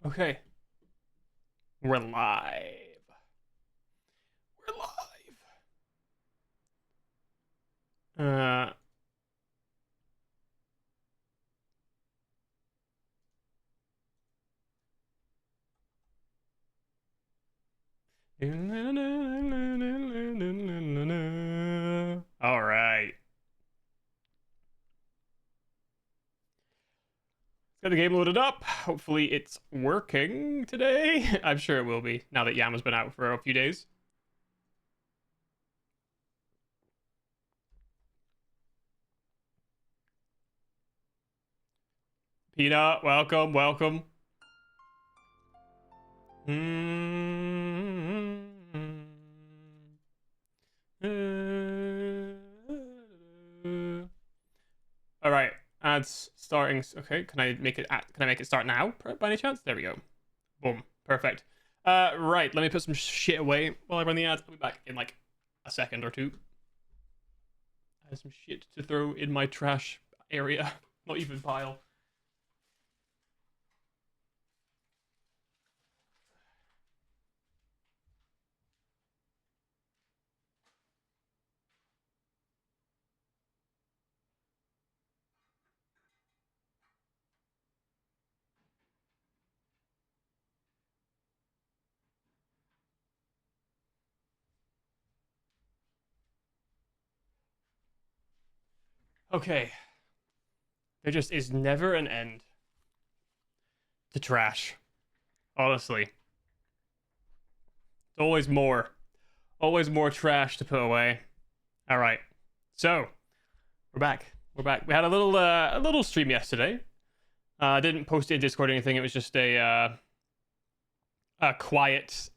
Okay. We're live. We're live. All right. Got the game loaded up. Hopefully it's working today. I'm sure it will be now that Yama's been out for a few days. Peanut, welcome, welcome. All right, ads starting. Okay, can I make it? Can I make it start now? By any chance? There we go. Boom. Perfect. Right. Let me put some shit away while I run the ads. I'll be back in like a second or two. I have some shit to throw in my trash area. Not even pile. Okay. There just is never an end to trash. Honestly. It's always more. Always more trash to put away. Alright. So, we're back. We're back. We had a little stream yesterday. Didn't post it in Discord or anything. It was just a quiet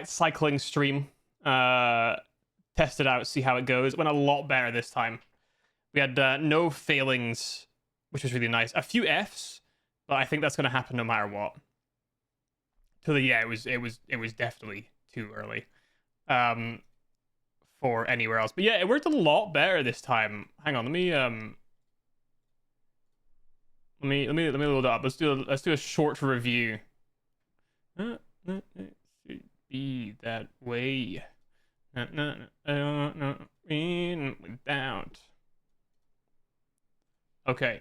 cycling stream. Test it out, see how it goes. It went a lot better this time. We had no failings, which was really nice. A few Fs, but I think that's going to happen no matter what. So yeah, it was definitely too early for anywhere else. But yeah, it worked a lot better this time. Hang on, let me load it up. Let's do a short review. It should be that way. Without. Okay.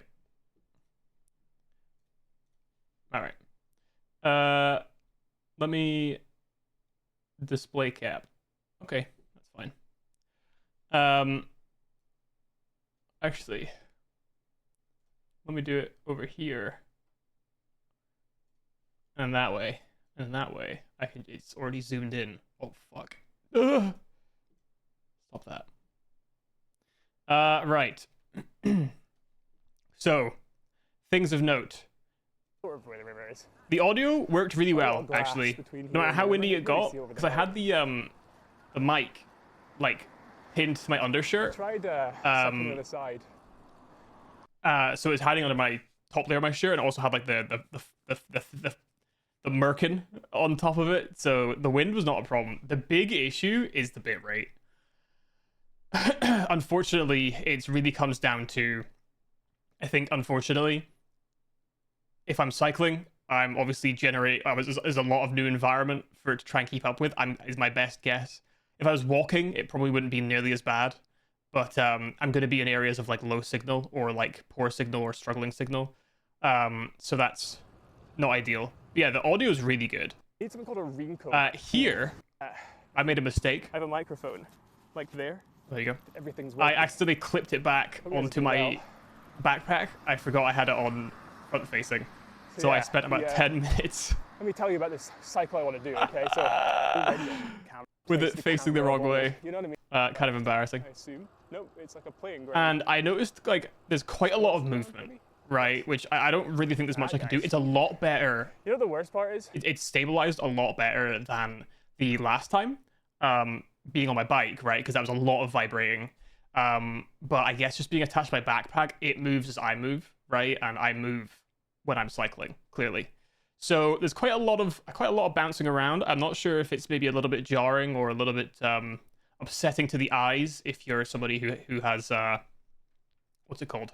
All right. Let me display cap. Okay, that's fine. Actually, let me do it over here. And that way. And that way, I can. It's already zoomed in. Oh fuck. Ugh. Stop that. Right. So, things of note. The audio worked really well, actually. No matter how windy it got, because I had the mic like pinned to my undershirt. I tried sucking on the side. So it's hiding under my top layer of my shirt, and also had like the merkin on top of it. So the wind was not a problem. The big issue is the bitrate. Unfortunately, it really comes down to, I think, unfortunately, if I'm cycling, I'm obviously there's a lot of new environment for it to try and keep up with. Is my best guess. If I was walking, it probably wouldn't be nearly as bad. But I'm going to be in areas of like low signal or like poor signal or struggling signal. So that's not ideal. But yeah, the audio is really good. It's something called a raincoat. Here, I made a mistake. I have a microphone, like there. There you go. Everything's I working. accidentally clipped it back onto my backpack. I forgot I had it on front facing. So I spent about 10 minutes. Let me tell you about this cycle I want to do, okay? So, with it facing the wrong way. You know what I mean? Kind of embarrassing. I assume. No, it's like a playing ground. And I noticed like there's quite a lot of movement, right? Which I don't really think there's much I can do. It's a lot better. You know what the worst part is? It's stabilized a lot better than the last time. Being on my bike, right? Because that was a lot of vibrating. But I guess just being attached to my backpack, it moves as I move, right? And I move when I'm cycling, clearly. So there's quite a lot of bouncing around. I'm not sure if it's maybe a little bit jarring or a little bit upsetting to the eyes if you're somebody who has what's it called?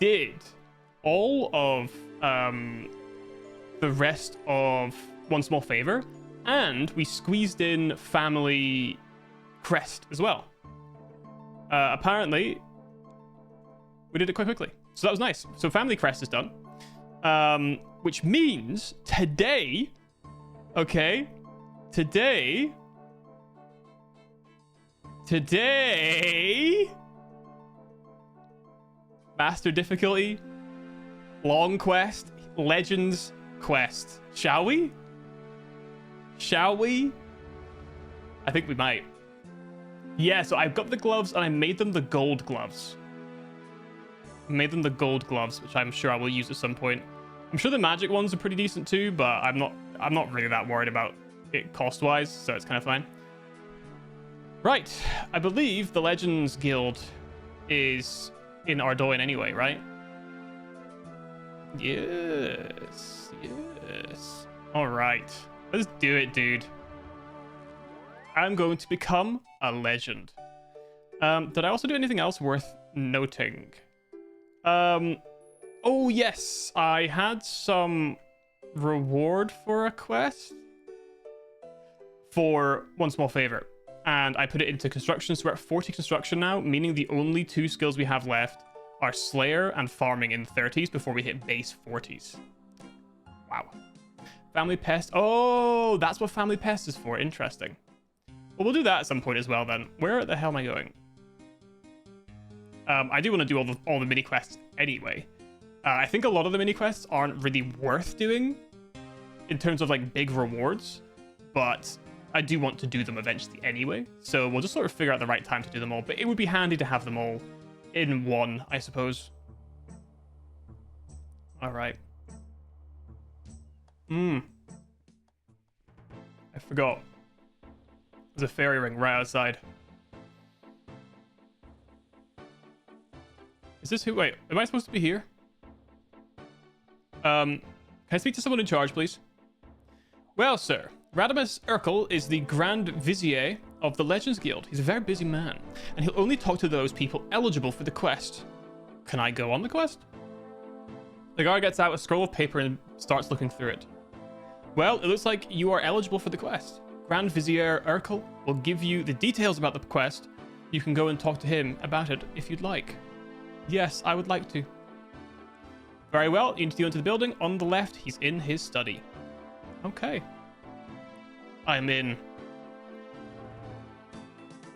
did all of the rest of One Small Favor, and we squeezed in Family Crest as well. Apparently, we did it quite quickly. So that was nice. So Family Crest is done. Which means today, okay, today, Master difficulty, long quest, Legends quest. Shall we? Shall we? I think we might. Yeah, so I've got the gloves and I made them the gold gloves. Made them the gold gloves, which I'm sure I will use at some point. I'm sure the magic ones are pretty decent too, but I'm not really that worried about it cost-wise, so it's kind of fine. Right, I believe the Legends Guild is in Ardoin anyway, right? Yes, yes. All right, let's do it, dude. I'm going to become a legend. Did I also do anything else worth noting? Oh yes, I had some reward for a quest for One Small Favor, and I put it into construction, so we're at 40 construction now, meaning the only 2 skills we have left are Slayer and Farming in 30s before we hit base 40s. Wow. Family Pest. Oh, that's what Family Pest is for. Interesting. Well, we'll do that at some point as well then. Where the hell am I going? I do want to do all the mini quests anyway. I think a lot of the mini quests aren't really worth doing in terms of like big rewards, but I do want to do them eventually anyway. So we'll just sort of figure out the right time to do them all. But it would be handy to have them all in one, I suppose. All right. I forgot. There's a fairy ring right outside. Is this who? Wait, am I supposed to be here? Can I speak to someone in charge, please? Well, sir, Radamus Urkel is the Grand Vizier of the Legends Guild. He's a very busy man, and he'll only talk to those people eligible for the quest. Can I go on the quest? The guard gets out a scroll of paper and starts looking through it. Well, it looks like you are eligible for the quest. Grand Vizier Urkel will give you the details about the quest. You can go and talk to him about it if you'd like. Yes, I would like to. Very well, you need to go into the building. On the left, he's in his study. Okay. I'm in.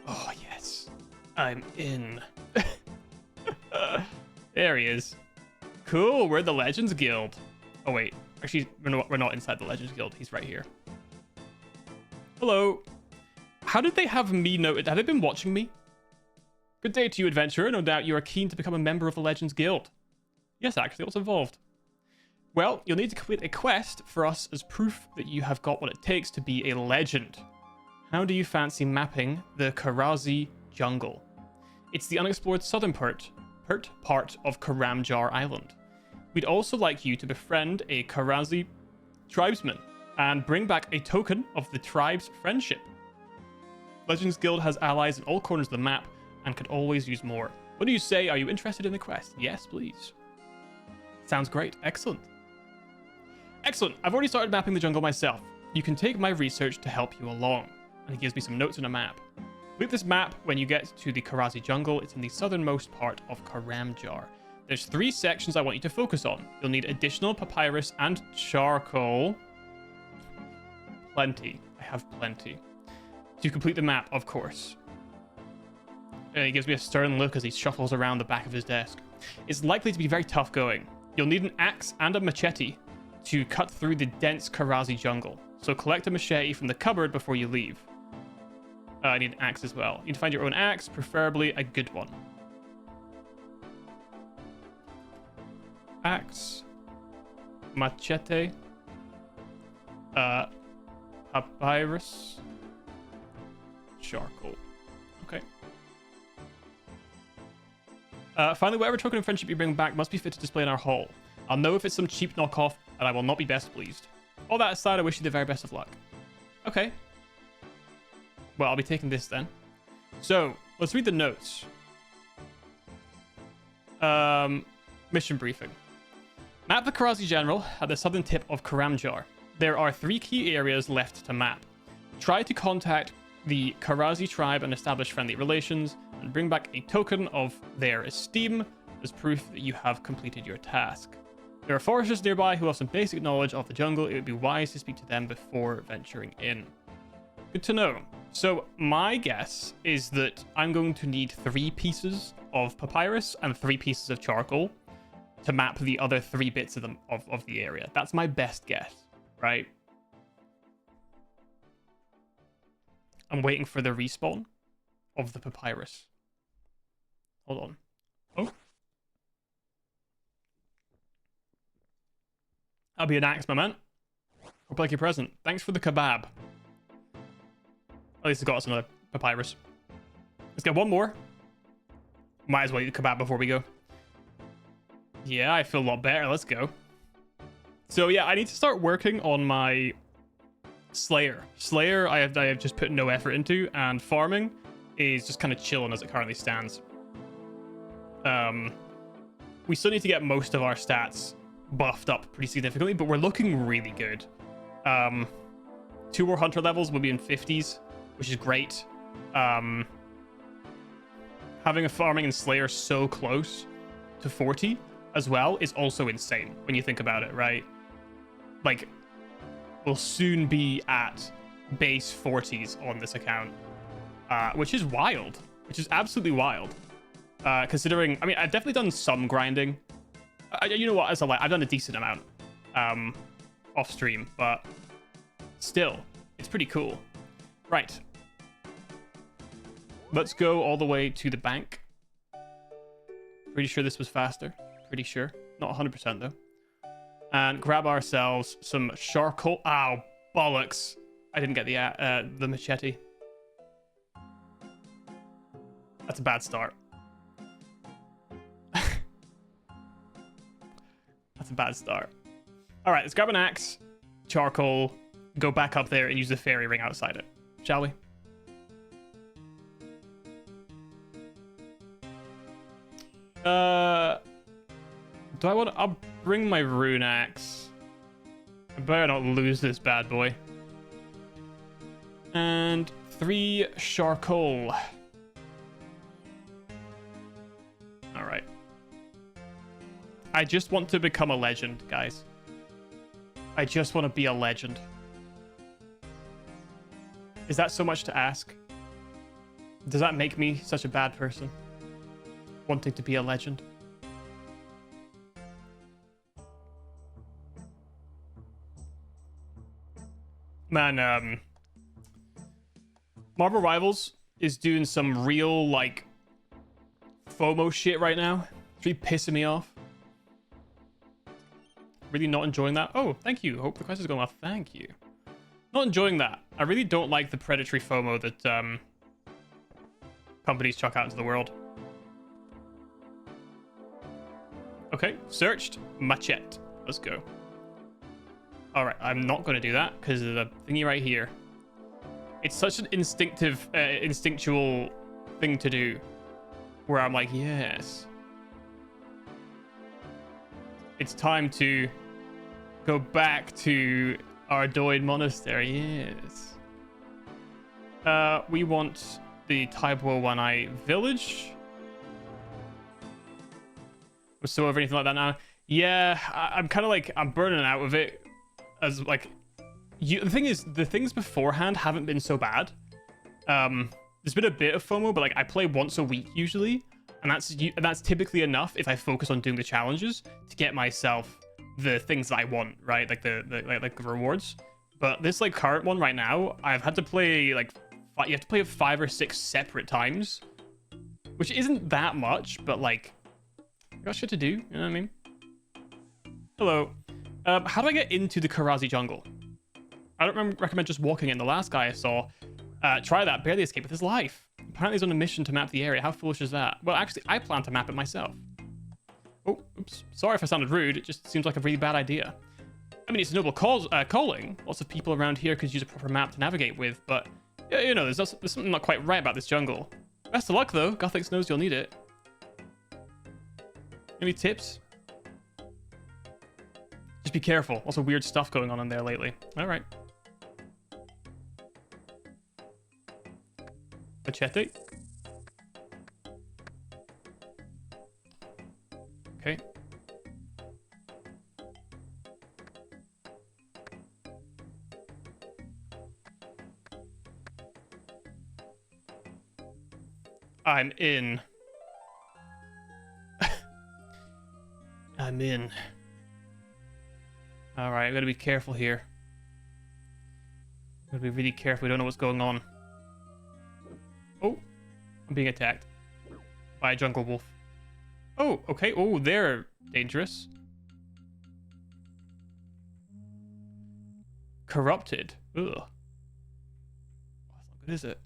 Oh, yes. I'm in. There he is. Cool, we're the Legends Guild. Oh, wait. Actually, we're not inside the Legends Guild. He's right here. Hello. How did they have me noted? Have they been watching me? Good day to you, adventurer. No doubt you are keen to become a member of the Legends Guild. Yes, actually, what's involved? Well, you'll need to complete a quest for us as proof that you have got what it takes to be a legend. How do you fancy mapping the Karazi jungle? It's the unexplored southern part of Karamjar Island. We'd also like you to befriend a Karazi tribesman and bring back a token of the tribe's friendship. Legends Guild has allies in all corners of the map and could always use more. What do you say? Are you interested in the quest? Yes, please. Sounds great. Excellent. Excellent. I've already started mapping the jungle myself. You can take my research to help you along. And he gives me some notes on a map. With this map, when you get to the Karazi jungle, it's in the southernmost part of Karamjar. There's 3 sections I want you to focus on. You'll need additional papyrus and charcoal. Plenty. I have plenty. To complete the map, of course. And he gives me a stern look as he shuffles around the back of his desk. It's likely to be very tough going. You'll need an axe and a machete to cut through the dense Karazi jungle. So collect a machete from the cupboard before you leave. I need an axe as well. You need to find your own axe, preferably a good one. Axe. Machete. Papyrus. Charcoal. Okay. Finally, whatever token of friendship you bring back must be fit to display in our hall. I'll know if it's some cheap knockoff, and I will not be best pleased. All that aside, I wish you the very best of luck. Okay. Well, I'll be taking this then. So, let's read the notes. Mission briefing. Map the Karazi General at the southern tip of Karamjar. There are 3 key areas left to map. Try to contact the Karazi tribe and establish friendly relations, and bring back a token of their esteem as proof that you have completed your task. There are foresters nearby who have some basic knowledge of the jungle. It would be wise to speak to them before venturing in. Good to know. So my guess is that I'm going to need 3 pieces of papyrus and 3 pieces of charcoal to map the other 3 bits of the area. That's my best guess, right? I'm waiting for the respawn of the papyrus. Hold on. Oh. I'll be an axe, my man. Hope like your present. Thanks for the kebab. At least it's got us another papyrus. Let's get one more. Might as well eat the kebab before we go. Yeah, I feel a lot better. Let's go. So yeah, I need to start working on my Slayer. Slayer, I have just put no effort into, and farming is just kind of chilling as it currently stands. We still need to get most of our stats buffed up pretty significantly, but we're looking really good. 2 more hunter levels will be in 50s, which is great. Having a farming and Slayer so close to 40 as well is also insane when you think about it, right? Like, we'll soon be at base 40s on this account, which is wild, which is absolutely wild. Considering, I mean, I've definitely done some grinding. You know what, I've done a decent amount off stream, but still, it's pretty cool. Right. Let's go all the way to the bank. Pretty sure this was faster. Pretty sure. Not 100% though. And grab ourselves some charcoal. Ow, bollocks. I didn't get the machete. That's a bad start. That's a bad start. All right, let's grab an axe, charcoal, go back up there and use the fairy ring outside it. Shall we? Do I want to... I'll bring my rune axe. I better not lose this bad boy. And 3 charcoal. Alright. I just want to become a legend, guys. I just want to be a legend. Is that so much to ask? Does that make me such a bad person? Wanting to be a legend? Man, Marvel Rivals is doing some real, like, FOMO shit right now. It's really pissing me off. Really not enjoying that. Oh, thank you. Hope the quest is going well. Thank you. Not enjoying that. I really don't like the predatory FOMO that companies chuck out into the world. Okay, searched. Machete. Let's go. Alright, I'm not going to do that because of the thingy right here. It's such an instinctual thing to do. Where I'm like, yes. It's time to go back to our Doid Monastery, yes. We want the Taibo Wanai village. We're still over anything like that now. Yeah, I'm kind of like, I'm burning out of it. As like, the thing is, the things beforehand haven't been so bad. There's been a bit of FOMO, but like I play once a week usually, and that's typically enough if I focus on doing the challenges to get myself the things that I want, right? Like the rewards. But this like current one right now, I've had to play like you have to play it 5 or 6 separate times, which isn't that much, but like I got shit to do. You know what I mean? Hello. How do I get into the Karazi jungle? I don't recommend just walking in. The last guy I saw, try that, barely escaped with his life. Apparently he's on a mission to map the area. How foolish is that? Well, actually, I plan to map it myself. Oh, oops. Sorry if I sounded rude. It just seems like a really bad idea. I mean, it's a noble calling. Lots of people around here could use a proper map to navigate with, but, you know, there's something not quite right about this jungle. Best of luck, though. Gothics knows you'll need it. Any tips? Just be careful. Also weird stuff going on in there lately. All right. Machete. Okay. I'm in. I'm in. Alright, I gotta be careful here. Gotta be really careful. We don't know what's going on. Oh, I'm being attacked by a jungle wolf. Oh, okay. Oh, they're dangerous. Corrupted. Ugh. That's not good, is it?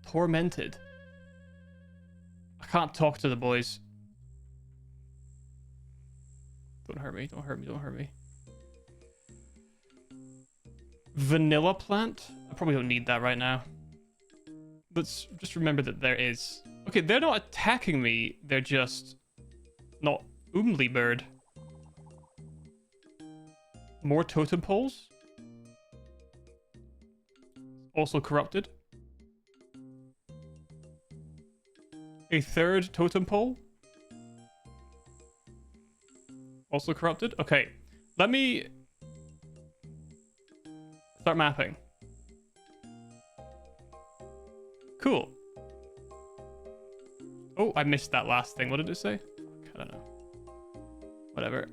Tormented. I can't talk to the boys. Don't hurt me. Don't hurt me. Don't hurt me. Vanilla plant? I probably don't need that right now. Let's just remember that there is. Okay, they're not attacking me. They're just not Oomly bird. More totem poles? Also corrupted. A third totem pole? Also corrupted? Okay. Let me start mapping. Cool. Oh, I missed that last thing. What did it say? I don't know. Whatever.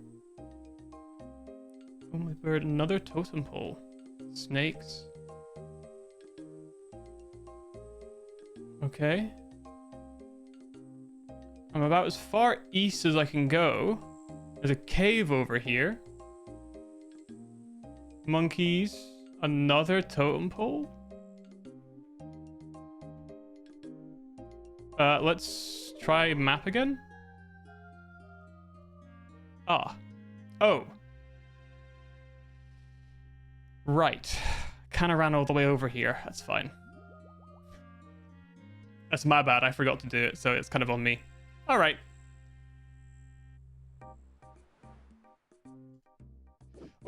Oh my bird, another totem pole. Snakes. Okay. I'm about as far east as I can go. There's a cave over here. Monkeys. Another totem pole. Let's try map again. Ah. Oh. Right. Kind of ran all the way over here. That's fine. That's my bad. I forgot to do it, so it's kind of on me. All right.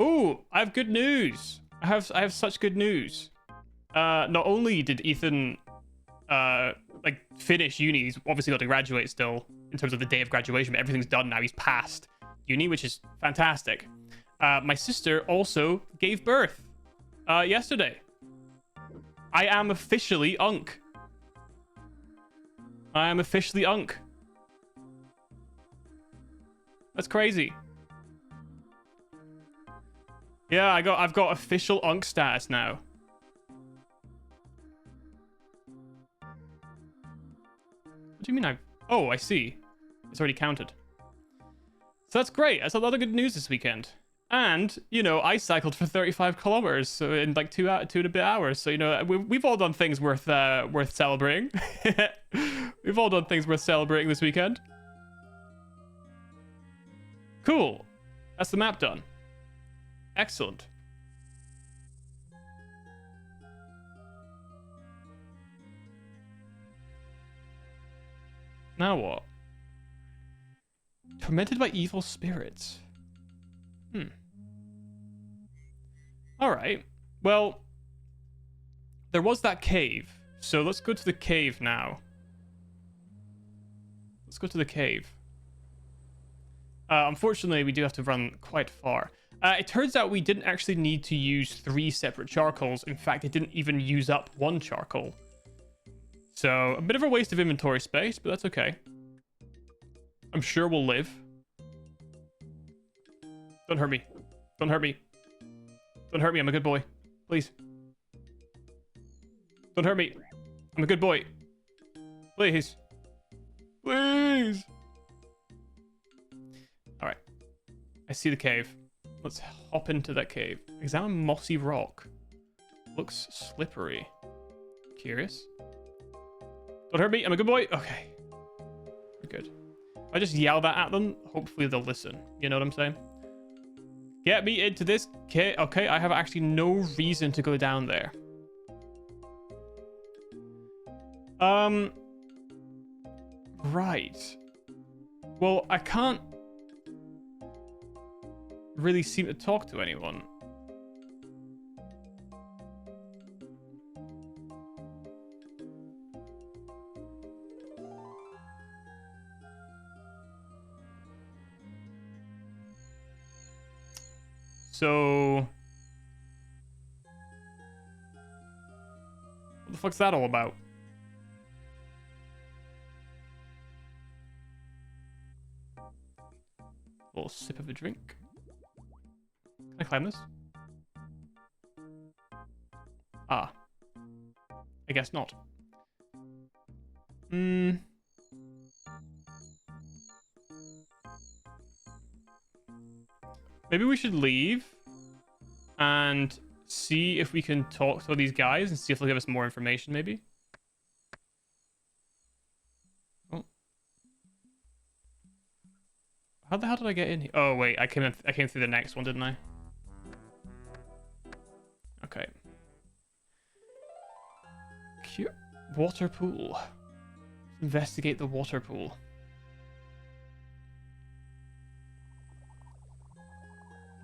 Ooh, I have good news. I have such good news. Not only did Ethan like finish uni, he's obviously got to graduate still in terms of the day of graduation, but everything's done now. He's passed uni, which is fantastic. My sister also gave birth yesterday. I am officially Unk. I am officially Unk. That's crazy. Yeah, I've got official Unk status now. What do you mean oh, I see. It's already counted. So that's great. That's a lot of good news this weekend. And, you know, I cycled for 35 kilometers so in like 2 and a bit hours. So, you know, we've all done things worth celebrating. We've all done things worth celebrating this weekend. Cool. That's the map done. Excellent. Now what? Tormented by evil spirits. Alright. Well, there was that cave. So let's go to the cave now. Let's go to the cave. Unfortunately, we do have to run quite far. It turns out we didn't actually need to use 3 separate charcoals. In fact, it didn't even use up 1 charcoal. So, a bit of a waste of inventory space, but that's okay. I'm sure we'll live. Don't hurt me. Don't hurt me. Don't hurt me, I'm a good boy. Please. Don't hurt me. I'm a good boy. Please. Please. Alright. I see the cave. Let's hop into that cave. Examine mossy rock. Looks slippery. Curious. Don't hurt me, I'm a good boy. Okay. We're good. If I just yell that at them, hopefully they'll listen. You know what I'm saying? Get me into this cave. Okay, I have actually no reason to go down there. Right. Well, I can't really seem to talk to anyone. So, what the fuck's that all about? A little sip of a drink. Can I climb this? Ah. I guess not. Maybe we should leave and see if we can talk to these guys and see if they'll give us more information, maybe. Oh. How the hell did I get in here? Oh, wait, I came through the next one, didn't I? Okay. Cute. Water pool. Investigate the water pool.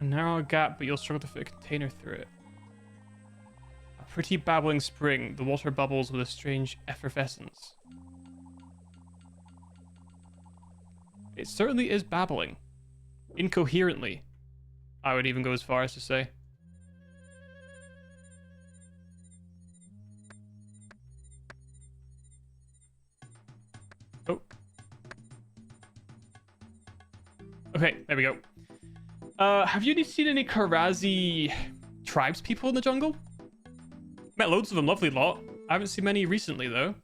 A narrow gap, but you'll struggle to fit a container through it. A pretty babbling spring. The water bubbles with a strange effervescence. It certainly is babbling. Incoherently, I would even go as far as to say. Oh. Okay, there we go. Have you seen any Karazi tribes people in the jungle? Met loads of them, lovely lot. I haven't seen many recently, though.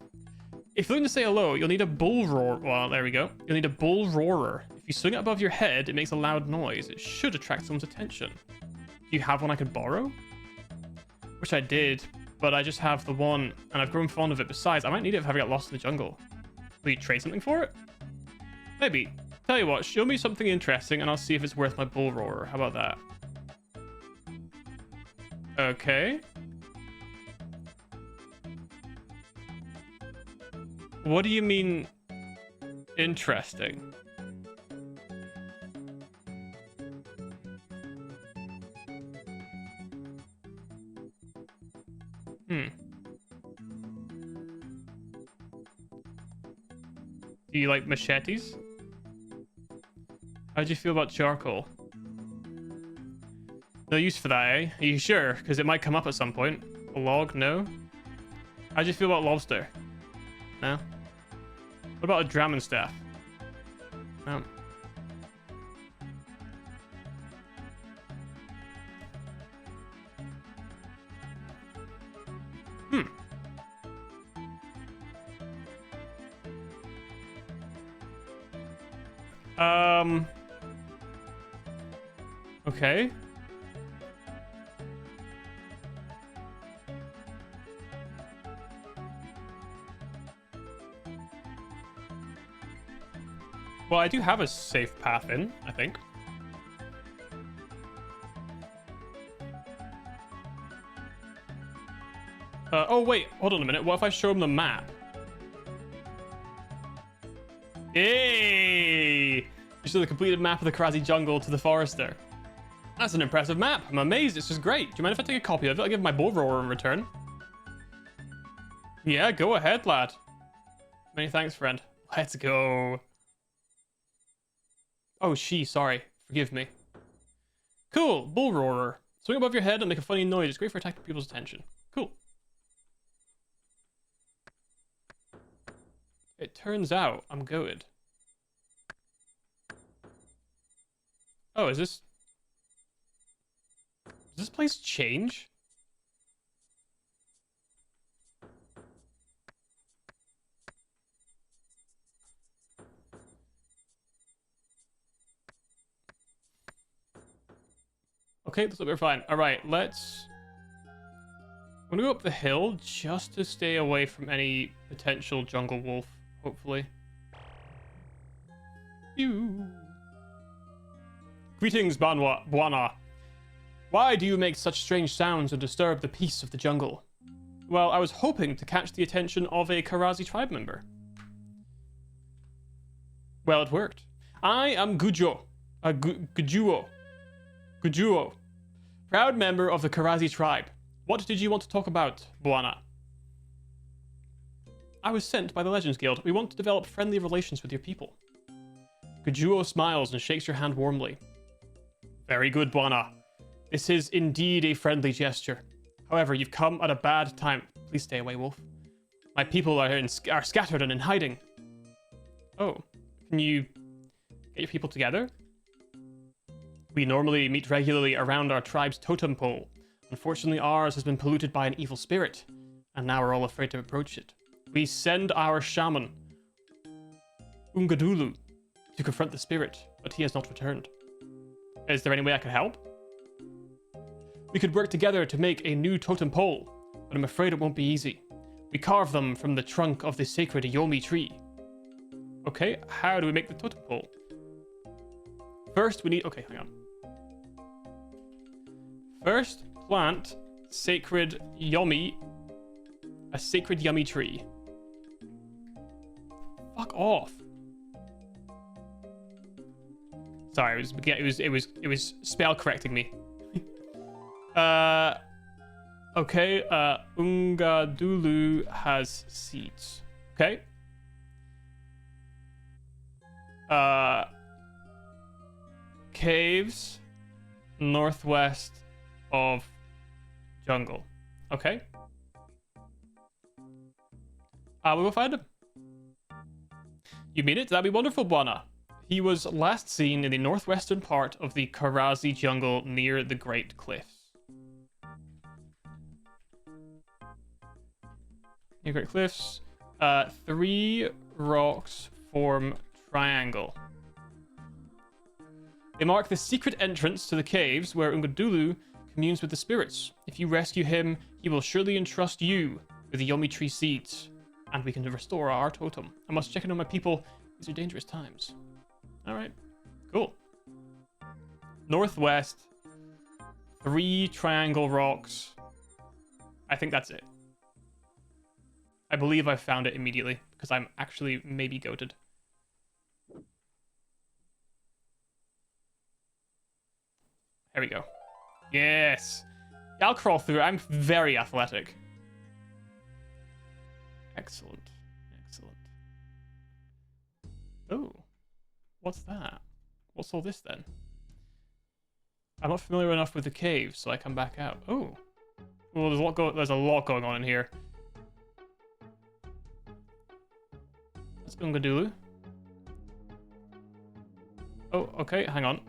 If you're looking to say hello, you'll need a bull roar. Well, there we go. You'll need a bull roarer. If you swing it above your head, it makes a loud noise. It should attract someone's attention. Do you have one I could borrow? Wish I did, but I just have the one, and I've grown fond of it. Besides, I might need it if I ever get lost in the jungle. Will you trade something for it? Maybe. Tell you what, show me something interesting and I'll see if it's worth my bull roarer. How about that? Okay. What do you mean interesting? Do you like machetes? How'd you feel about charcoal? No use for that, eh? Are you sure? Because it might come up at some point. A log? No? How'd you feel about lobster? No? What about a Dramen staff? No. Okay. Well, I do have a safe path in, I think. Oh, wait. Hold on a minute. What if I show him the map? Hey! You show the completed map of the Karazi jungle to the forester. That's an impressive map. I'm amazed. It's just great. Do you mind if I take a copy of it? I'll give my bull roarer in return. Yeah, go ahead, lad. Many thanks, friend. Let's go. Oh, sorry. Forgive me. Cool. Bull roarer. Swing above your head and make a funny noise. It's great for attracting people's attention. Cool. It turns out I'm good. Oh, is this... Does this place change? Okay, this will be fine. All right, let's... I'm gonna go up the hill just to stay away from any potential jungle wolf, hopefully. You. Greetings, Buana. Why do you make such strange sounds and disturb the peace of the jungle? Well, I was hoping to catch the attention of a Karazi tribe member. Well, it worked. I am Gujo. Gujuo. Gujuo, proud member of the Karazi tribe. What did you want to talk about, Buana? I was sent by the Legends Guild. We want to develop friendly relations with your people. Gujuo smiles and shakes your hand warmly. Very good, Buana. This is indeed a friendly gesture. However, you've come at a bad time. Please stay away, Wolf. My people are scattered and in hiding. Oh, can you get your people together? We normally meet regularly around our tribe's totem pole. Unfortunately, ours has been polluted by an evil spirit, and now we're all afraid to approach it. We send our shaman, Ungadulu, to confront the spirit, but he has not returned. Is there any way I can help? We could work together to make a new totem pole, but I'm afraid it won't be easy. We carve them from the trunk of the sacred Yomi tree. Okay, how do we make the totem pole? First, we need... Okay, hang on. First, plant sacred Yomi... A sacred Yomi tree. Fuck off. Sorry, it was spell correcting me. Okay, Ungadulu has seeds. Okay. Caves northwest of jungle. Okay. We'll go find him. You mean it? That'd be wonderful, Buana. He was last seen in the northwestern part of the Karazi jungle near the Great Cliffs. Near Great Cliffs. 3 rocks form triangle. They mark the secret entrance to the caves where Ungadulu communes with the spirits. If you rescue him, he will surely entrust you with the Yomi tree seeds, and we can restore our totem. I must check in on my people. These are dangerous times. Alright, cool. Northwest, 3 triangle rocks. I think that's it. I believe I found it immediately, because I'm actually maybe goated. There we go. Yes! Yeah, I'll crawl through. I'm very athletic. Excellent. Excellent. Oh. What's that? What's all this then? I'm not familiar enough with the cave, so I come back out. Oh. Well, there's a lot going on in here. That's Ungadulu. Oh, okay, hang on.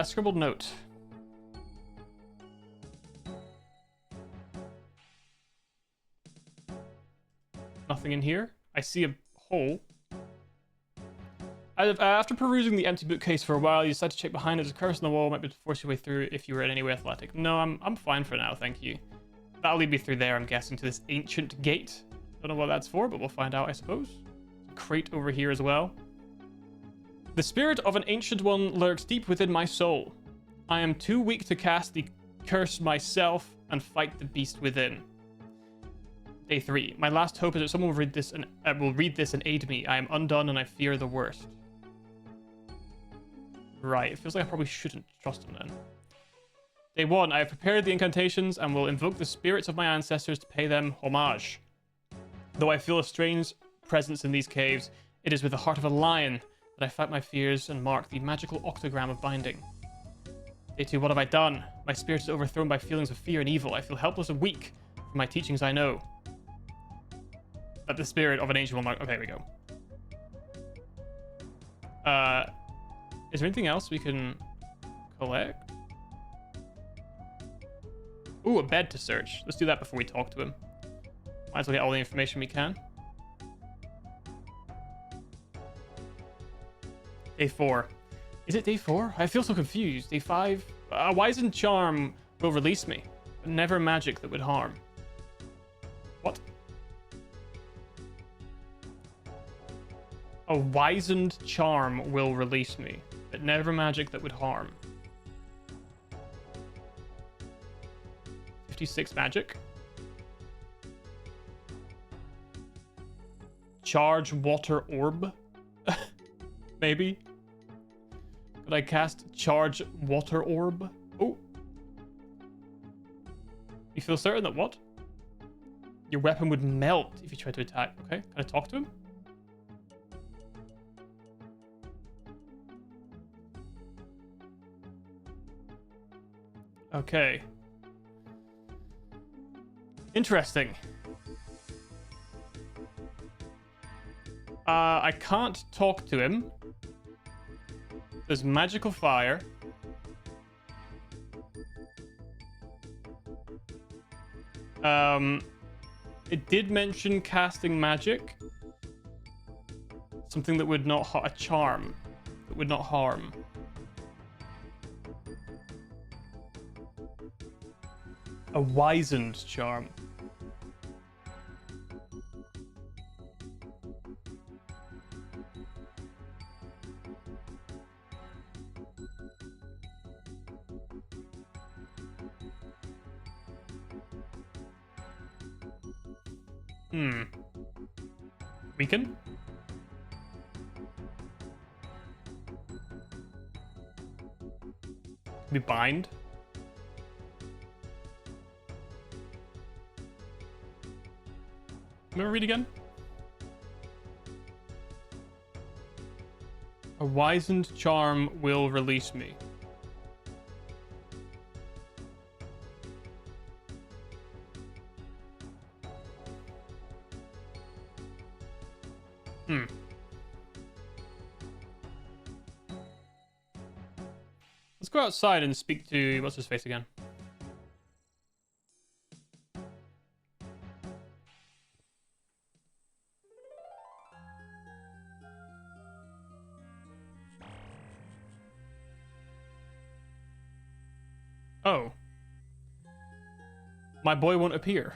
Scribbled note. Nothing in here. I see a hole. After perusing the empty bookcase for a while, you decide to check behind it. There's a curse on the wall. Might be able to force your way through if you were in any way athletic. No, I'm fine for now, thank you. That'll lead me through there, I'm guessing, to this ancient gate. Don't know what that's for, but we'll find out, I suppose. A crate over here as well. The spirit of an ancient one lurks deep within my soul. I am too weak to cast the curse myself and fight the beast within. Day 3. My last hope is that someone will read this and aid me. I am undone and I fear the worst. Right, it feels like I probably shouldn't trust him then. Day 1. I have prepared the incantations and will invoke the spirits of my ancestors to pay them homage. Though I feel a strange presence in these caves, it is with the heart of a lion that I fight my fears and mark the magical octagram of binding. Day 2. What have I done? My spirit is overthrown by feelings of fear and evil. I feel helpless and weak. From my teachings I know that the spirit of an ancient one mark... Okay, here we go. Is there anything else we can collect? Ooh, a bed to search. Let's do that before we talk to him. Might as well get all the information we can. Day 4. Is it day 4? I feel so confused. Day 5. A wizened charm will release me, but never magic that would harm. What? A wizened charm will release me, but never magic that would harm. 56 magic. Charge water orb. Maybe. Could I cast Charge Water Orb? Oh. You feel certain that what? Your weapon would melt if you tried to attack. Okay, can I talk to him? Okay. Interesting. I can't talk to him. There's magical fire. It did mention casting magic. Something that would not a charm that would not harm. A wizened charm. Weaken? We bind? Let me read again. A wizened charm will release me. Let's go outside and speak to what's his face again. Oh. My boy won't appear.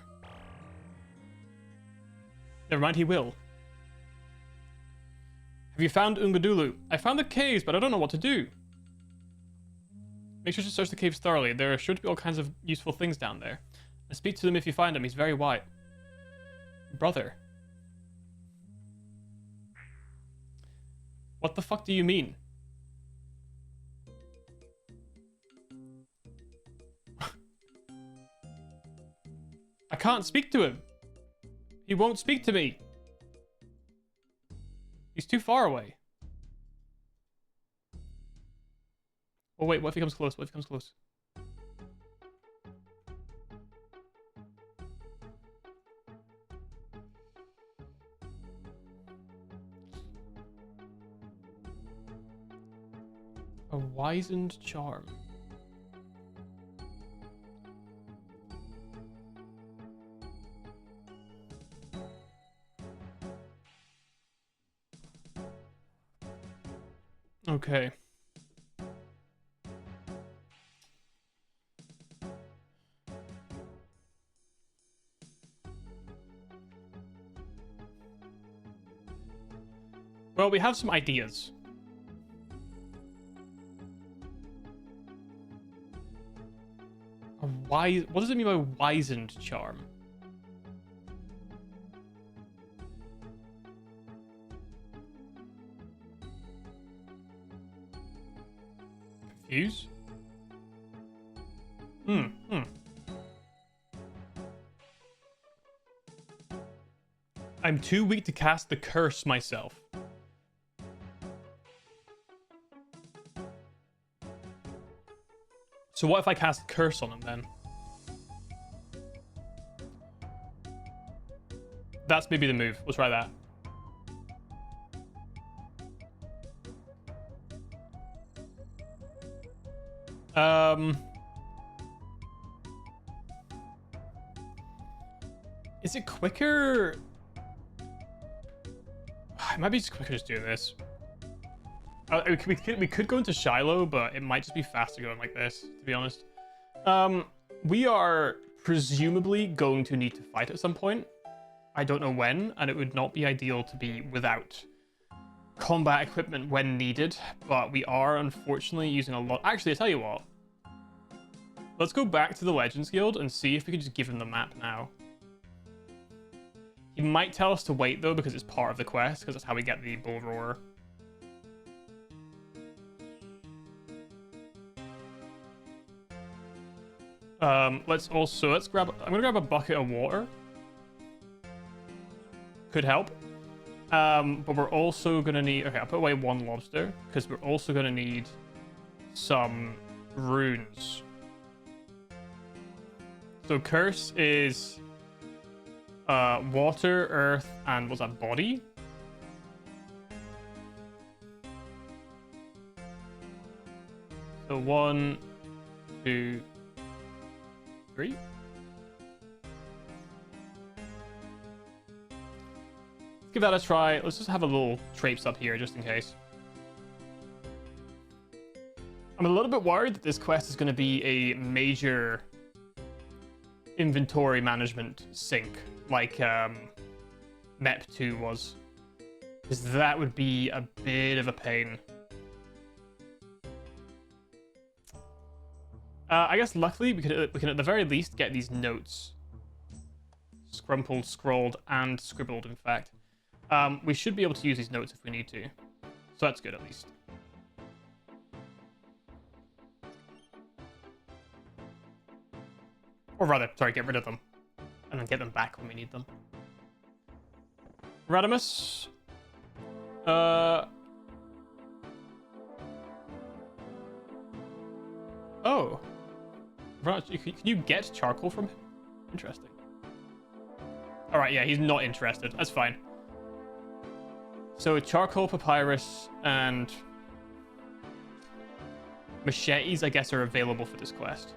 Never mind, he will. Have you found Ungadulu? I found the caves, but I don't know what to do. Make sure to search the caves thoroughly. There are sure to be all kinds of useful things down there. And speak to him if you find him. He's very white. Brother. What the fuck do you mean? I can't speak to him. He won't speak to me. He's too far away. Oh wait, what if he comes close? What if he comes close? A wizened charm. Okay. Well, we have some ideas. What does it mean by wizened charm? Confused? I'm too weak to cast the curse myself. So what if I cast curse on him then? That's maybe the move. We'll try that. Is it quicker? It might be just quicker just doing this. We could go into Shiloh, but it might just be faster going like this, to be honest. We are presumably going to need to fight at some point. I don't know when, and it would not be ideal to be without combat equipment when needed, but we are unfortunately using a lot. Actually, I tell you what. Let's go back to the Legends Guild and see if we can just give him the map now. He might tell us to wait, though, because it's part of the quest, because that's how we get the Bull Roar. Let's grab. I'm gonna grab a bucket of water. Could help. But we're also gonna need. Okay, I'll put away one lobster because we're also gonna need some runes. So curse is water, earth, and what's that, body? So 1, 2, 3. Let's give that a try. Let's just have a little traipse up here just in case. I'm a little bit worried that this quest is going to be a major inventory management sink like MEP 2 was, because that would be a bit of a pain. I guess luckily we can at the very least get these notes scrumpled, scrolled, and scribbled. In fact, we should be able to use these notes if we need to, so that's good at least. Or rather, sorry, get rid of them and then get them back when we need them. Radimus. Oh. Can you get charcoal from him? Interesting. Alright, yeah, he's not interested. That's fine. So charcoal, papyrus, and machetes, I guess, are available for this quest.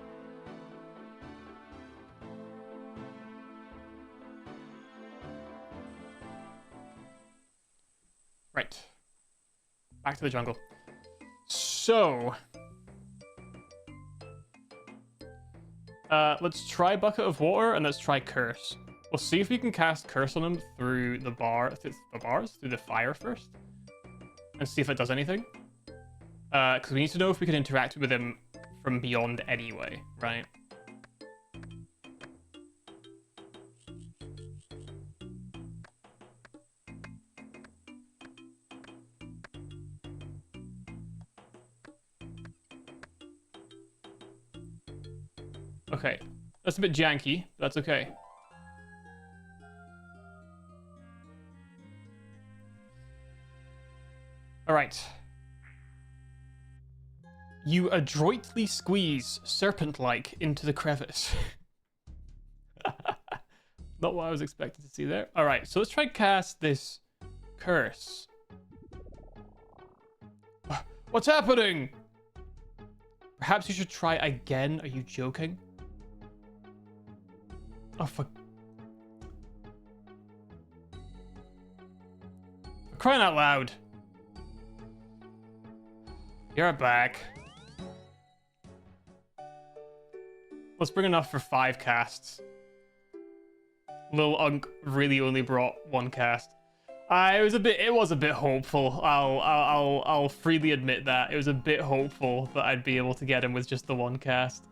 Right. Back to the jungle. So let's try bucket of water and let's try curse. We'll see if we can cast curse on him through the through the fire first, and see if it does anything. Because we need to know if we can interact with him from beyond anyway, right? Okay, that's a bit janky, but that's okay. All right. You adroitly squeeze, serpent-like, into the crevice. Not what I was expecting to see there. All right, so let's try cast this curse. What's happening? Perhaps you should try again. Are you joking? Oh, for crying out loud. You're back. Let's bring enough for 5 casts. Lil Unk really only brought 1 cast. It was a bit hopeful. I'll freely admit that. It was a bit hopeful that I'd be able to get him with just the 1 cast.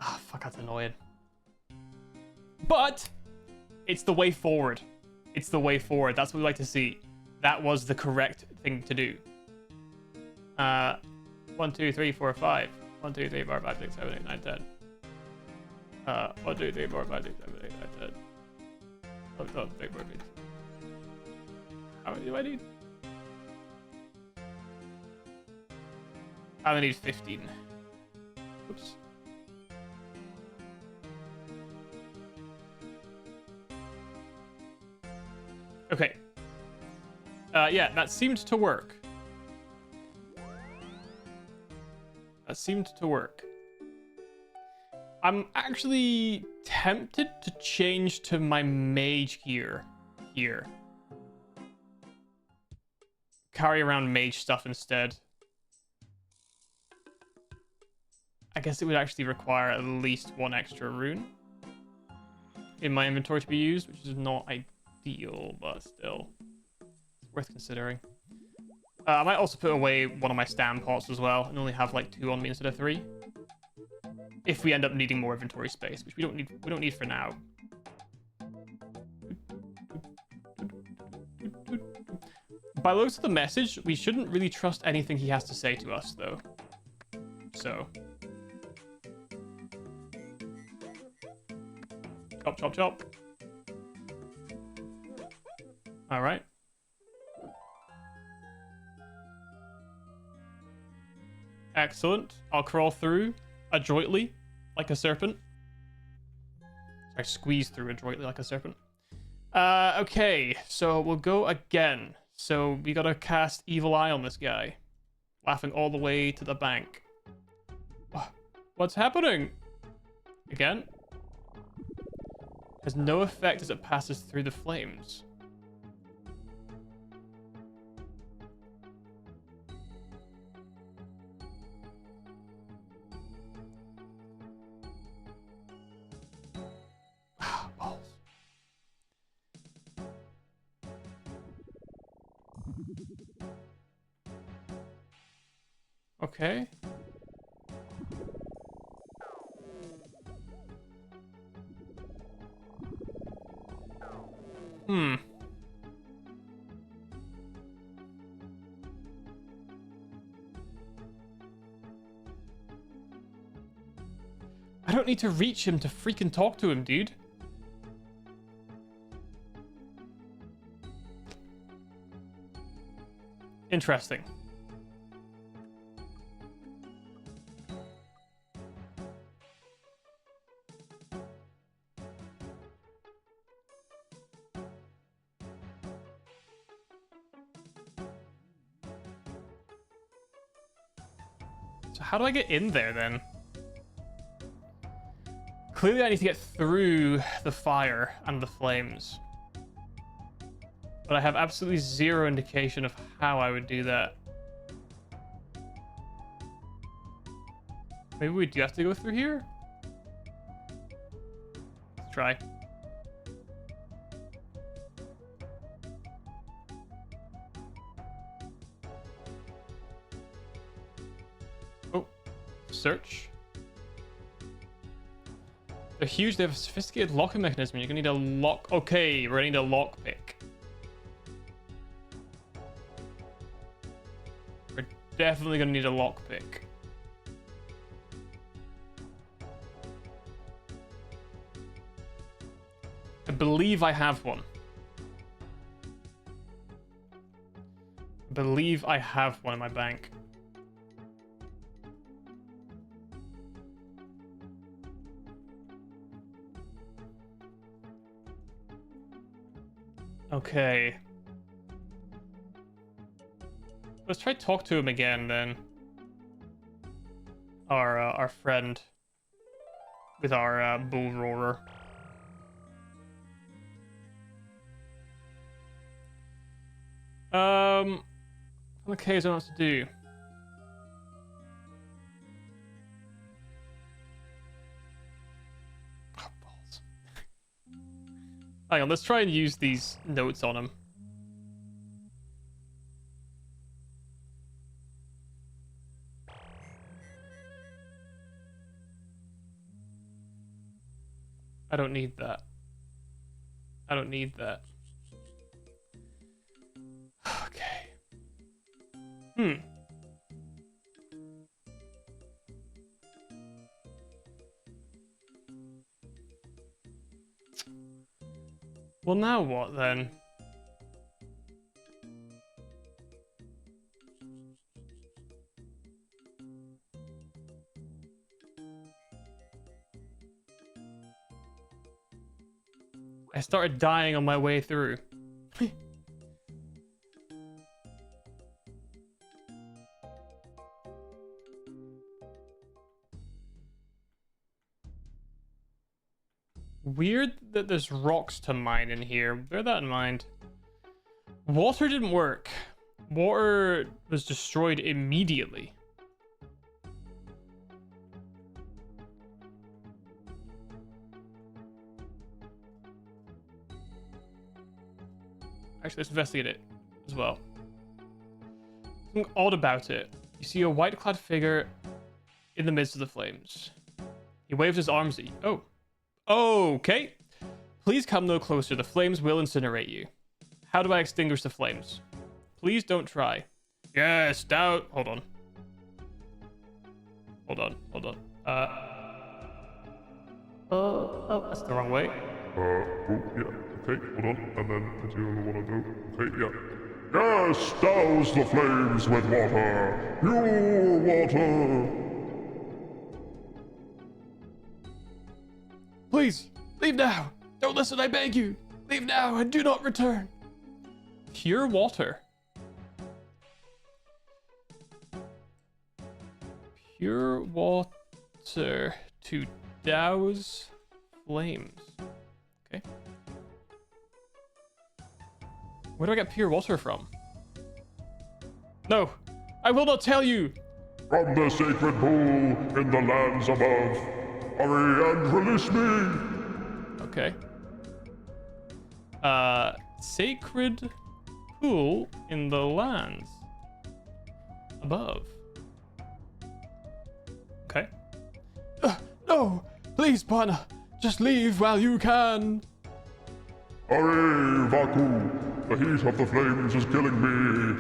Ah, fuck, that's annoying. But it's the way forward. It's the way forward. That's what we like to see. That was the correct thing to do. 1, 2, 3, 4, 5. 1, 2, 3, 4, 5, 6, 7, 8, 9, 10. 1, 2, 3, 4, 5, 6, 7, 8, 9, 10. Oh, big word. How many do I need? I only need 15. Oops. Okay. Yeah, that seemed to work. That seemed to work. I'm actually tempted to change to my mage gear here. Carry around mage stuff instead. I guess it would actually require at least 1 extra rune in my inventory to be used, which is not ideal, but still it's worth considering. I might also put away one of my stand pots as well and only have like 2 on me instead of 3. If we end up needing more inventory space, which we don't need for now. By the looks of the message, we shouldn't really trust anything he has to say to us, though. So chop, chop. All right. Excellent. I'll crawl through adroitly, like a serpent. Sorry, squeeze through adroitly like a serpent. Okay, so we'll go again. So we gotta cast Evil Eye on this guy. Laughing all the way to the bank. What's happening? Again? Has no effect as it passes through the flames. Balls. Okay. I don't need to reach him to freaking talk to him, dude. Interesting. So how do I get in there then? Clearly I need to get through the fire and the flames. But I have absolutely zero indication of how I would do that. Maybe we do have to go through here? Let's try. Oh, search. They're huge. They have a sophisticated locking mechanism. You're gonna need a lock. Okay, we're gonna need a lockpick. We're definitely gonna need a lockpick. I believe I have one. I believe I have one in my bank. Okay. Let's try to talk to him again then. Our friend with our bull roarer. Okay, I don't know what to do. Oh, balls. Hang on, let's try and use these notes on him. I don't need that. I don't need that. Okay. Well, now what then? I started dying on my way through. Weird that there's rocks to mine in here. Bear that in mind. Water didn't work. Water was destroyed immediately. Actually, let's investigate it as well. Something odd about it. You see a white-clad figure in the midst of the flames. He waves his arms at you. Oh. Okay. Please come no closer. The flames will incinerate you. How do I extinguish the flames? Please don't try. Yes, down. Hold on. Hold on. Oh, that's the wrong way. Oh, yeah. Okay, hold on. And then into the other one of those. Okay, yeah. Yes, douse the flames with water. Pure water. Please, leave now. Don't listen, I beg you. Leave now and do not return. Pure water. Pure water to douse flames. Okay. Where do I get pure water from? No, I will not tell you. From the sacred pool in the lands above. Hurry and release me. Okay. Sacred pool in the lands above. Okay. No, please, partner. Just leave while you can. Hurry, Vaku. The heat of the flames is killing me.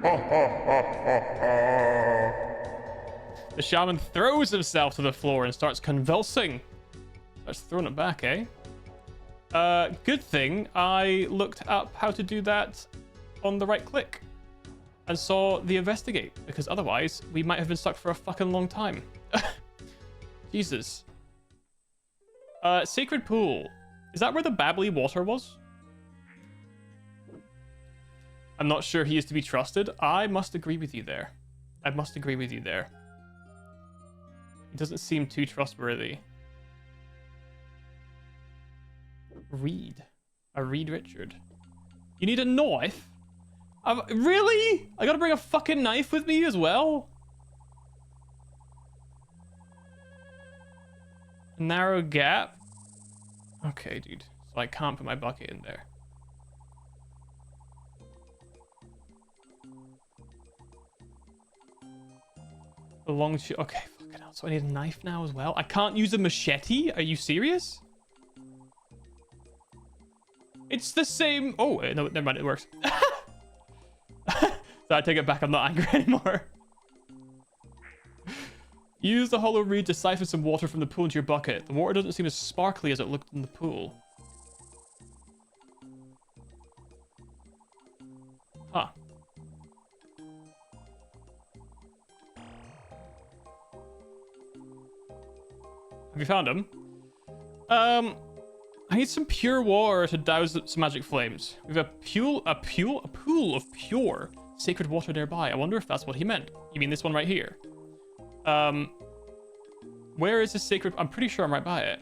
Ha ha ha ha ha. The shaman throws himself to the floor and starts convulsing. Starts throwing it back, eh? Good thing I looked up how to do that on the right click and saw the investigate, because otherwise we might have been stuck for a fucking long time. Jesus. Sacred pool. Is that where the babbly water was? I'm not sure he is to be trusted. I must agree with you there. I must agree with you there. He doesn't seem too trustworthy. Reed. A Reed Richard. You need a knife? Really? I gotta bring a fucking knife with me as well? A narrow gap? Okay, dude. So I can't put my bucket in there. A long okay, fucking hell. So I need a knife now as well? I can't use a machete? Are you serious? It's the same. Oh, no, never mind. It works. So I take it back. I'm not angry anymore. Use the hollow reed to siphon some water from the pool into your bucket. The water doesn't seem as sparkly as it looked in the pool. Huh. Have you found him? I need some pure water to douse some magic flames. We have a pool of pure sacred water nearby. I wonder if that's what he meant. You mean this one right here? Where is this sacred? I'm pretty sure I'm right by it.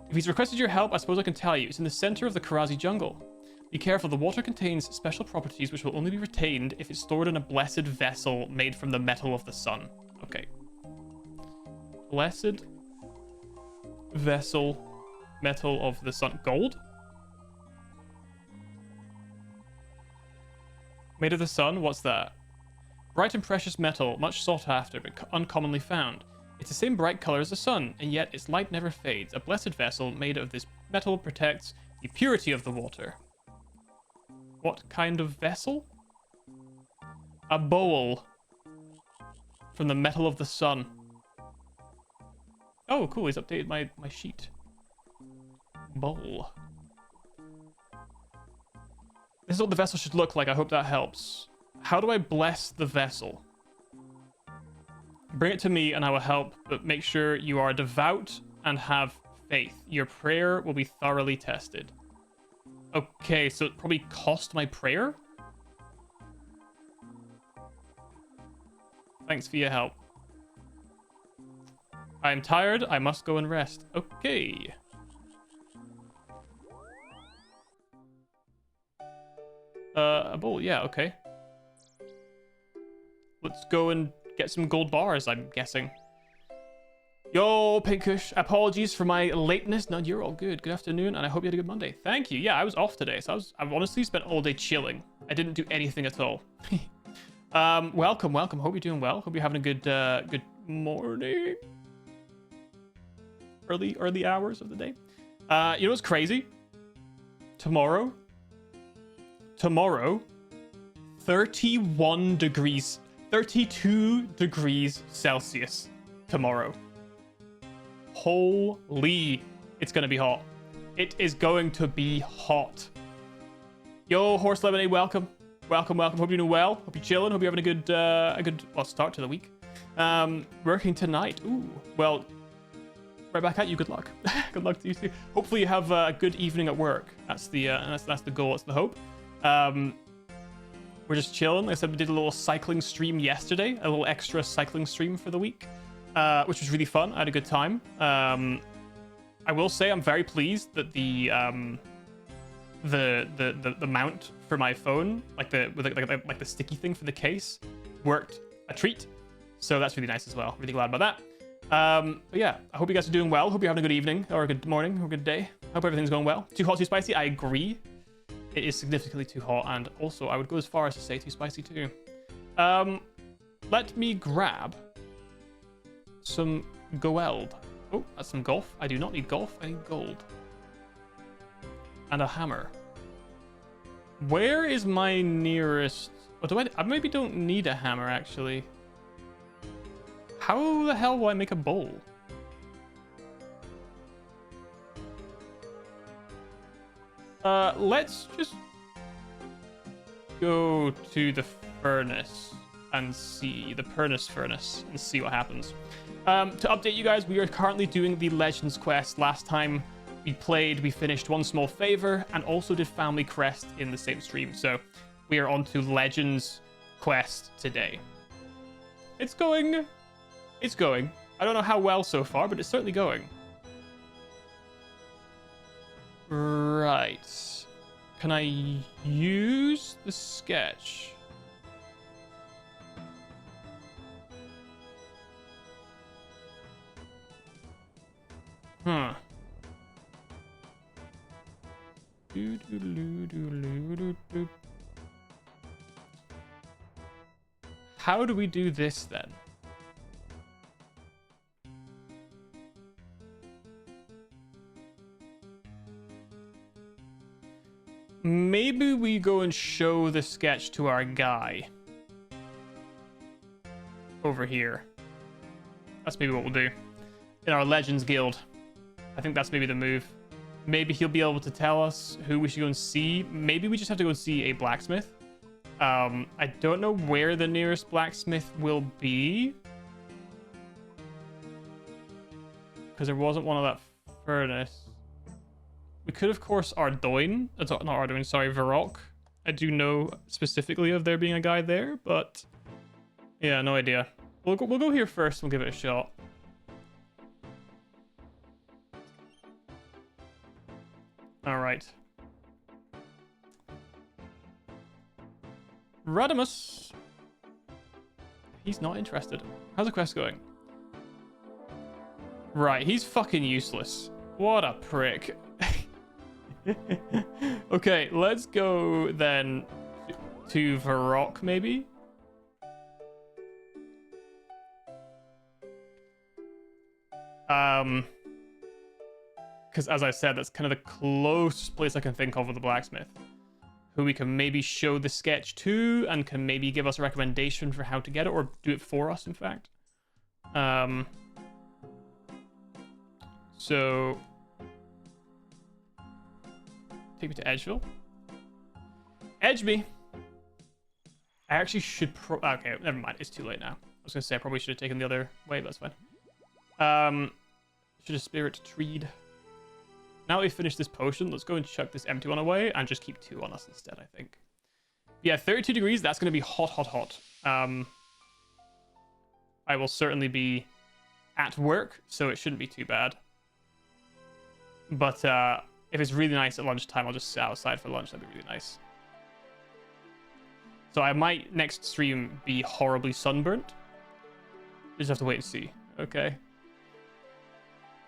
If he's requested your help, I suppose I can tell you. It's in the center of the Karazi jungle. Be careful, the water contains special properties which will only be retained if it's stored in a blessed vessel made from the metal of the sun. Okay. Blessed vessel, metal of the sun. Gold? Made of the sun? What's that? Bright and precious metal, much sought after, but uncommonly found. It's the same bright color as the sun, and yet its light never fades. A blessed vessel made of this metal protects the purity of the water. What kind of vessel? A bowl from the metal of the sun. Oh, cool. He's updated my sheet. Bowl. This is what the vessel should look like. I hope that helps. How do I bless the vessel? Bring it to me and I will help, but make sure you are devout and have faith. Your prayer will be thoroughly tested. Okay, so it probably cost my prayer? Thanks for your help. I am tired. I must go and rest. Okay. A bowl. Yeah, okay. Let's go and get some gold bars, I'm guessing. Yo, Pinkish. Apologies for my lateness. No, you're all good. Good afternoon, and I hope you had a good Monday. Thank you. Yeah, I was off today, so I've honestly spent all day chilling. I didn't do anything at all. Welcome. Hope you're doing well. Hope you're having a good morning. Early hours of the day. You know what's crazy? Tomorrow, 31 degrees, 32 degrees Celsius tomorrow. Holy, it's gonna be hot. It is going to be hot. Yo, Horse Lemonade, welcome. Welcome. Hope you're doing well. Hope you're chilling. Hope you're having a good well, start to the week. Working tonight. Ooh, well, right back at you. Good luck. Good luck to you too. Hopefully you have a good evening at work. That's the that's the goal. That's the hope. We're just chilling. Like I said, we did a little cycling stream yesterday. A little extra cycling stream for the week, which was really fun. I had a good time. I will say I'm very pleased that the mount for my phone, like the sticky thing for the case, worked a treat. So that's really nice as well. Really glad about that. But yeah, I hope you guys are doing well. Hope you're having a good evening or a good morning or a good day. Hope everything's going well. Too hot, too spicy? I agree. It is significantly too hot, and also I would go as far as to say too spicy too. Let me grab some gold. Oh, that's some golf. I do not need golf. I need gold. And a hammer. Where is my nearest... Oh, I maybe don't need a hammer, actually. How the hell will I make a bowl? Let's just go to the furnace and see the furnace and see what happens. To update you guys, we are currently doing the Legends quest. Last time we played, we finished One Small Favor and also did Family Crest in the same stream. So we are on to Legends quest today. It's going. I don't know how well so far, but it's certainly going. Right. Can I use the sketch? How do we do this then? Maybe we go and show the sketch to our guy over here. That's maybe what we'll do in our Legends guild. I think that's maybe the move. Maybe he'll be able to tell us who we should go and see. Maybe we just have to go and see a blacksmith. I don't know where the nearest blacksmith will be, because there wasn't one of that furnace. We could, of course, Ardoin. Not Ardoin, sorry, Varrock. I do know specifically of there being a guy there, but yeah, no idea. We'll go here first. We'll give it a shot. All right. Radimus. He's not interested. How's the quest going? Right, he's fucking useless. What a prick. Okay, let's go then to Varrock, maybe. Because as I said, that's kind of the closest place I can think of with the blacksmith, who we can maybe show the sketch to and can maybe give us a recommendation for how to get it, or do it for us, in fact. So take me to Edgeville. Edge me. I actually should okay, never mind. It's too late now. I was gonna say I probably should have taken the other way, but that's fine. Should have spirit treed. Now that we've finished this potion, let's go and chuck this empty one away and just keep 2 on us instead, I think. Yeah, 32 degrees, that's gonna be hot, hot, hot. I will certainly be at work, so it shouldn't be too bad. But if it's really nice at lunchtime, I'll just sit outside for lunch. That'd be really nice. So I might next stream be horribly sunburnt. Just have to wait and see. Okay.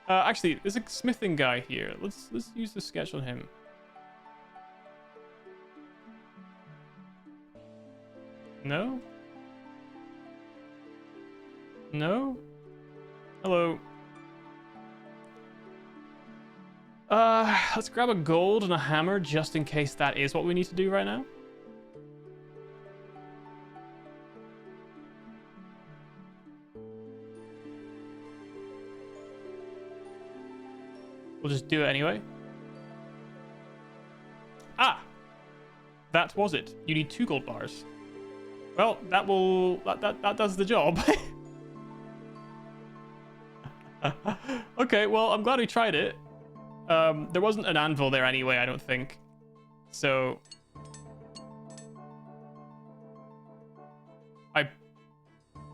Actually, there's a smithing guy here. Let's use the sketch on him. No? No? Hello. Let's grab a gold and a hammer just in case that is what we need to do right now. We'll just do it anyway. much was it? You need 2 gold bars. Well, that does the job. Okay, well, I'm glad we tried it. There wasn't an anvil there anyway, I don't think. So I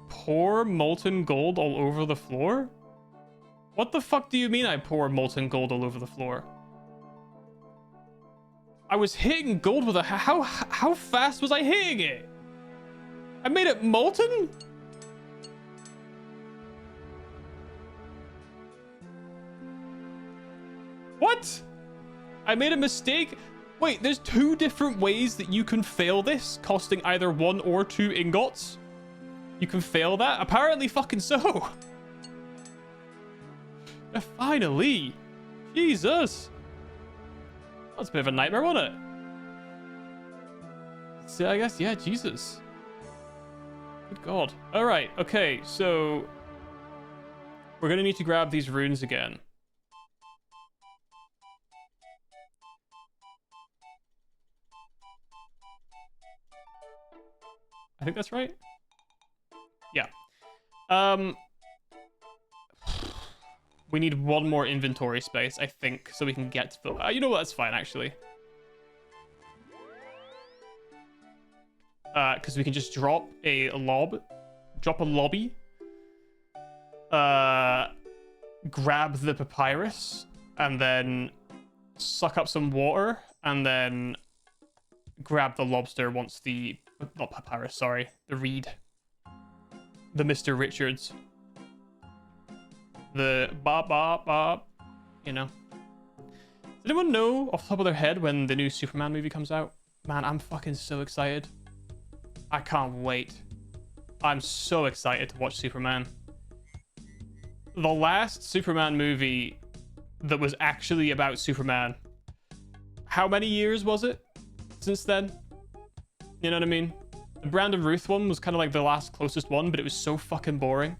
pour molten gold all over the floor? What the fuck do you mean I pour molten gold all over the floor? I was hitting gold with a... How fast was I hitting it? I made it molten? What? I made a mistake? Wait, there's 2 different ways that you can fail this, costing either 1 or 2 ingots? You can fail that? Apparently fucking so. Finally. Jesus. That's a bit of a nightmare, wasn't it? So I guess, yeah, Jesus. Good God. All right, okay, so we're going to need to grab these runes again. I think that's right. Yeah. We need 1 more inventory space, I think, so we can get to the... you know what? That's fine, actually. Because we can just drop a lobby. Grab the papyrus, and then suck up some water, and then grab the lobster once the... Not papyrus, sorry. The reed. The Mr. Richards. The bop, you know. Does anyone know off the top of their head when the new Superman movie comes out? Man, I'm fucking so excited. I can't wait. I'm so excited to watch Superman. The last Superman movie that was actually about Superman. How many years was it since then? You know what I mean? The Brandon Ruth one was kind of like the last closest one, but it was so fucking boring.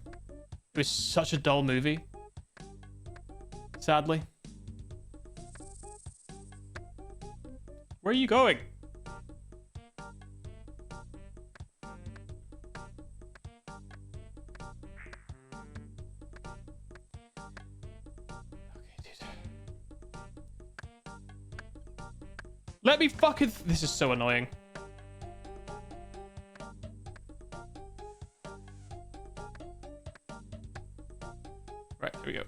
It was such a dull movie. Sadly. Where are you going? Okay, dude. Let me fucking... This is so annoying. Right, here we go.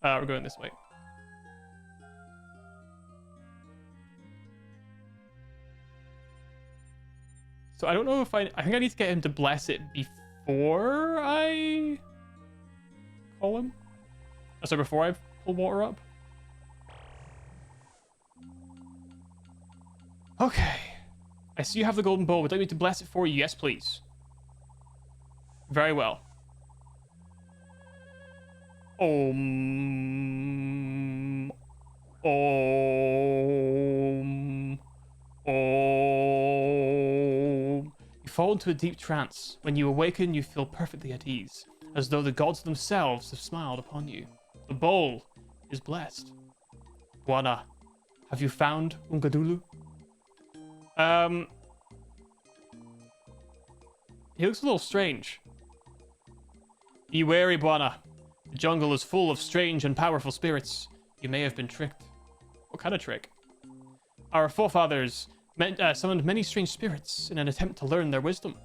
We're going this way. So I don't know if I think I need to get him to bless it before I call him. So before I pull water up. Okay. I see you have the golden bowl. Would you like me to bless it for you? Yes, please. Very well. Om. Om. Om. You fall into a deep trance. When you awaken, you feel perfectly at ease, as though the gods themselves have smiled upon you. The bowl is blessed. Buana, have you found Ungadulu? He looks a little strange. Be wary, Buana. The jungle is full of strange and powerful spirits. You may have been tricked. What kind of trick? Our forefathers summoned many strange spirits in an attempt to learn their wisdom,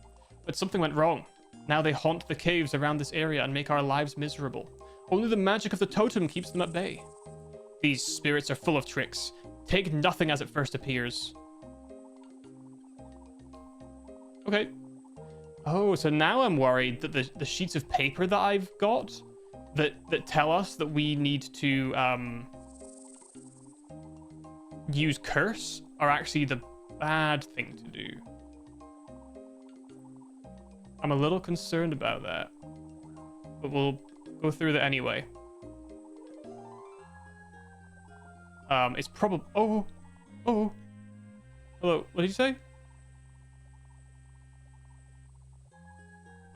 but something went wrong. Now they haunt the caves around this area and make our lives miserable. Only the magic of the totem keeps them at bay. These spirits are full of tricks. Take nothing as it first appears. Okay. Oh, so now I'm worried that the sheets of paper that I've got that tell us that we need to use curse are actually the bad thing to do. I'm a little concerned about that, but we'll go through that anyway. It's probably... Oh. Hello, what did you say?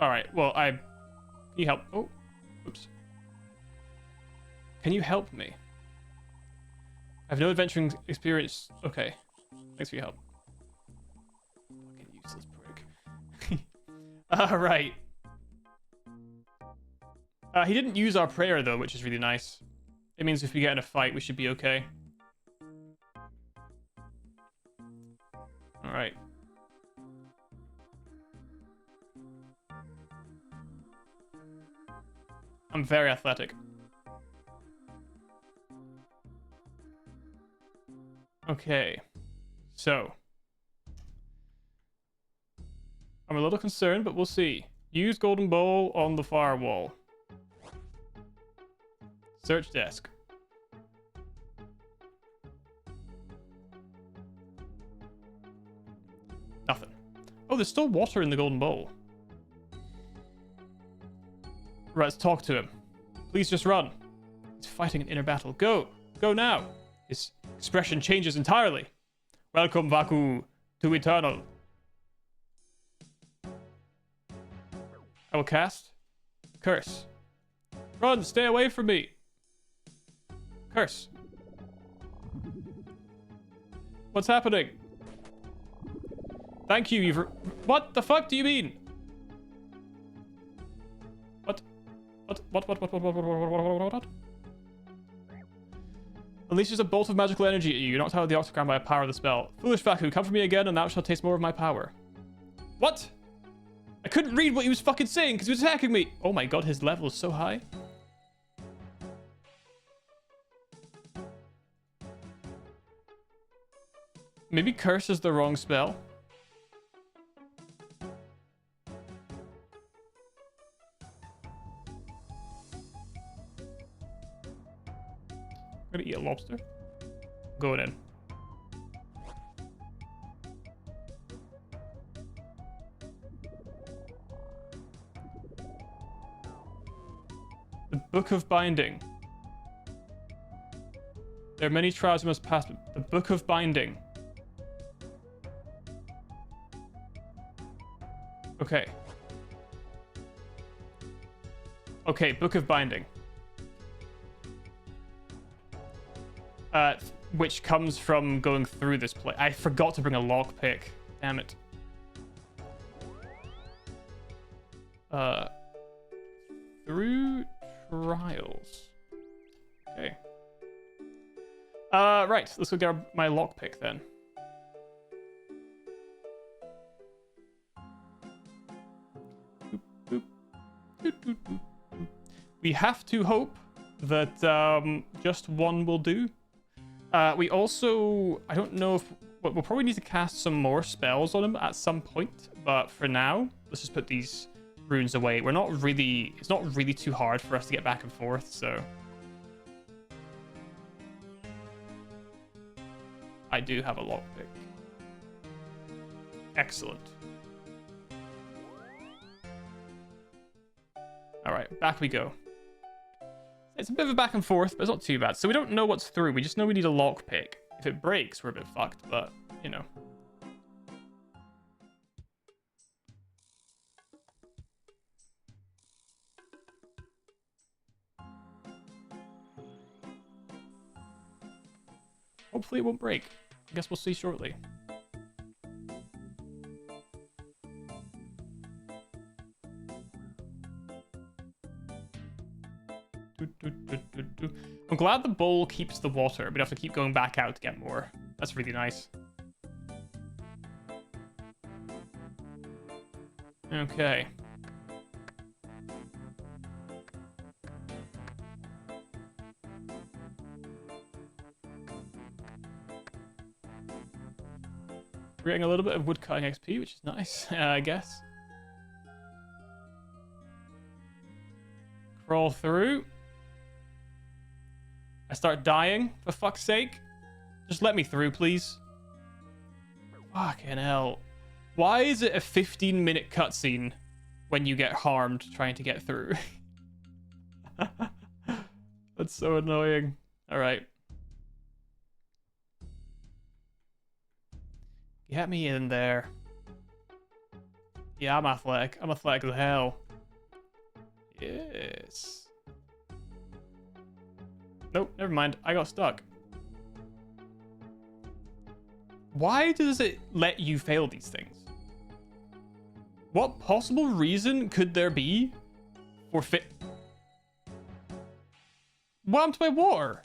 Alright, well, Can you help? Oh, oops. Can you help me? I have no adventuring experience. Okay. Thanks for your help. Fucking useless prick. Alright. He didn't use our prayer, though, which is really nice. It means if we get in a fight, we should be okay. Alright. I'm very athletic. Okay. So. I'm a little concerned, but we'll see. Use golden bowl on the firewall. Search desk. Nothing. Oh, there's still water in the golden bowl. Right, let's talk to him. Please just run. He's fighting an inner battle. Go! Go now! His expression changes entirely. Welcome, Vaku, to Eternal. I will cast Curse. Run! Stay away from me! Curse. What's happening? Thank you, what the fuck do you mean? What? Unleashes a bolt of magical energy at you. You're knocked out of the octagram by the power of the spell. Foolish Vaku, come for me again and thou shalt taste more of my power. What? I couldn't read what he was fucking saying because he was attacking me. Oh my god, his level is so high. Maybe Curse is the wrong spell. I'm gonna eat a lobster. Going in. The Book of Binding. There are many trials you must pass. The Book of Binding. Okay. Okay, Book of Binding. Which comes from going through this place. I forgot to bring a lockpick. Damn it. Through trials. Okay. Right. Let's go get my lockpick then. Boop, boop. Doot, doot, doot. We have to hope that just one will do. We also, I don't know if we'll probably need to cast some more spells on him at some point, but for now, let's just put these runes away. We're not really, it's not really too hard for us to get back and forth, so I do have a lockpick. Excellent. All right, back we go. It's a bit of a back and forth, but it's not too bad. So we don't know what's through. We just know we need a lockpick. If it breaks, we're a bit fucked, but, you know. Hopefully it won't break. I guess we'll see shortly. I'm glad the bowl keeps the water, but you have to keep going back out to get more. That's really nice. Okay. We're getting a little bit of woodcutting XP, which is nice, I guess. Crawl through. I start dying, for fuck's sake. Just let me through, please. Fucking hell. Why is it a 15-minute cutscene when you get harmed trying to get through? That's so annoying. Alright. Get me in there. Yeah, I'm athletic. I'm athletic as hell. Yes. Nope, never mind. I got stuck. Why does it let you fail these things? What possible reason could there be for What happened to my water?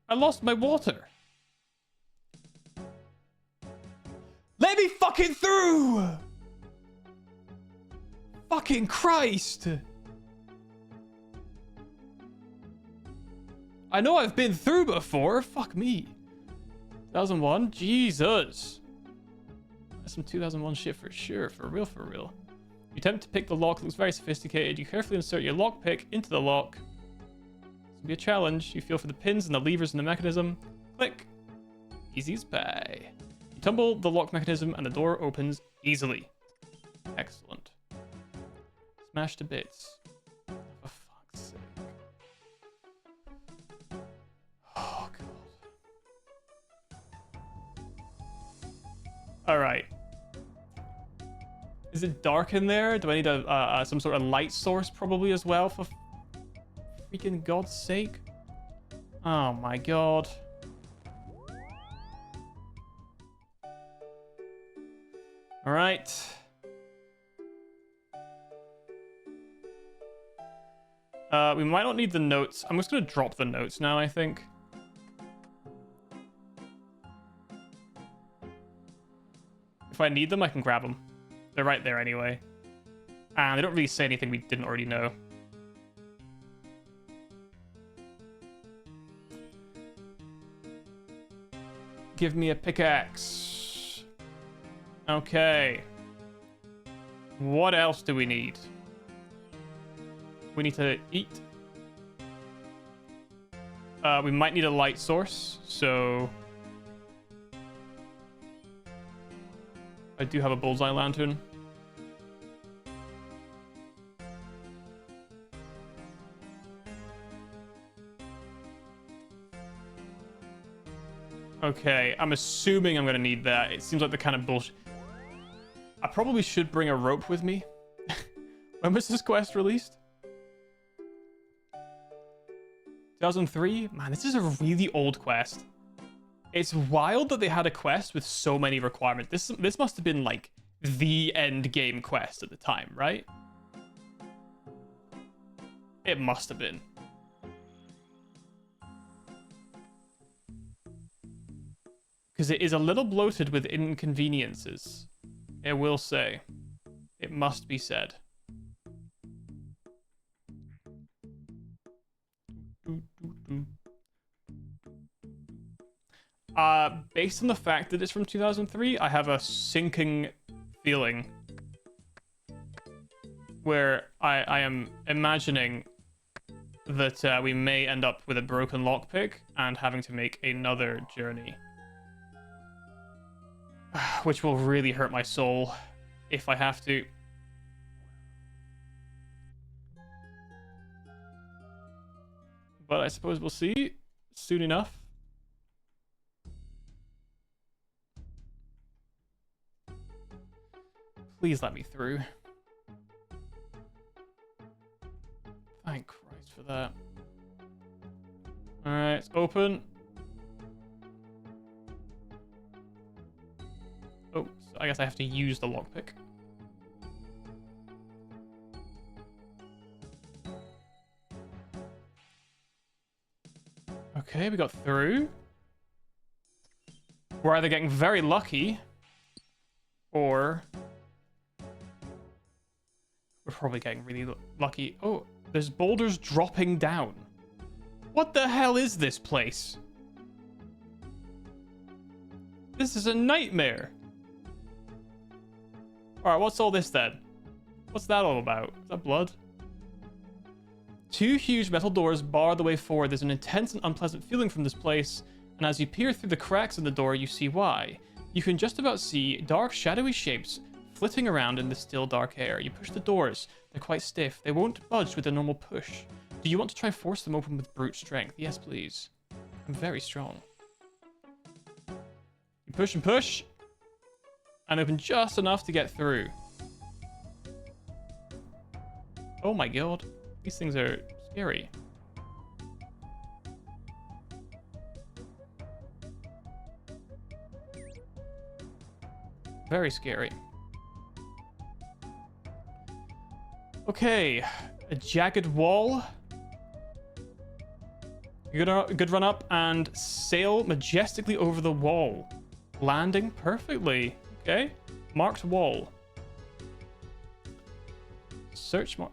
I lost my water. Let me fucking through! Fucking Christ! I know I've been through before. Fuck me. 2001? Jesus. That's some 2001 shit for sure. For real, for real. You attempt to pick the lock. It looks very sophisticated. You carefully insert your lockpick into the lock. This will be a challenge. You feel for the pins and the levers in the mechanism. Click. Easy as pie. You tumble the lock mechanism and the door opens easily. Excellent. Smash to bits. For fuck's sake. Oh, God. Alright. Is it dark in there? Do I need some sort of light source probably as well, for freaking God's sake? Oh my God. All right. We might not need the notes. I'm just gonna drop the notes now, I think. If I need them, I can grab them. They're right there anyway. And they don't really say anything we didn't already know. Give me a pickaxe. Okay. What else do we need? We need to eat. We might need a light source, so... I do have a bullseye lantern. Okay, I'm assuming I'm gonna need that. It seems like the kind of bullshit. I probably should bring a rope with me. When was this quest released? 2003? Man, this is a really old quest. It's wild that they had a quest with so many requirements. This must have been like the end game quest at the time, right? It must have been. Because it is a little bloated with inconveniences. I will say. It must be said. Based on the fact that it's from 2003, I have a sinking feeling where I am imagining that we may end up with a broken lockpick and having to make another journey. Which will really hurt my soul if I have to. But I suppose we'll see soon enough. Please let me through. Thank Christ for that. Alright, it's open. Oh, so I guess I have to use the lockpick. Okay, we got through. We're either getting very lucky, or we're probably getting really lucky. Oh, there's boulders dropping down. What the hell is this place? This is a nightmare. Alright, what's all this then? What's that all about? Is that blood? Two huge metal doors bar the way forward. There's an intense and unpleasant feeling from this place, and as you peer through the cracks in the door, you see why. You can just about see dark, shadowy shapes flitting around in the still, dark air. You push the doors. They're quite stiff. They won't budge with a normal push. Do you want to try force them open with brute strength? Yes, please. I'm very strong. You push and push, and open just enough to get through. Oh my god. These things are scary. Very scary. Okay, a jagged wall. Good run up and sail majestically over the wall. Landing perfectly. Okay, marked wall. Search mark.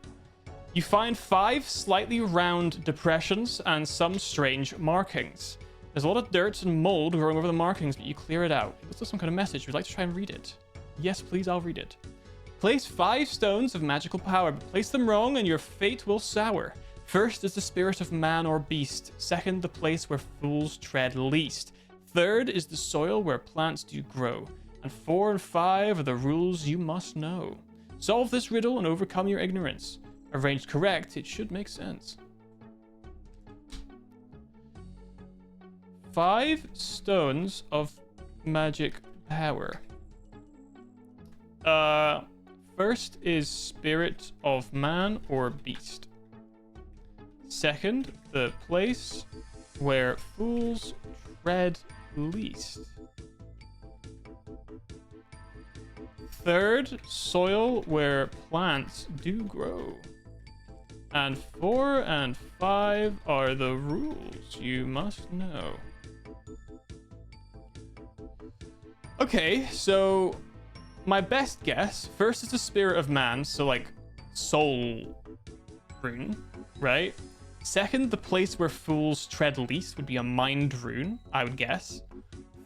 You find 5 slightly round depressions and some strange markings. There's a lot of dirt and mold growing over the markings, but you clear it out. It looks like some kind of message. Would you like to try and read it? Yes, please, I'll read it. Place 5 stones of magical power, but place them wrong and your fate will sour. First is the spirit of man or beast. Second, the place where fools tread least. Third is the soil where plants do grow. And 4 and 5 are the rules you must know. Solve this riddle and overcome your ignorance. Arranged correct, it should make sense. 5 stones of magic power. First is spirit of man or beast. Second, the place where fools tread least. Third, soil where plants do grow. And 4 and 5 are the rules you must know. Okay, so my best guess, first is the spirit of man, so like soul rune, right? Second, the place where fools tread least would be a mind rune, I would guess.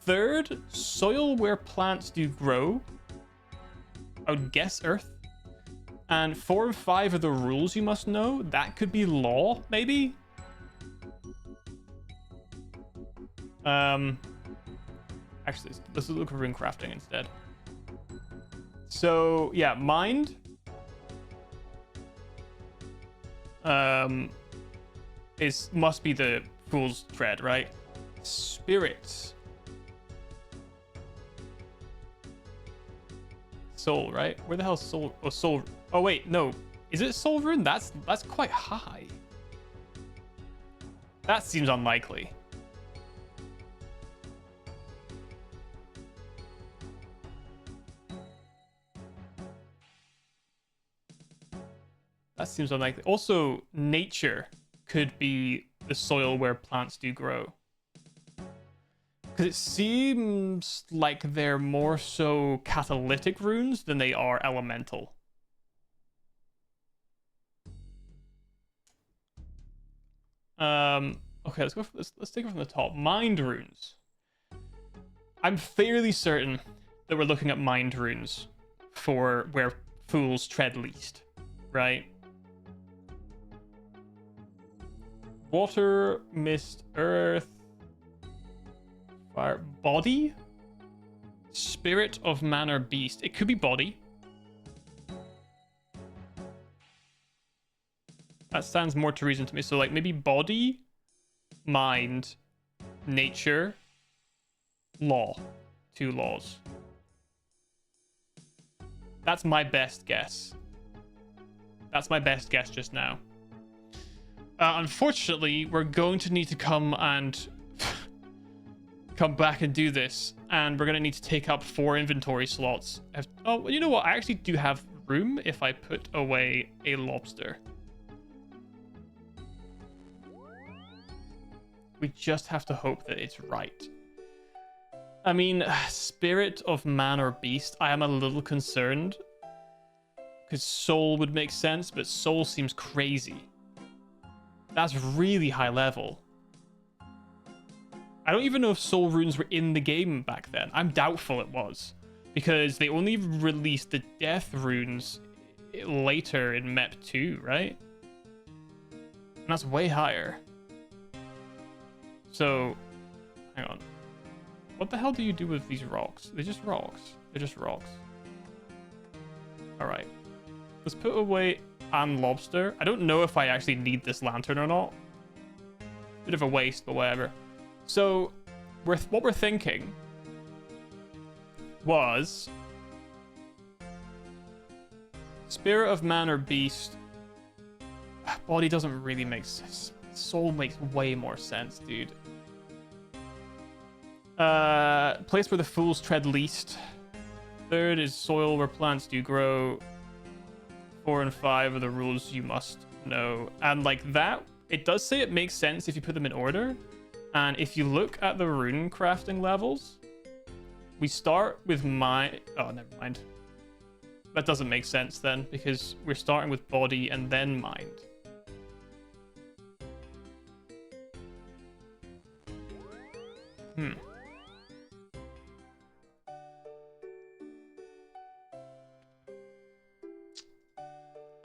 Third, soil where plants do grow. I would guess earth. And 4 and 5 are the rules you must know. That could be law, maybe? Actually, let's look at rune crafting instead. So, yeah, mind. Must be the fool's tread, right? Spirit. Soul, right? Where the hell is soul? Oh, soul. Oh, wait, no. Is it soul rune? That's quite high. That seems unlikely. That seems unlikely. Also, nature could be the soil where plants do grow. Because it seems like they're more so catalytic runes than they are elemental. Okay, let's take it from the top. Mind runes. I'm fairly certain that we're looking at mind runes for where fools tread least, right? Water, mist, earth, fire, body, spirit of man or beast. It could be body. That stands more to reason to me. So like maybe body, mind, nature, law. 2 laws. That's my best guess. That's my best guess just now. Unfortunately, we're going to need to come back and do this, and we're going to need to take up 4 inventory slots. Oh, you know what? I actually do have room if I put away a lobster. We just have to hope that it's right. I mean, spirit of man or beast, I am a little concerned. Because soul would make sense, but soul seems crazy. That's really high level. I don't even know if soul runes were in the game back then. I'm doubtful it was. Because they only released the death runes later in Mep 2, right? And that's way higher. So, hang on. What the hell do you do with these rocks? They're just rocks. They're just rocks. Alright. Let's put away and lobster. I don't know if I actually need this lantern or not. Bit of a waste, but whatever. So, what we're thinking was spirit of man or beast. Body doesn't really make sense. Soul makes way more sense, dude. Place where the fools tread least. Third is soil where plants do grow. 4 and 5 are the rules you must know. And like that, it does say it makes sense if you put them in order. And if you look at the rune crafting levels, we start with oh, never mind. That doesn't make sense then, because we're starting with body and then mind.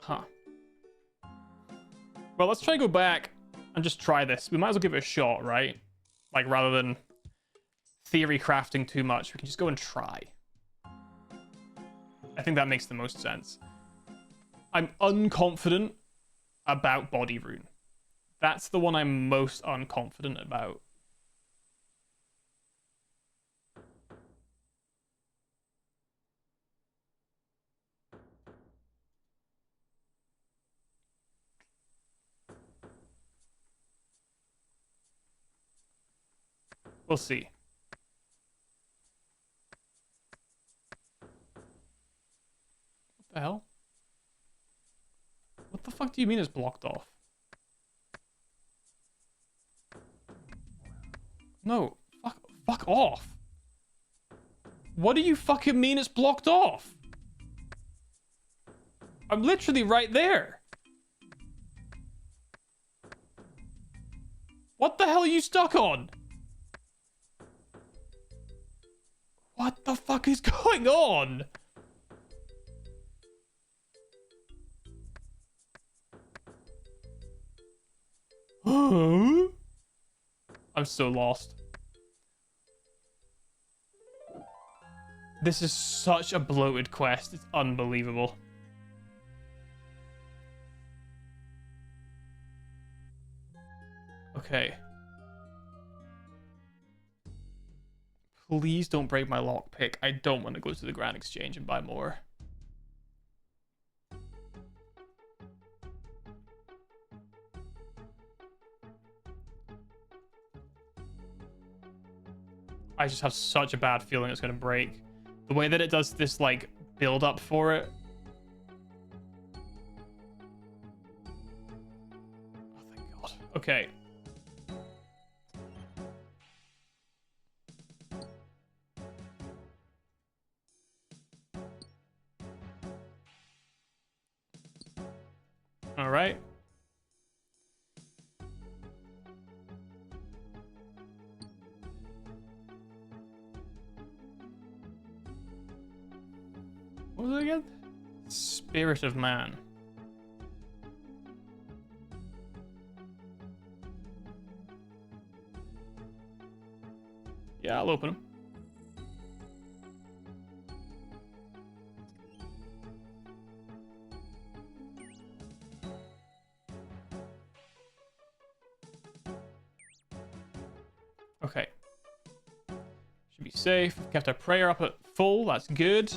Huh. Well, let's try to go back and just try this. We might as well give it a shot, right? Like, rather than theory crafting too much, we can just go and try. I think that makes the most sense. I'm unconfident about body rune. That's the one I'm most unconfident about. We'll see. What the hell? What the fuck do you mean it's blocked off? No, fuck off. What do you fucking mean it's blocked off? I'm literally right there. What the hell are you stuck on? What the fuck is going on? I'm so lost. This is such a bloated quest. It's unbelievable. Okay. Please don't break my lockpick. I don't want to go to the Grand Exchange and buy more. I just have such a bad feeling it's going to break. The way that it does this, like, build up for it. Oh, thank God. Okay. All right. What was it again? Spirit of man. Yeah, I'll open them. Okay. Should be safe. We've kept our prayer up at full. That's good.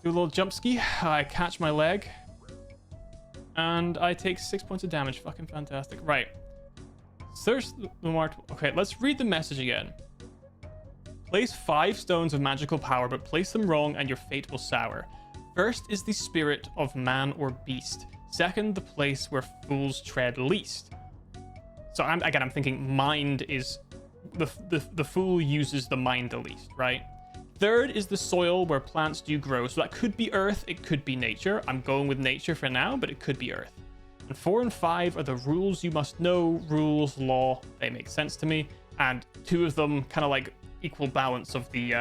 Do a little jump ski. I catch my leg. And I take 6 points of damage. Fucking fantastic. Right. Search the marked... Okay, let's read the message again. Place 5 stones of magical power, but place them wrong and your fate will sour. First is the spirit of man or beast. Second, the place where fools tread least. So I'm thinking mind is... The fool uses the mind the least, right? Third is the soil where plants do grow. So that could be earth, it could be nature. I'm going with nature for now, but it could be earth. And 4 and 5 are the rules you must know. Rules, law, they make sense to me. And 2 of them kind of like equal balance of the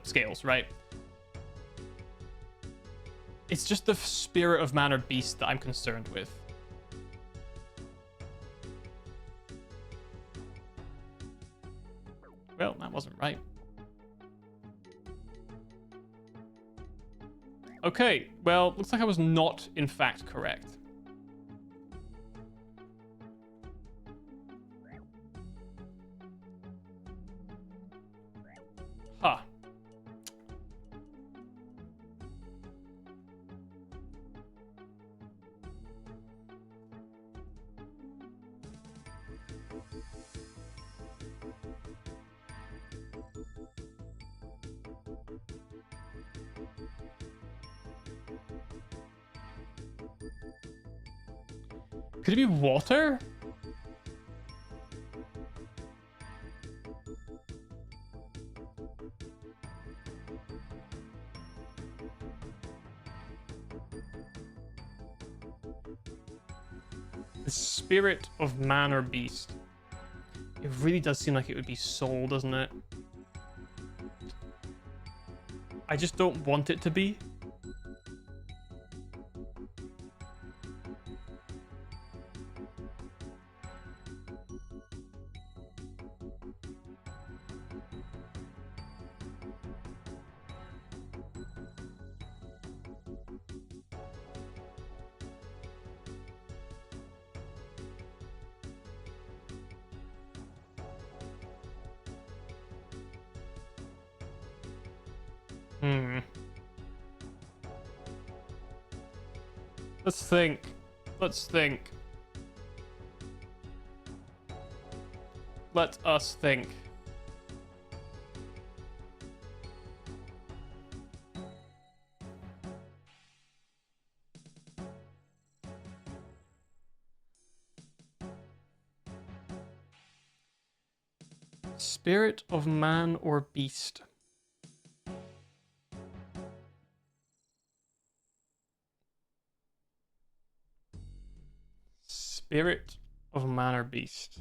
scales, right? It's just the spirit of man or beast that I'm concerned with. Well, that wasn't right. Okay, well, looks like I was not, in fact, correct. Huh. Could it be water? The spirit of man or beast. It really does seem like it would be soul, doesn't it? I just don't want it to be. Let's think. Let's think. Let us think. Spirit of man or beast. Spirit of man or beast.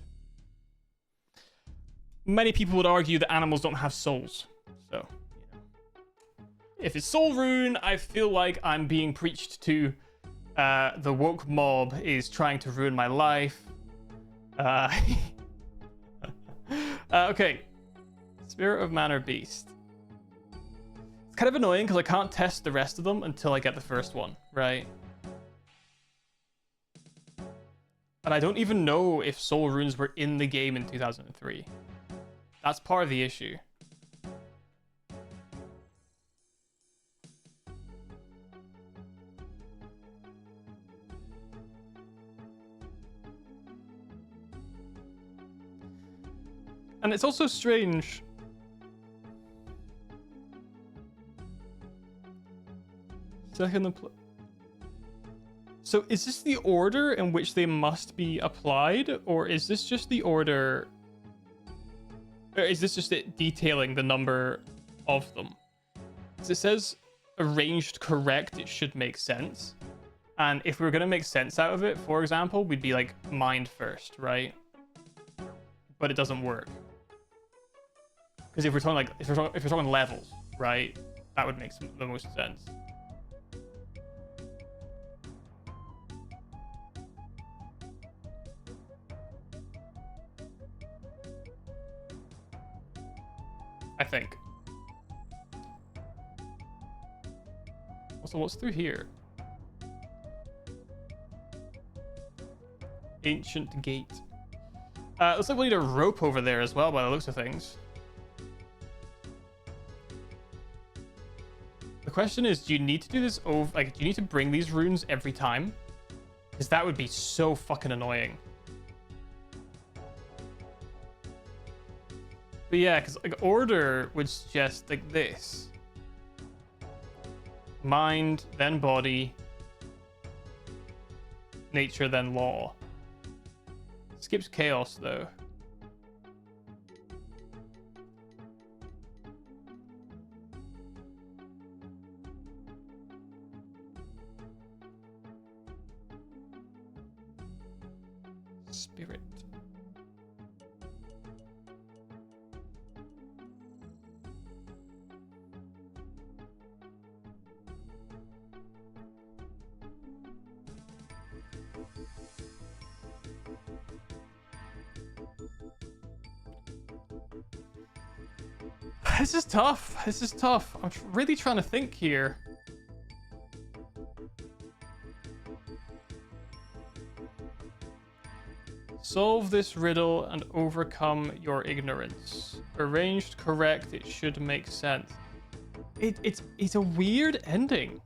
Many people would argue that animals don't have souls. So, you know. If it's soul rune, I feel like I'm being preached to. The woke mob is trying to ruin my life. Okay. Spirit of man or beast. It's kind of annoying because I can't test the rest of them until I get the first one, right? And I don't even know if soul runes were in the game in 2003. That's part of the issue. And it's also strange. Second, so is this the order in which they must be applied, or is this just the order? Or is this just it detailing the number of them? Because it says arranged correct, it should make sense. And if we were going to make sense out of it, for example, we'd be like mind first, right? But it doesn't work. Because if we're talking like if we're talking levels, right, that would make the most sense. I think. Also, what's through here? Ancient gate. Looks like we need a rope over there as well, by the looks of things. The question is, do you need to do this over? Like, do you need to bring these runes every time? Because that would be so fucking annoying. But yeah, because like order would suggest like this. Mind, then body. Nature, then law. Skips chaos though. Spirit. This is tough. This is tough. I'm really trying to think here. Solve this riddle and overcome your ignorance. Arranged correct, it should make sense. It's a weird ending.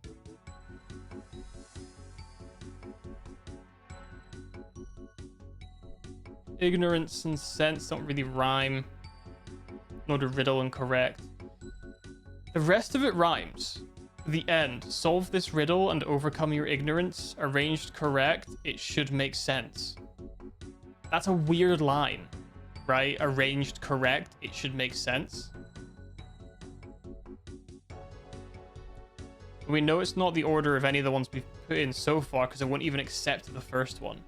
Ignorance and sense don't really rhyme. Nor do riddle and correct. The rest of it rhymes. The end. Solve this riddle and overcome your ignorance. Arranged correct. It should make sense. That's a weird line, right? Arranged correct. It should make sense. We know it's not the order of any of the ones we've put in so far because it won't even accept the first one.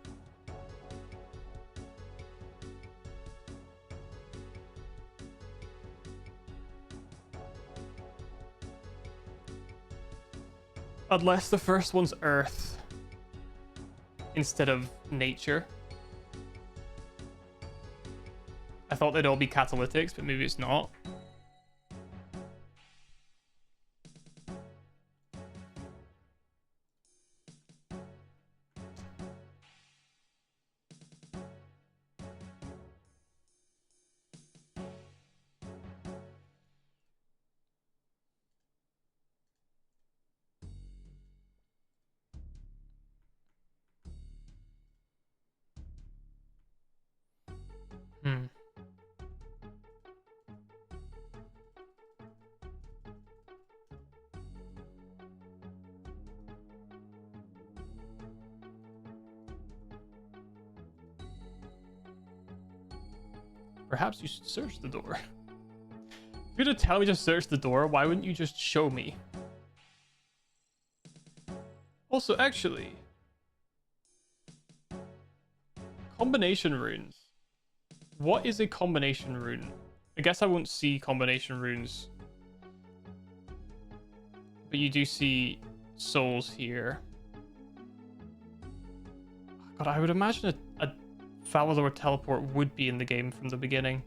Unless the first one's Earth instead of nature. I thought they'd all be catalytics, but maybe it's not. Hmm. Perhaps you should search the door. If you're gonna tell me to search the door, why wouldn't you just show me? Also, actually, combination runes. What is a combination rune? I guess I won't see combination runes. But you do see souls here. God, I would imagine a Falador teleport would be in the game from the beginning.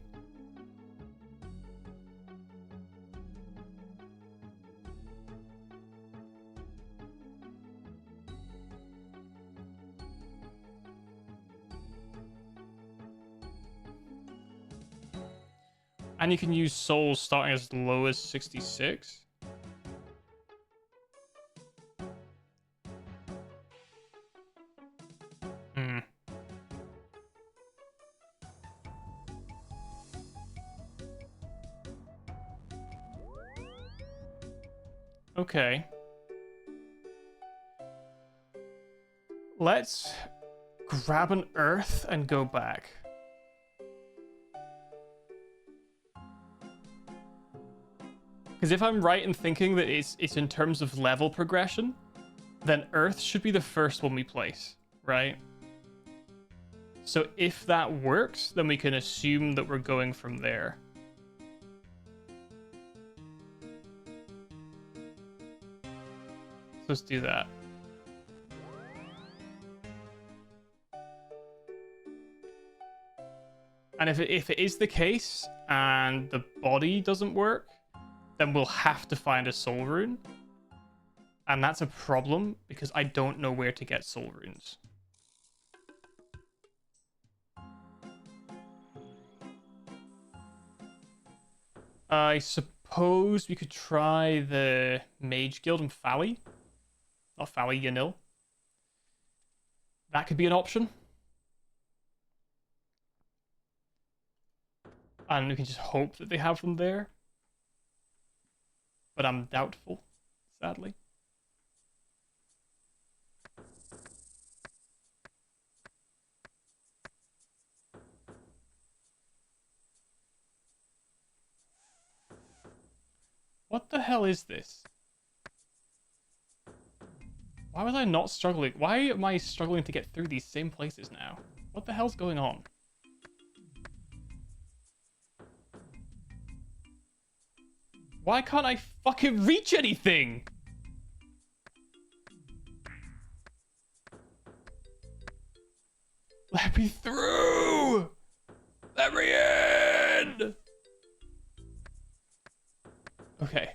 And you can use souls starting as low as 66. Hmm. Okay. Let's grab an earth and go back. Because if I'm right in thinking that it's in terms of level progression, then earth should be the first one we place, right? So if that works, then we can assume that we're going from there. Let's do that. And if it is the case and the body doesn't work, then we'll have to find a soul rune. And that's a problem because I don't know where to get soul runes. I suppose we could try the Mage Guild in Fally. Not Fally, Yanil. That could be an option. And we can just hope that they have them there. But I'm doubtful, sadly. What the hell is this? Why was I not struggling? Why am I struggling to get through these same places now? What the hell's going on? Why can't I fucking reach anything? Let me through! Let me in! Okay.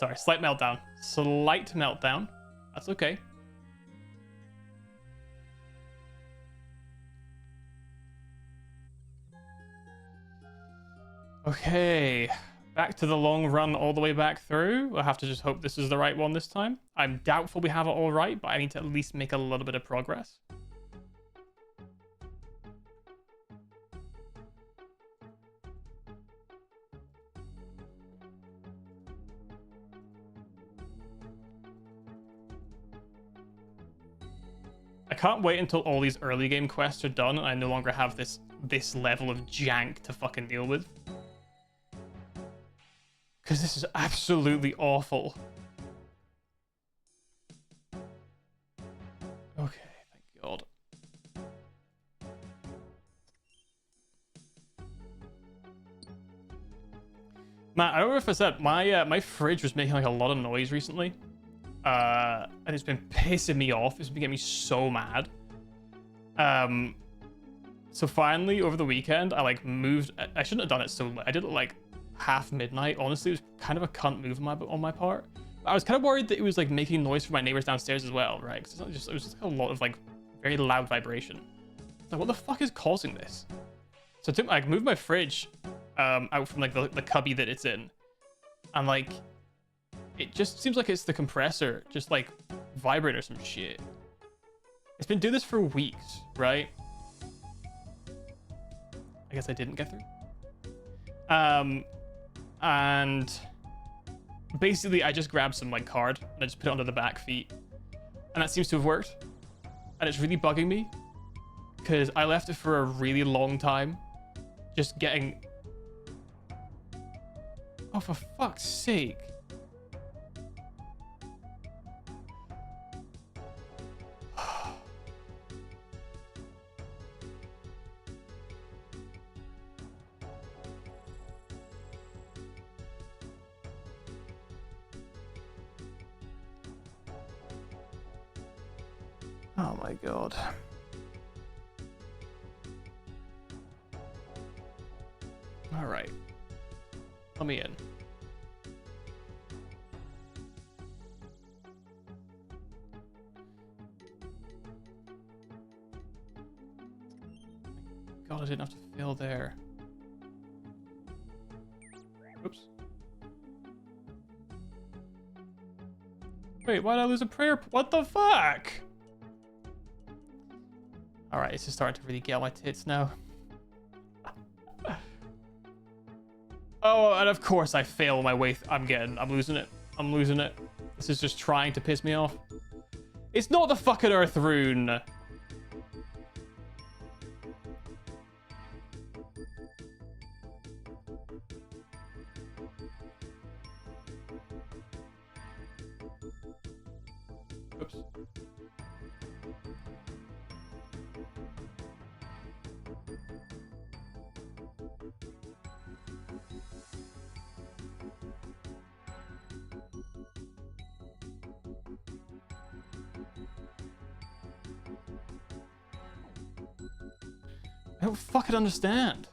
Sorry, slight meltdown. Slight meltdown. That's okay. Okay. Back to the long run all the way back through. We'll have to just hope this is the right one this time. I'm doubtful we have it all right, but I need to at least make a little bit of progress. I can't wait until all these early game quests are done and I no longer have this level of jank to fucking deal with. Because this is absolutely awful. Okay, thank God. Matt, I don't know if I said, my fridge was making like a lot of noise recently. And it's been pissing me off. It's been getting me so mad. So finally, over the weekend, I like moved. I shouldn't have done it so late. I did it like half midnight. Honestly, it was kind of a cunt move on my part. I was kind of worried that it was like making noise for my neighbors downstairs as well, right? Because it was just a lot of like very loud vibration. So what the fuck is causing this? So I took, like, moved my fridge out from like the cubby that it's in, and like it just seems like it's the compressor just like vibrating or some shit. It's been doing this for weeks, right? I guess I didn't get through. And basically I just grabbed some like card and I just put it under the back feet, and that seems to have worked. And it's really bugging me because I left it for a really long time, just getting. Oh, for fuck's sake. Oh my God. All right. Let me in. God, I didn't have to fill there. Oops. Wait, why did I lose a prayer? What the fuck? All right, it's just starting to really get on my tits now. Oh, and of course I fail my way. I'm losing it. I'm losing it. This is just trying to piss me off. It's not the fucking Earth rune. Oops. I don't fucking understand.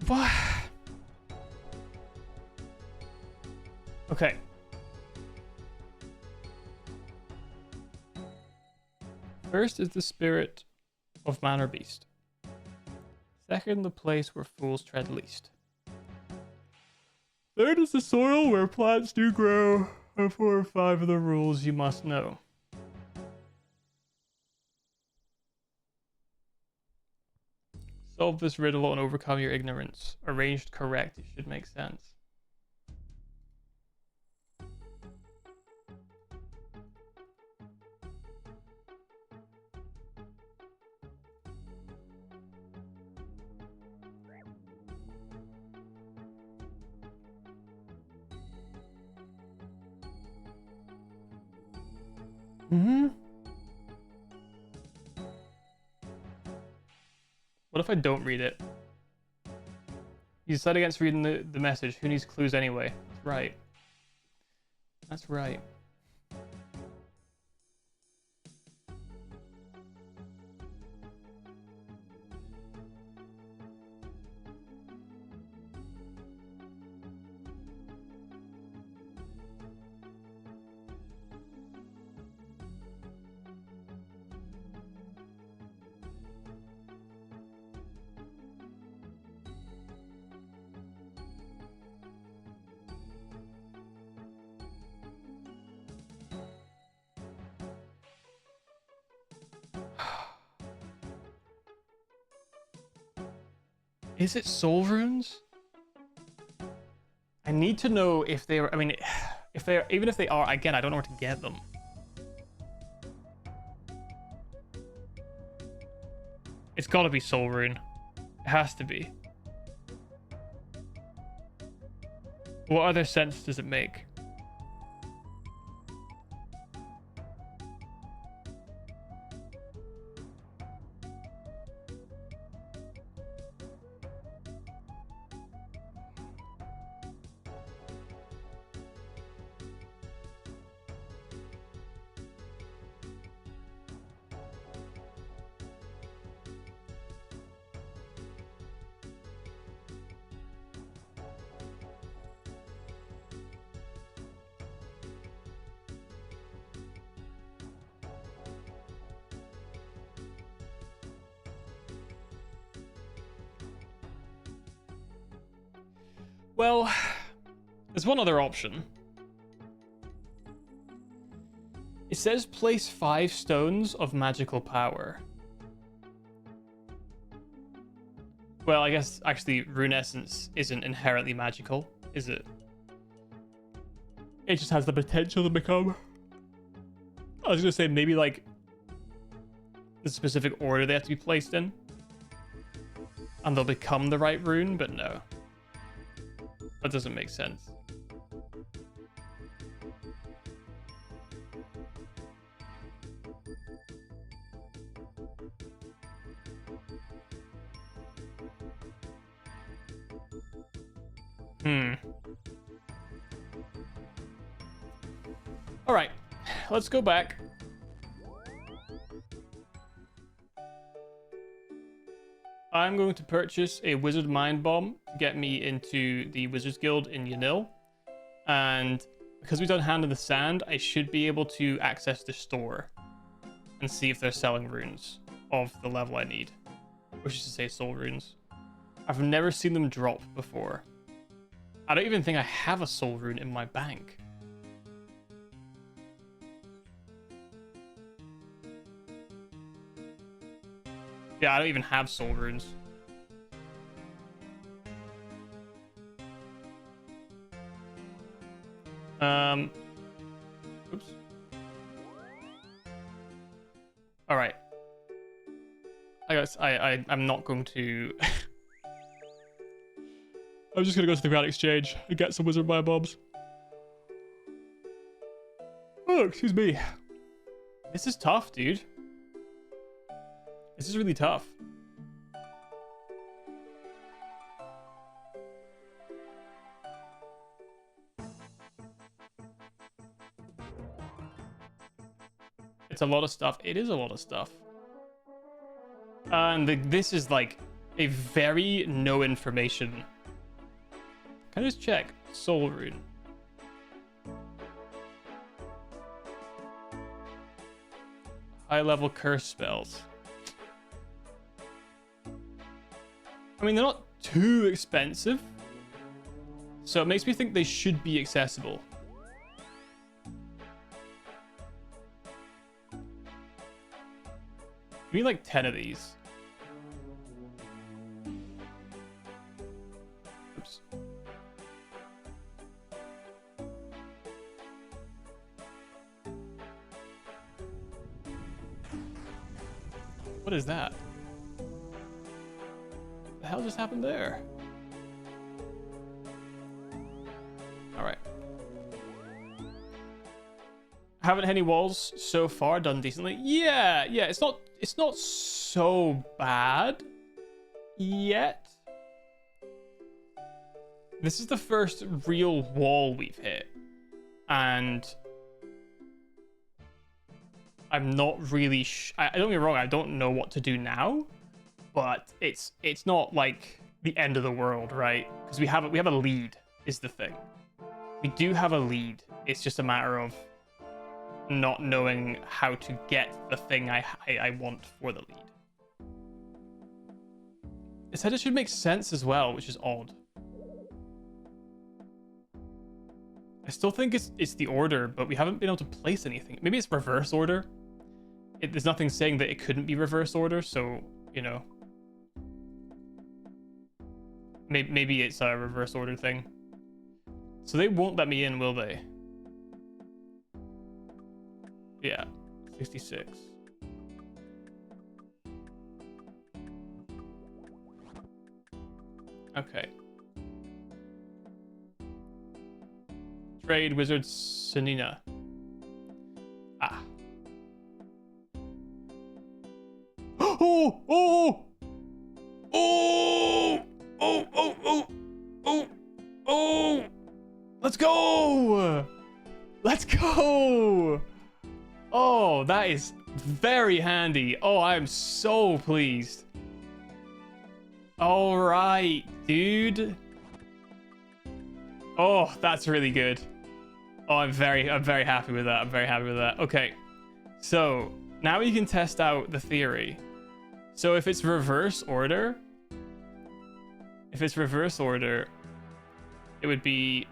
What? Okay. First is the spirit of man or beast. Second, the place where fools tread least. Third is the soil where plants do grow. And 4 or 5 of the rules you must know. Solve this riddle and overcome your ignorance. Arranged correct, it should make sense. What if I don't read it? You decide against reading the message. Who needs clues anyway? That's right. That's right. Is it soul runes? I need to know if they are. I mean, if they are, even if they are, again, I don't know where to get them. It's got to be soul rune. It has to be. What other sense does it make? Well, there's one other option. It says place 5 stones of magical power. Well, I guess actually rune essence isn't inherently magical, is it? It just has the potential to become. I was gonna say maybe like the specific order they have to be placed in, and they'll become the right rune, but no. That doesn't make sense. All right, let's go back. I'm going to purchase a wizard mind bomb to get me into the Wizards Guild in Yanil. And because we've done Hand in the Sand, I should be able to access the store and see if they're selling runes of the level I need, which is to say soul runes. I've never seen them drop before. I don't even think I have a soul rune in my bank. Yeah, I don't even have soul runes. Oops. All right. I guess I'm not going to. I'm just gonna go to the Grand Exchange and get some wizard mind bombs. Oh, excuse me. This is tough, dude. This is really tough. It's a lot of stuff. It is a lot of stuff. And this is like a very no information. Can I just check? Soul rune. High level curse spells. I mean, they're not too expensive, so it makes me think they should be accessible. Give me like 10 of these. Oops. What is that? The hell just happened there? All right. Haven't hit any walls so far. Done decently. Yeah. It's not so bad yet. This is the first real wall we've hit, and I'm not really. I don't get me wrong. I don't know what to do now. But it's not like the end of the world, right? Because we have a lead is the thing. We do have a lead. It's just a matter of not knowing how to get the thing I want for the lead. It said it should make sense as well, which is odd. I still think it's the order, but we haven't been able to place anything. Maybe it's reverse order. There's nothing saying that it couldn't be reverse order, so you know. Maybe it's a reverse order thing. So they won't let me in, will they? Yeah, 66. Okay. Trade Wizard Sanina. Ah. Oh! Oh! Oh! Oh! Oh! Oh! Oh! Oh! Let's go! Let's go! Oh, that is very handy. Oh, I'm so pleased. All right, dude. Oh, that's really good. Oh, I'm very happy with that. I'm very happy with that. Okay, so now we can test out the theory. So if it's reverse order, it would be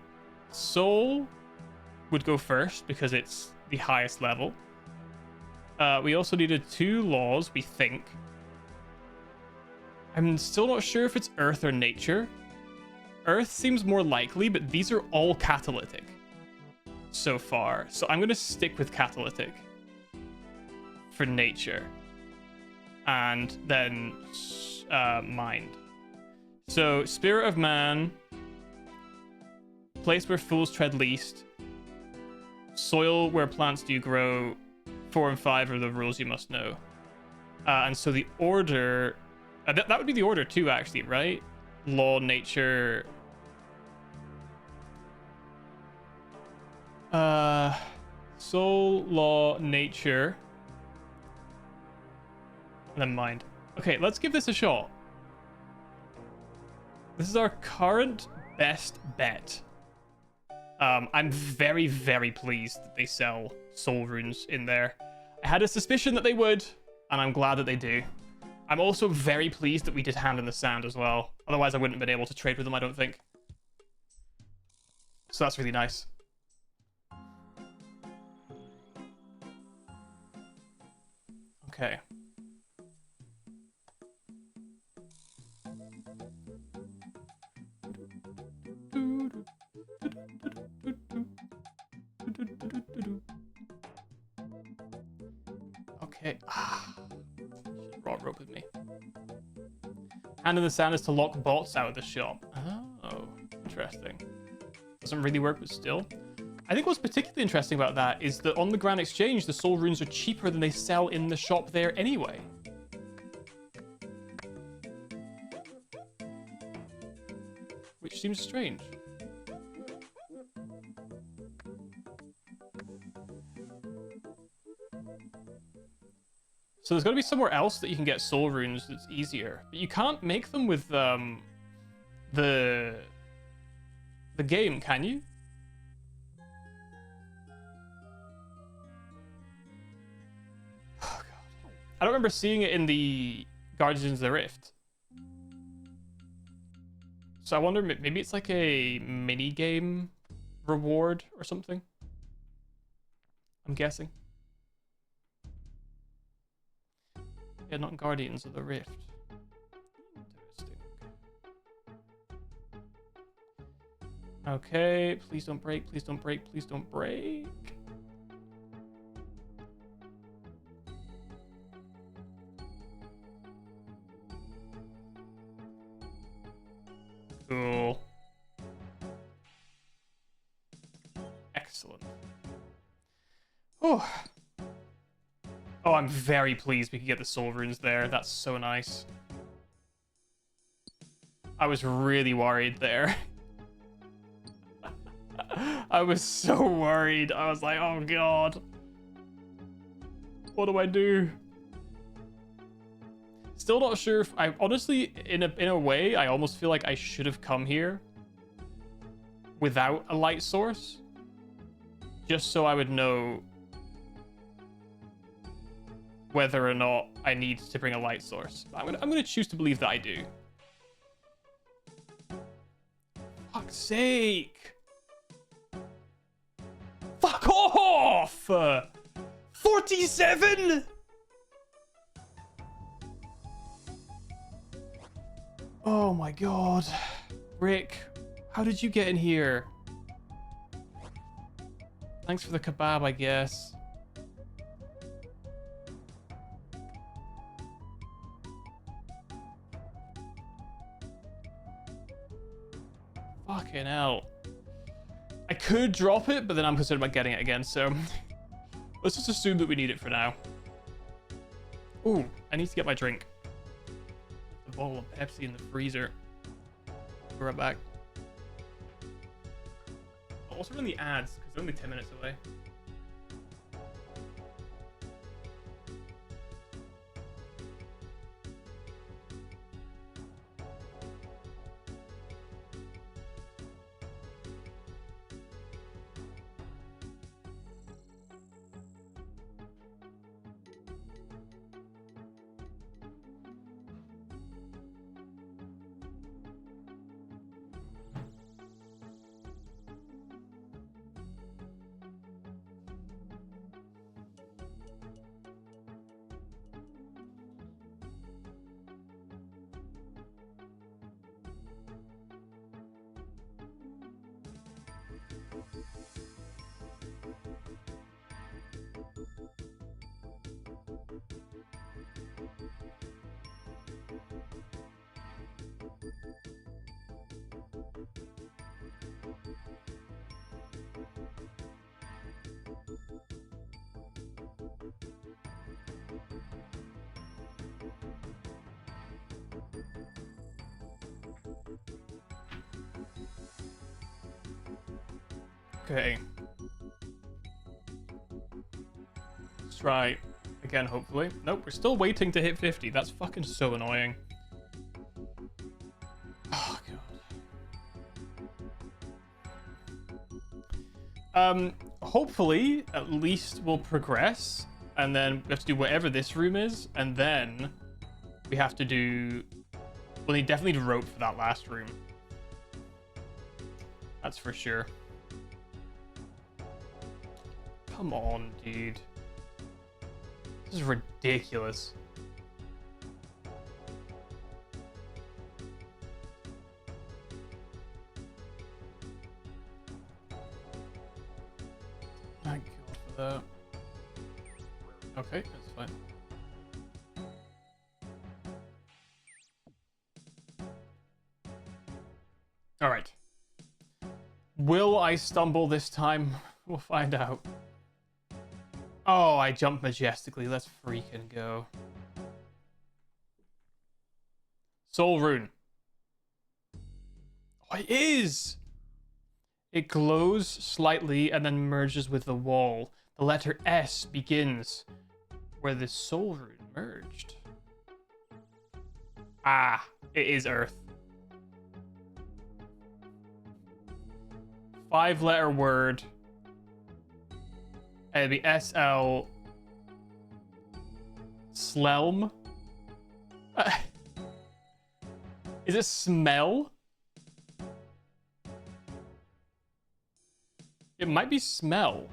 Soul would go first because it's the highest level. We also needed 2 laws, we think. I'm still not sure if it's Earth or Nature. Earth seems more likely, but these are all catalytic so far. So I'm going to stick with catalytic for Nature. And then Mind. So Spirit of Man, place where fools tread least, soil where plants do grow, 4 and 5 are the rules you must know. And so the order... that would be the order too, actually, right? Law, nature... Soul, law, nature... and then mind. Okay, let's give this a shot. This is our current best bet. I'm very, very pleased that they sell soul runes in there. I had a suspicion that they would, and I'm glad that they do. I'm also very pleased that we did Hand in the Sand as well. Otherwise, I wouldn't have been able to trade with them, I don't think. So that's really nice. Okay. Okay. Should brought rope with me. Hand in the Sand is to lock bots out of the shop. Oh, interesting. Doesn't really work, but still. I think what's particularly interesting about that is that on the Grand Exchange, the soul runes are cheaper than they sell in the shop there anyway. Which seems strange. So there's got to be somewhere else that you can get soul runes that's easier. But you can't make them with the game, can you? Oh, God. I don't remember seeing it in the Guardians of the Rift. So I wonder, maybe it's like a mini game reward or something. I'm guessing. Yeah, not Guardians of the Rift. Interesting. Okay, please don't break, please don't break, please don't break. Cool. Excellent. Oh. Oh, I'm very pleased we could get the soul runes there. That's so nice. I was really worried there. I was so worried. I was like, oh God. What do I do? Still not sure if I honestly, in a way, I almost feel like I should have come here without a light source, just so I would know whether or not I need to bring a light source. I'm gonna choose to believe that I do. Fuck's sake! Fuck off! 47? Oh my God. Rick, how did you get in here? Thanks for the kebab, I guess. Fucking hell. I could drop it, but then I'm concerned about getting it again, so let's just assume that we need it for now. Ooh, I need to get my drink. A bottle of Pepsi in the freezer. Be right back. I'll also run the ads, because they're only 10 minutes away. Okay. Let's try again, hopefully. Nope, we're still waiting to hit 50. That's fucking so annoying. Oh, God. Hopefully, at least we'll progress. And then we have to do whatever this room is. And then we have to do... We'll definitely need rope for that last room. That's for sure. Come on, dude. This is ridiculous. Thank God for that. Okay, that's fine. All right. Will I stumble this time? We'll find out. Oh, I jumped majestically. Let's freaking go. Soul rune. Oh, it is! It glows slightly and then merges with the wall. The letter S begins where the soul rune merged. Ah, it is Earth. 5-letter word. It'd be SL Slelm. Is it smell? It might be smell.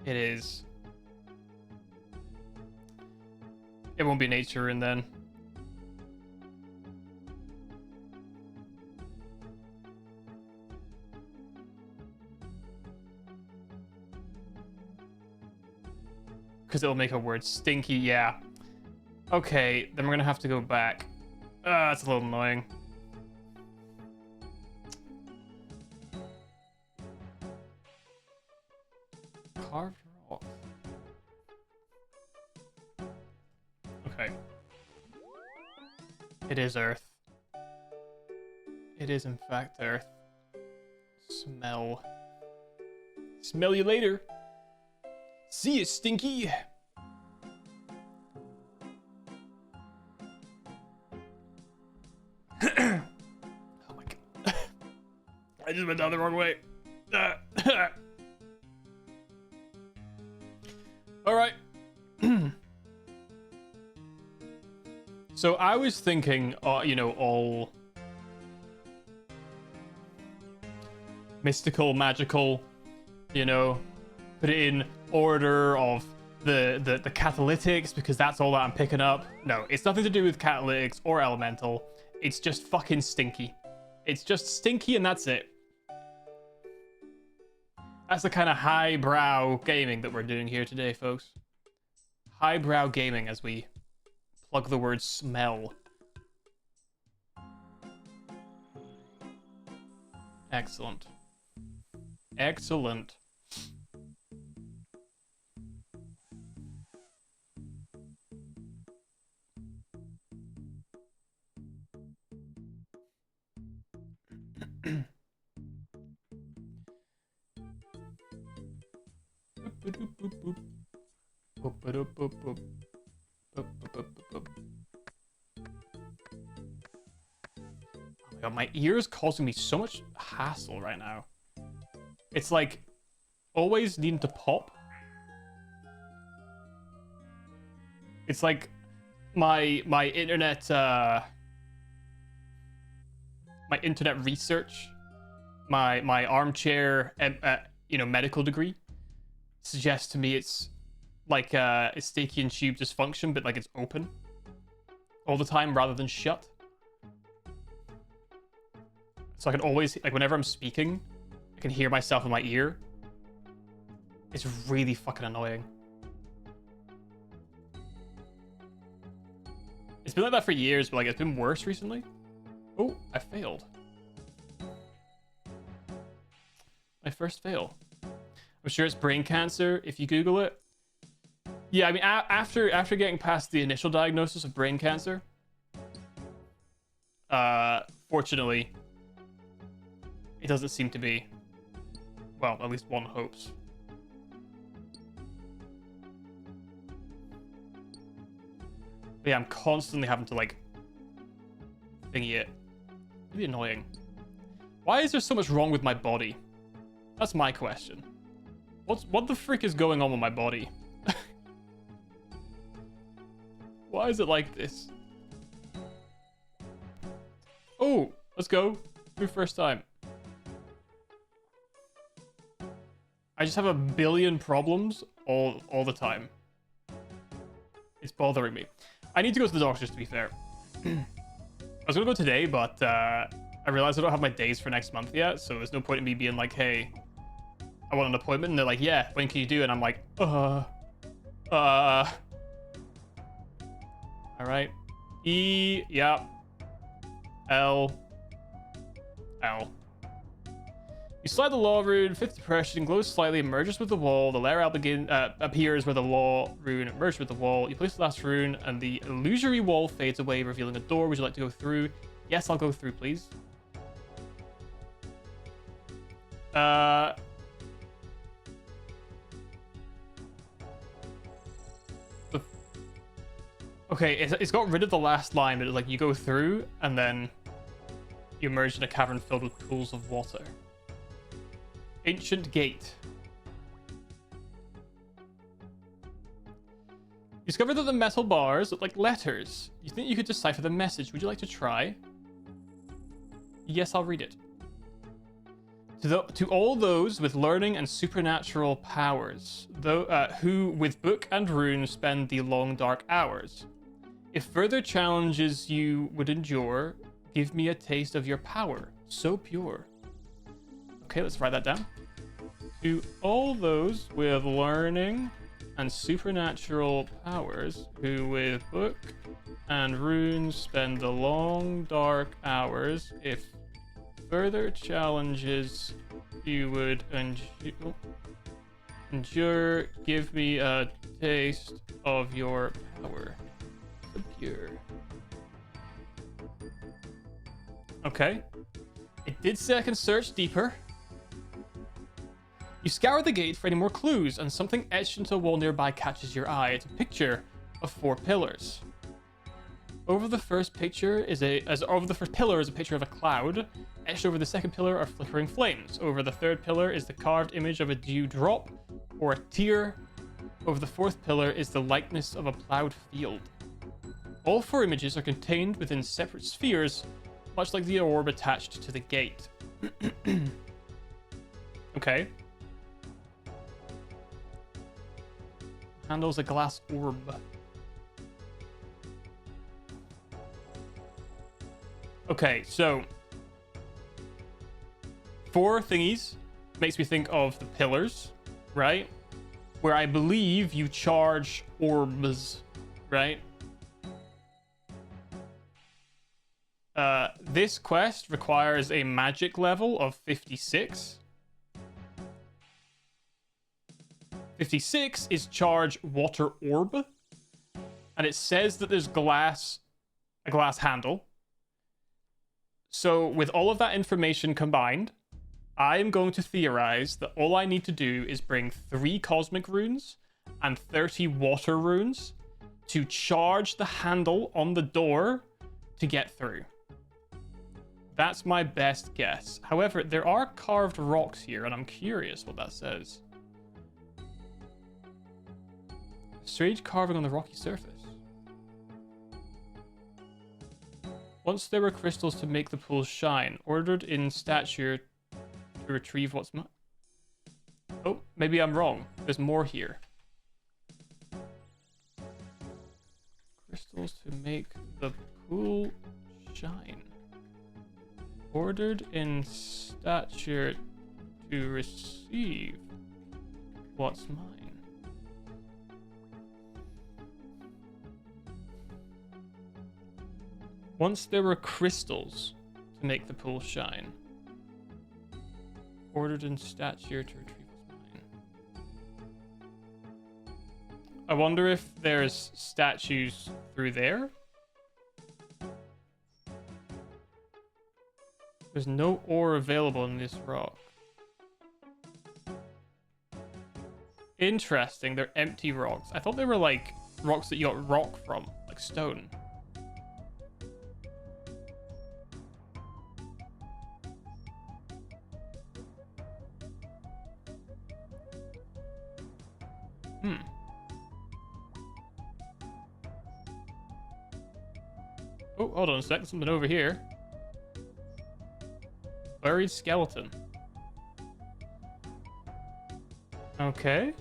It is. It won't be nature and then. Because it'll make a word stinky, yeah. Okay, then we're gonna have to go back. That's a little annoying. Carved rock. Okay. It is Earth. It is in fact Earth. Smell. Smell you later. See you, Stinky! Oh my God. I just went down the wrong way. Alright. So I was thinking, you know, all mystical, magical, you know, put it in order of the catalytics because that's all that I'm picking up. No, it's nothing to do with catalytics or elemental. It's just fucking stinky. It's just stinky and that's it. That's the kind of highbrow gaming that we're doing here today, folks. Highbrow gaming as we plug the word smell. Excellent. Excellent. Oh my god, my ear is causing me so much hassle right now. It's like always needing to pop. It's like my internet research, my armchair medical degree suggests to me it's like a Eustachian tube dysfunction, but like it's open all the time rather than shut. So I can always, like, whenever I'm speaking, I can hear myself in my ear. It's really fucking annoying. It's been like that for years, but like it's been worse recently. Oh, I failed. My first fail. I'm sure it's brain cancer if you Google it. Yeah, I mean, after getting past the initial diagnosis of brain cancer, fortunately, it doesn't seem to be. Well, at least one hopes. But yeah, I'm constantly having to, like, thingy it. Really annoying. Why is there so much wrong with my body? That's my question. What the frick is going on with my body? Why is it like this? Oh, let's go. Through first time. I just have a billion problems all the time. It's bothering me. I need to go to the doctors, to be fair. I was gonna go today, but I realized I don't have my days for next month yet, so there's no point in me being like, hey, I want an appointment, and they're like, yeah, when can you do it? And I'm like, all right. E, yeah. L. You slide the law rune, 50 pressure, and glows slightly, merges with the wall. The layer appears where the law rune merged with the wall. You place the last rune, and the illusory wall fades away, revealing a door. Would you like to go through? Yes, I'll go through, please. Okay, it's got rid of the last line, but it's like you go through, and then you emerge in a cavern filled with pools of water. Ancient gate. You discover that the metal bars look like letters. You think you could decipher the message. Would you like to try? Yes, I'll read it. To all those with learning and supernatural powers, who with book and rune spend the long dark hours. If further challenges you would endure, give me a taste of your power, so pure. Okay, let's write that down. To all those with learning and supernatural powers, who with book and runes spend the long dark hours, if further challenges you would endure, give me a taste of your power. So pure. Okay. It did say I can search deeper. You scour the gate for any more clues, and something etched into a wall nearby catches your eye. It's a picture of 4 pillars. Over the first pillar is a picture of a cloud. Etched over the second pillar are flickering flames. Over the third pillar is the carved image of a dewdrop or a tear. Over the fourth pillar is the likeness of a plowed field. All 4 images are contained within separate spheres, much like the orb attached to the gate. Okay. Handles a glass orb. Okay, so 4 thingies makes me think of the pillars, right? Where I believe you charge orbs, right? This quest requires a magic level of 56. 56 is charge water orb. And it says that there's a glass handle. So with all of that information combined, I am going to theorize that all I need to do is bring 3 cosmic runes and 30 water runes to charge the handle on the door to get through. That's my best guess. However, there are carved rocks here, and I'm curious what that says. Strange carving on the rocky surface. Once there were crystals to make the pool shine, ordered in stature to retrieve what's mine. Oh, maybe I'm wrong. There's more here. Crystals to make the pool shine. Ordered in stature to receive what's mine. Once there were crystals to make the pool shine. Ordered in stature to retrieve what's mine. I wonder if there's statues through there? There's no ore available in this rock. Interesting, they're empty rocks. I thought they were like rocks that you got rock from, like stone. Oh, hold on a sec. Something over here. Buried skeleton. Okay.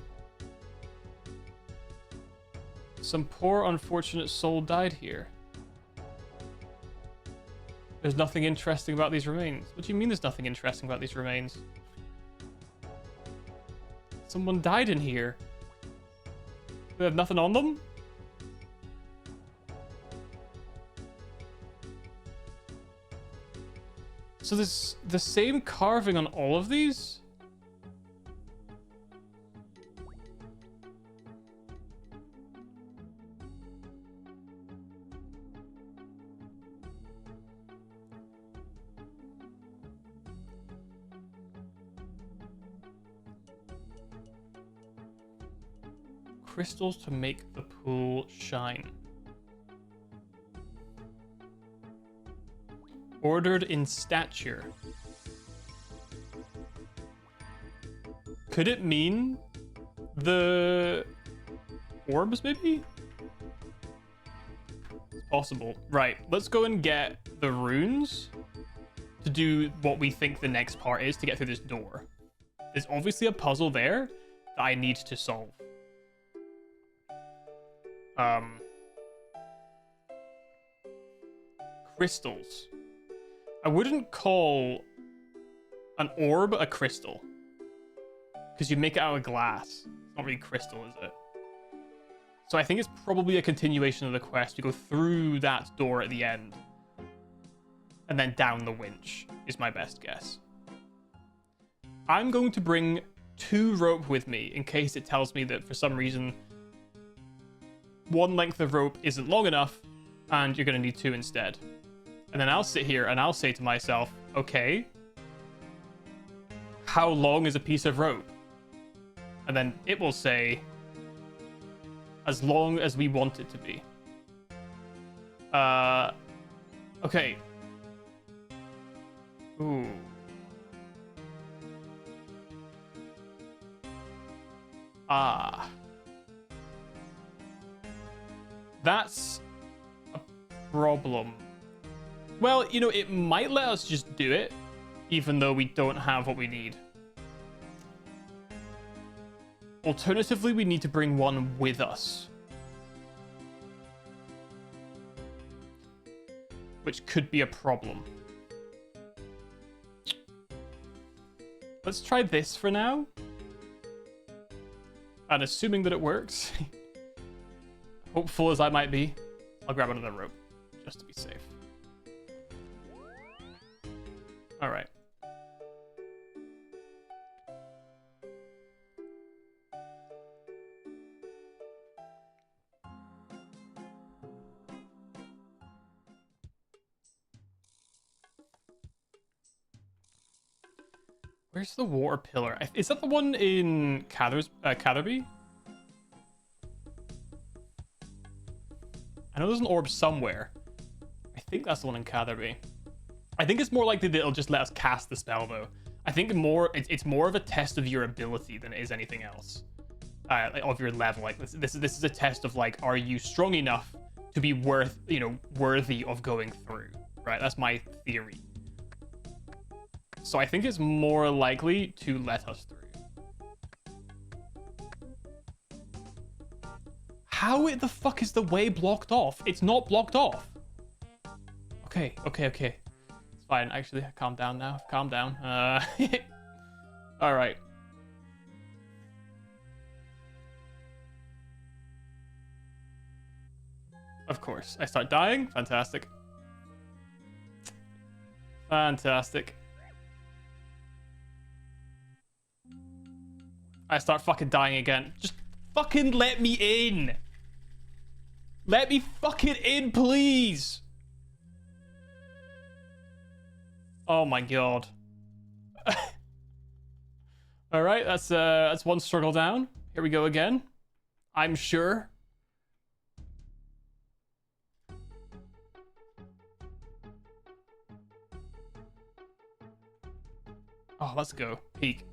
Some poor unfortunate soul died here. There's nothing interesting about these remains. What do you mean there's nothing interesting about these remains? Someone died in here. They have nothing on them? So there's the same carving on all of these? Crystals to make the pool shine. Ordered in stature. Could it mean the orbs, maybe? It's possible. Right, let's go and get the runes to do what we think the next part is to get through this door. There's obviously a puzzle there that I need to solve. Crystals. I wouldn't call an orb a crystal, because you make it out of glass. It's not really crystal, is it? So I think it's probably a continuation of the quest. You go through that door at the end, and then down the winch, is my best guess. I'm going to bring 2 rope with me, in case it tells me that for some reason, 1 length of rope isn't long enough, and you're going to need 2 instead. And then I'll sit here and I'll say to myself, okay, how long is a piece of rope? And then it will say, as long as we want it to be. Okay. Ooh. Ah. That's a problem. Well, you know, it might let us just do it, even though we don't have what we need. Alternatively, we need to bring one with us. Which could be a problem. Let's try this for now. And assuming that it works, hopeful as I might be, I'll grab another rope just to be safe. All right. Where's the water pillar? Is that the one in Catherby? I know there's an orb somewhere. I think that's the one in Catherby. I think it's more likely that it'll just let us cast the spell, though. I think it's more of a test of your ability than it is anything else. Like, of your level. Like this is a test of like, are you strong enough to be worthy of going through? Right? That's my theory. So I think it's more likely to let us through. How the fuck is the way blocked off? It's not blocked off. Okay. It's fine. Actually, calm down now. Calm down. All right. Of course. I start dying. Fantastic. Fantastic. I start fucking dying again. Just fucking let me in. Let me fucking in, please. Oh my god. All right, that's one struggle down. Here we go again. I'm sure. Oh, let's go. Peek.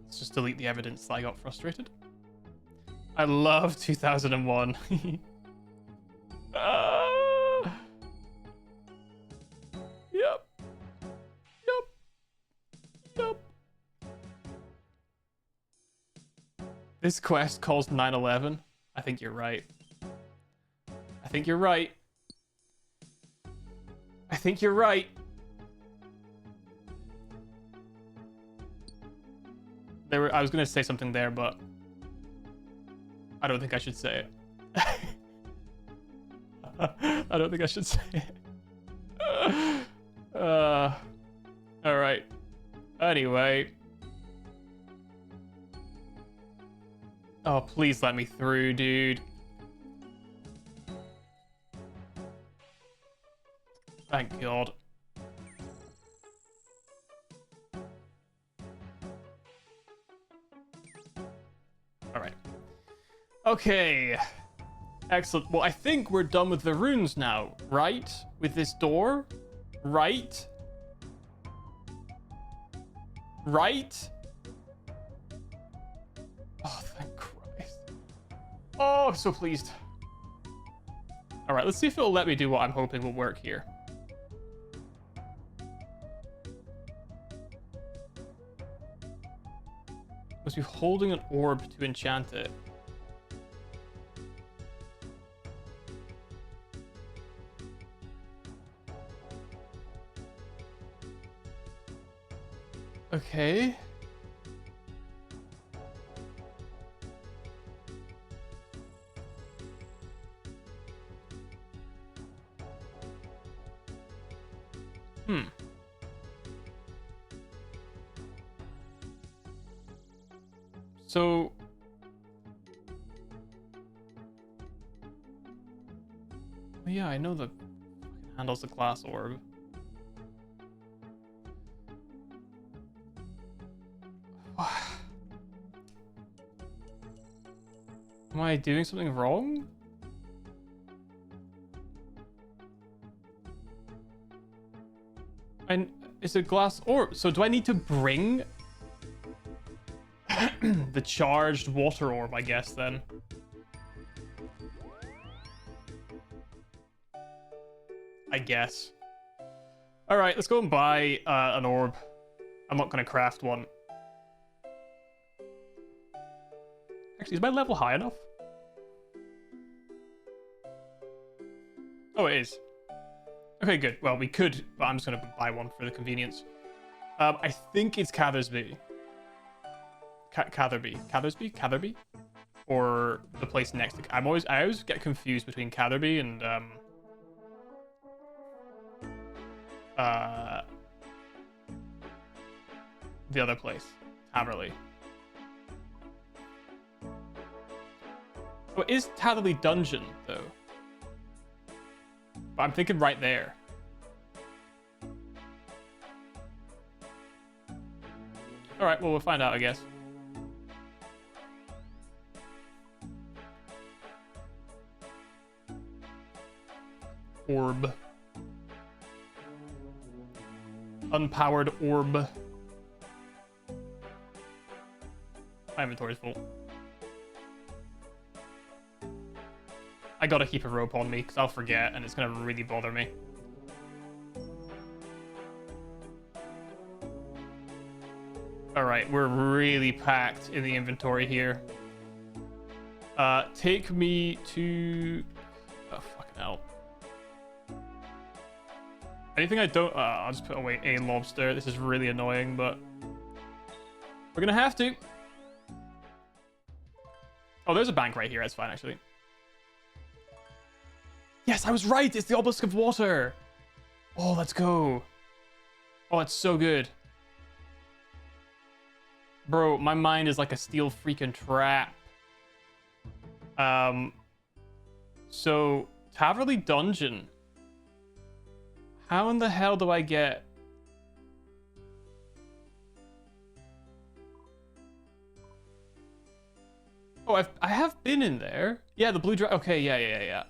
Let's just delete the evidence that I got frustrated. I love 2001. Yep. This quest calls 9/11. I think you're right. I think you're right. I think you're right. I was gonna say something there, but I don't think I should say it. I don't think I should say it. All right. Anyway. Oh, please let me through, dude. Thank God. All right. Okay. Excellent. Well, I think we're done with the runes now, right? With this door? Right? Right? Oh, thank Christ. Oh, I'm so pleased. All right, let's see if it'll let me do what I'm hoping will work here. Must be holding an orb to enchant it. Okay. So yeah, I know the handles the glass orb. Am I doing something wrong? And it's a glass orb. So do I need to bring the charged water orb, I guess, then? I guess. All right, let's go and buy an orb. I'm not going to craft one. Actually, is my level high enough? Oh, it is. Okay, good. Well, we could, but I'm just going to buy one for the convenience. I think it's Cathersby. Catherby? Or the place next to... I always get confused between Catherby and, the other place. Taverley. Oh, it is Tatherley Dungeon, though. But I'm thinking right there. Alright, well, we'll find out, I guess. Orb. Unpowered orb. My inventory's full. I gotta keep a rope on me, because I'll forget, and it's gonna really bother me. Alright, we're really packed in the inventory here. Take me to... Oh, fucking hell. Anything I don't... I'll just put away a lobster. This is really annoying, but... We're gonna have to. Oh, there's a bank right here. That's fine, actually. Yes, I was right. It's the Obelisk of Water. Oh, let's go. Oh, it's so good. Bro, my mind is like a steel freaking trap. So, Taverley Dungeon. How in the hell do I get... Oh, I have been in there. Yeah, the blue dragon. Okay, yeah.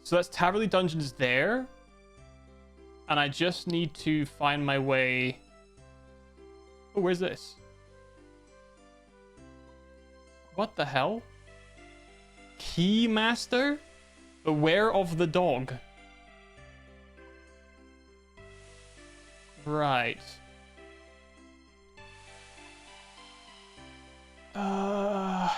So that's Taverley Dungeons there. And I just need to find my way... Oh, where's this? What the hell? Keymaster? Beware of the dog. Right. Oh,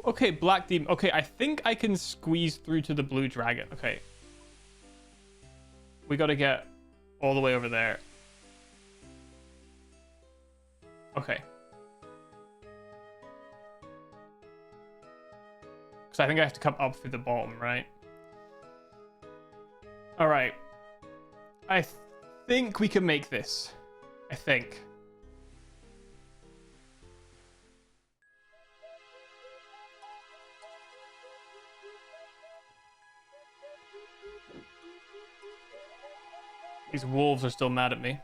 okay, Black Demon. Okay, I think I can squeeze through to the blue dragon. Okay. We gotta get all the way over there. Okay. Because I think I have to come up through the bottom, right? Alright. I think we can make this. I think. These wolves are still mad at me.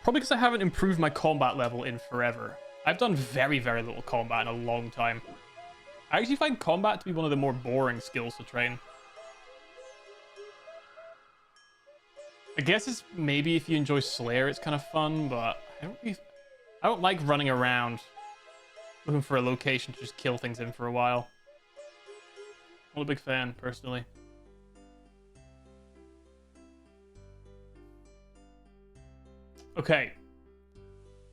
Probably because I haven't improved my combat level in forever. I've done very, very little combat in a long time. I actually find combat to be one of the more boring skills to train. I guess it's maybe if you enjoy Slayer, it's kind of fun, but I don't like running around looking for a location to just kill things in for a while. I'm not a big fan, personally. Okay.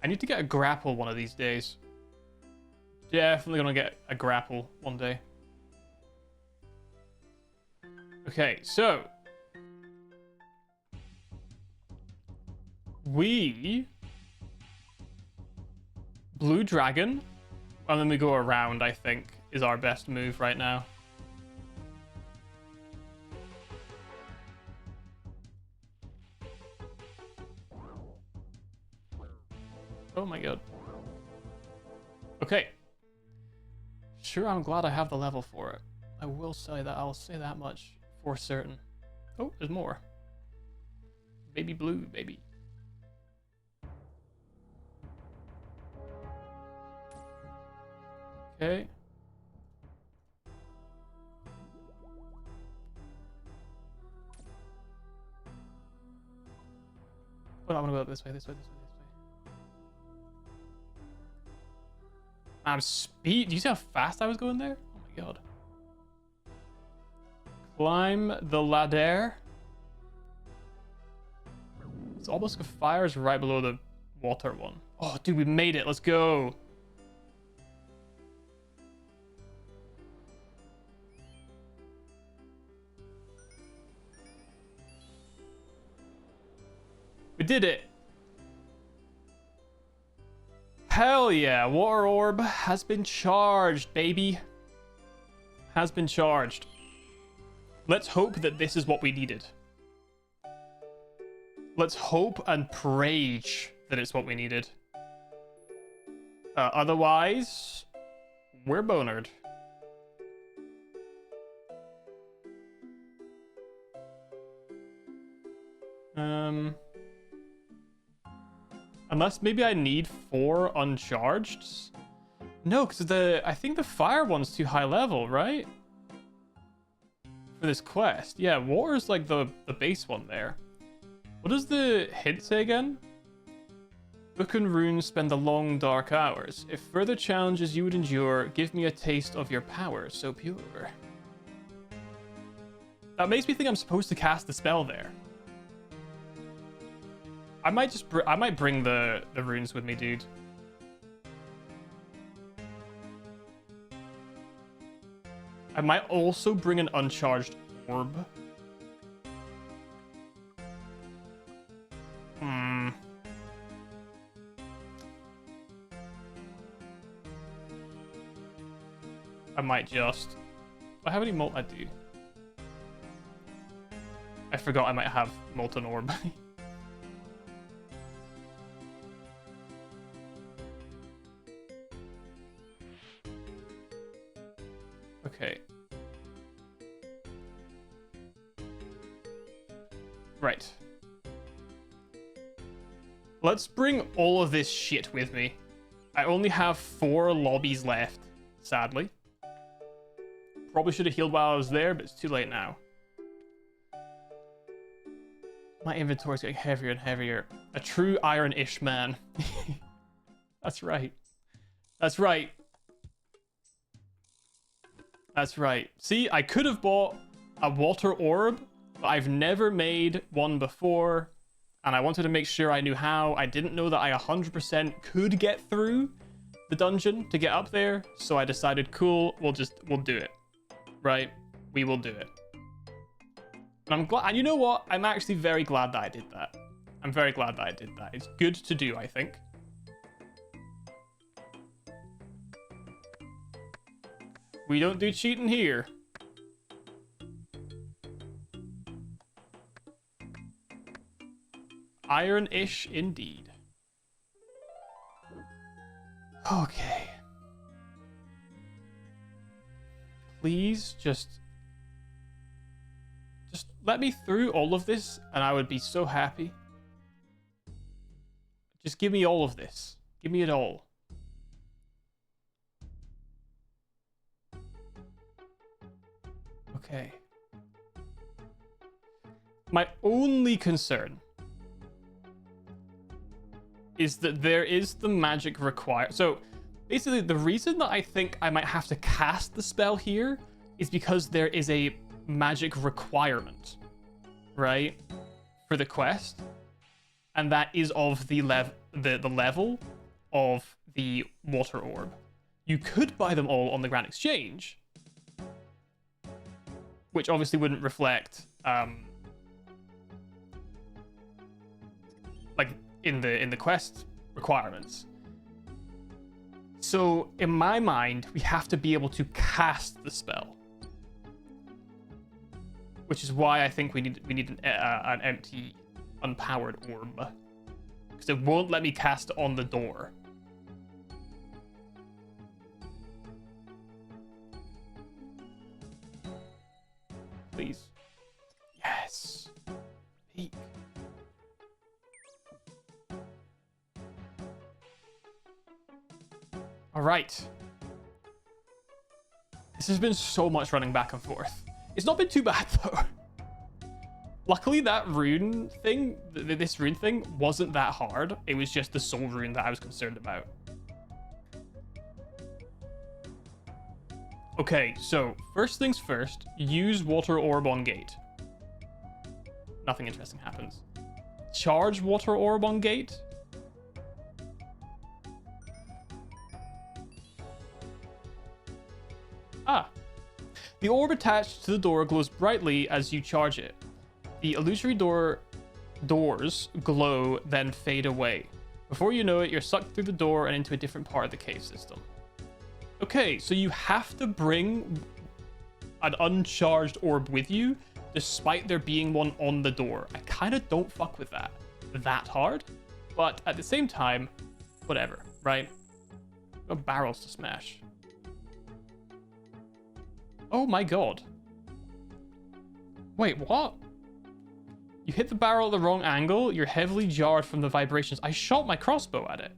I need to get a grapple one of these days. Definitely gonna get a grapple one day. Okay, so... Blue Dragon, and then we go around, I think, is our best move right now. Oh my god. Okay. Sure, I'm glad I have the level for it. I will say that, I'll say that much for certain. Oh, there's more. Baby blue, baby. Okay. Oh, I want to go this way, this way, this way, this way. I'm speed. Do you see how fast I was going there? Oh my god. Climb the ladder. It's almost like fire is right below the water one. Oh, dude, we made it. Let's go. We did it. Hell yeah. Water orb has been charged, baby. Has been charged. Let's hope that this is what we needed. Let's hope and pray that it's what we needed. Otherwise, we're bonered. Unless maybe I need 4 uncharged. No, because I think the fire one's too high level, right? For this quest. Yeah, water's like the base one there. What does the hint say again? Book and runes spend the long dark hours. If further challenges you would endure, give me a taste of your power so pure. That makes me think I'm supposed to cast the spell there. I might bring the runes with me, dude. I might also bring an uncharged orb. I might just... Do I have any molt? I do. I forgot I might have molten orb. Okay. Right. Let's bring all of this shit with me. I only have 4 lobbies left, sadly. Probably should have healed while I was there, but it's too late now. My inventory's getting heavier and heavier. A true iron-ish man. That's right. That's right. That's right. See, I could have bought a water orb, but I've never made one before, and I wanted to make sure I knew how. I didn't know that I 100% could get through the dungeon to get up there, so I decided, cool, we'll do it. Right? We will do it. And I'm glad, and you know what? I'm actually very glad that I did that. I'm very glad that I did that. It's good to do, I think. We don't do cheating here. Iron-ish indeed. Okay. Please just let me through all of this and I would be so happy. Just give me all of this. Give me it all. Okay. My only concern is that there is the magic required. So basically the reason that I think I might have to cast the spell here is because there is a magic requirement, right, for the quest, and that is of the level of the water orb. You could buy them all on the Grand Exchange, which obviously wouldn't reflect like in the quest requirements. So in my mind, we have to be able to cast the spell, which is why I think we need an empty, unpowered orb, because it won't let me cast it on the door. Please. Yes. Peek. All right. This has been so much running back and forth. It's not been too bad though. Luckily that rune thing, this rune thing wasn't that hard. It was just the soul rune that I was concerned about. Okay, so first things first, use water orb on gate. Nothing interesting happens. charge water orb on gate. Ah. The orb attached to the door glows brightly as you charge it. The illusory doors glow, then fade away. Before you know it, you're sucked through the door and into a different part of the cave system. Okay, so you have to bring an uncharged orb with you, despite there being one on the door. I kind of don't fuck with that hard, but at the same time, whatever, right? No barrels to smash. Oh my god. Wait, what? You hit the barrel at the wrong angle, you're heavily jarred from the vibrations. I shot my crossbow at it.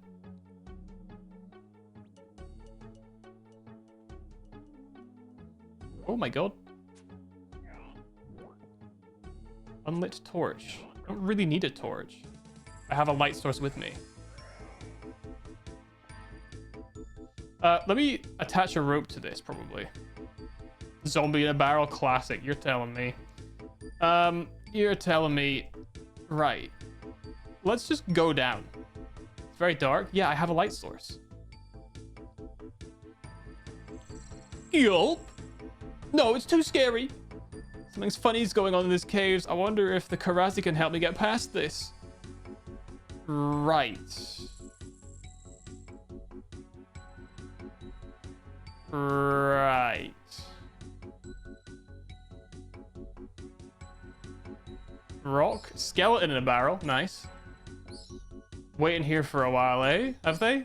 Oh my god. Unlit torch. I don't really need a torch. I have a light source with me. Let me attach a rope to this, probably. Zombie in a barrel, classic. You're telling me. You're telling me. Right. Let's just go down. It's very dark. Yeah, I have a light source. Yup. No, it's too scary. Something's funny is going on in this cave. I wonder if the Karazi can help me get past this. Right. Right. Rock. Skeleton in a barrel. Nice. Waiting here for a while, eh? Have they?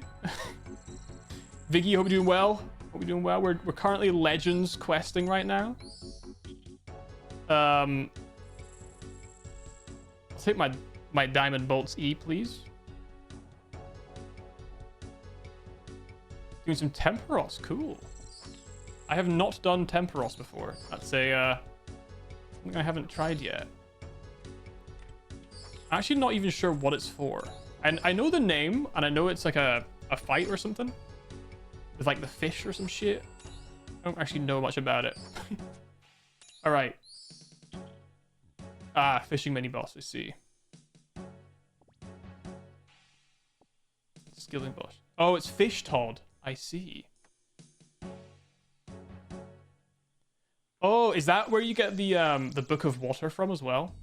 Viggy, hope you're doing well. Hope you're doing well. We're currently Legends questing right now. I'll take my Diamond Bolts E, please. Doing some Temperos. Cool. I have not done Temperos before. That's something I haven't tried yet. I'm actually not even sure what it's for. And I know the name, and I know it's like a fight or something. With like the fish or some shit. I don't actually know much about it. Alright. Ah, fishing mini boss, I see. Skilling boss. Oh, it's Fish Todd. I see. Oh, is that where you get the Book of Water from as well?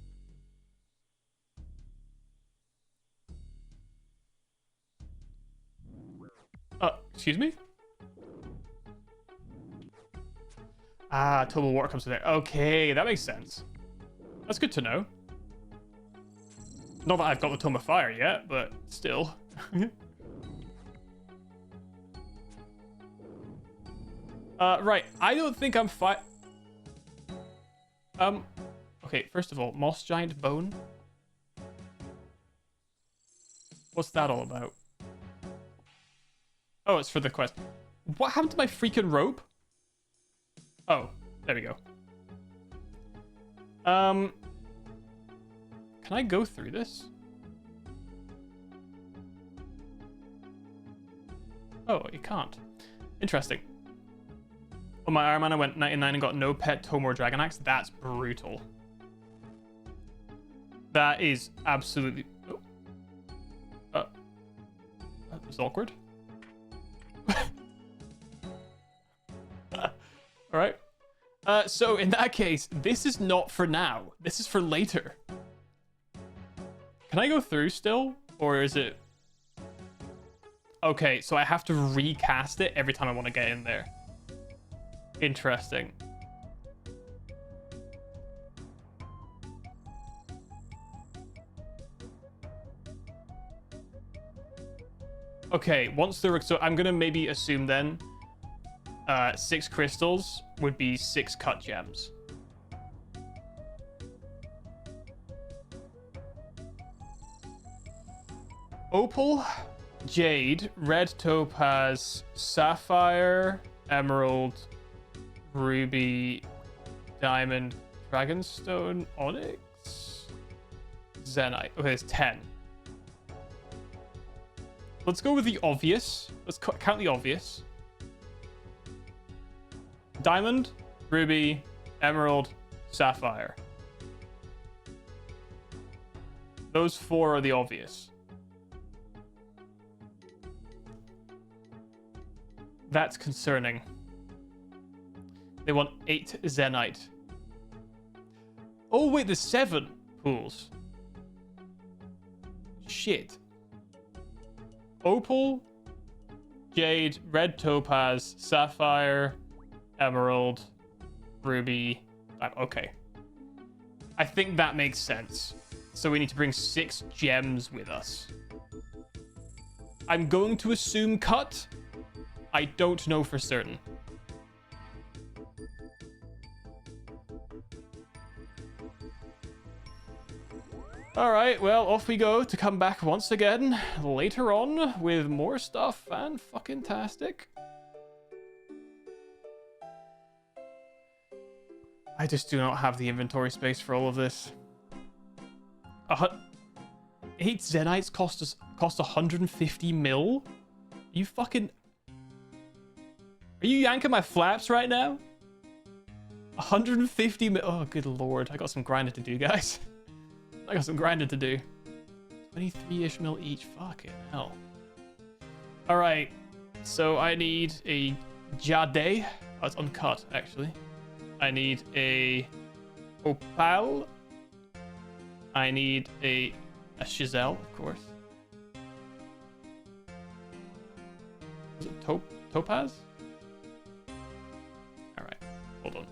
Excuse me? Ah, total water comes to there. Okay, that makes sense. That's good to know. Not that I've got the Tome of Fire yet, but still. Right. I don't think I'm okay, first of all, Moss Giant Bone. What's that all about? Oh, it's for the quest. What happened to my freaking rope? Oh, there we go. Can I go through this? Oh, you can't. Interesting. On my Iron Man, I went 99 and got no pet Tome or Dragon Axe. That's brutal. That is absolutely... Oh. That was awkward. Alright. So in that case, this is not for now. This is for later. Can I go through still? Or is it... Okay, so I have to recast it every time I want to get in there. Interesting. Okay, once the... So I'm going to maybe assume then 6 crystals would be 6 cut gems. Opal, Jade, Red Topaz, Sapphire, Emerald, Ruby, Diamond, Dragonstone, Onyx, Zenite. Okay, there's 10. Let's go with the obvious. Let's count the obvious. Diamond, Ruby, Emerald, Sapphire. Those 4 are the obvious. That's concerning. They want 8 Zenite. Oh, wait, there's 7 pools. Shit. Opal, Jade, Red Topaz, Sapphire, Emerald, Ruby. Okay. I think that makes sense. So we need to bring 6 gems with us. I'm going to assume cut. I don't know for certain. Alright, well, off we go to come back once again later on with more stuff and fucking tastic. I just do not have the inventory space for all of this. 8 Zenites cost 150 mil? You fucking... Are you yanking my flaps right now? 150 mil... Oh, good lord. I got some grinding to do, guys. I got some grinding to do. 23-ish mil each. Fucking hell. Alright. So I need a Jade. Oh, it's uncut, actually. I need a Opal. I need a Chazelle, of course. Is it Topaz? Alright. Hold on.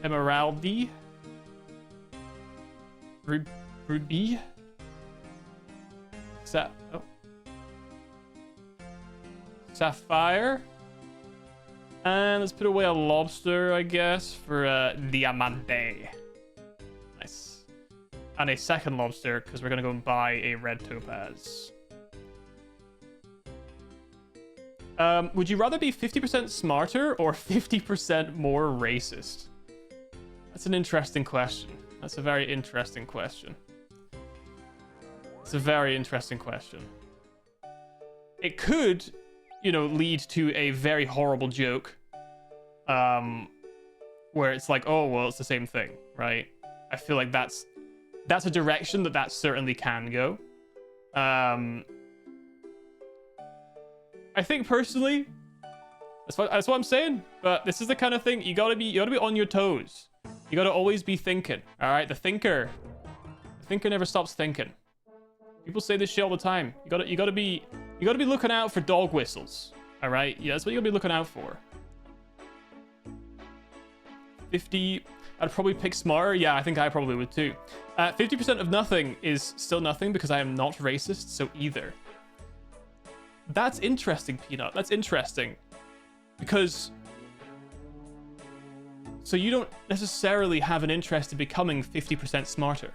Emeraldi, Ruby, Sapphire, and let's put away a lobster, I guess, for Diamante. Nice. And a second lobster, because we're going to go and buy a red topaz. Would you rather be 50% smarter or 50% more racist? That's an interesting question. That's a very interesting question. It's a very interesting question. It could, you know, lead to a very horrible joke. Where it's like, oh, well, it's the same thing, right? I feel like that's a direction that certainly can go. I think personally, that's what I'm saying. But this is the kind of thing you gotta be on your toes. You gotta always be thinking. All right, the thinker never stops thinking. People say this shit all the time. You gotta be looking out for dog whistles. All right, yeah, that's what you gotta be looking out for. 50. I'd probably pick smarter. Yeah, I think I probably would too. 50% of nothing is still nothing because I am not racist. So either. That's interesting, Peanut. That's interesting. Because... So you don't necessarily have an interest in becoming 50% smarter.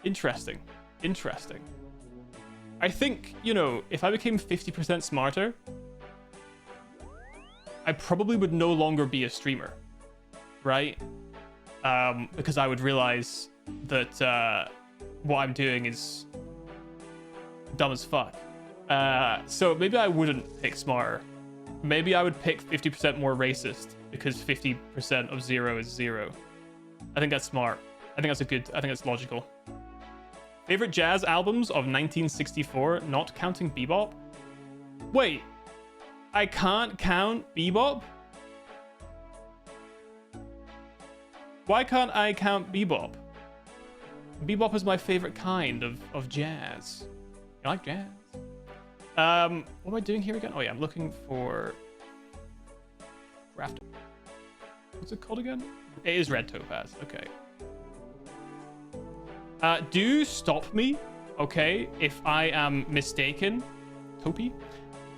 Interesting. Interesting. I think, you know, if I became 50% smarter, I probably would no longer be a streamer. Right? Because I would realize that what I'm doing is dumb as fuck. So maybe I wouldn't pick smarter. Maybe I would pick 50% more racist because 50% of 0 is 0. I think that's smart. I think that's logical. Favorite jazz albums of 1964, not counting bebop? Wait, I can't count bebop? Why can't I count bebop? Bebop is my favorite kind of jazz. You like jazz? What am I doing here again? Oh yeah, I'm looking for... Raft. What's it called again? It is red topaz. Okay. Do stop me, okay, if I am mistaken, Topi.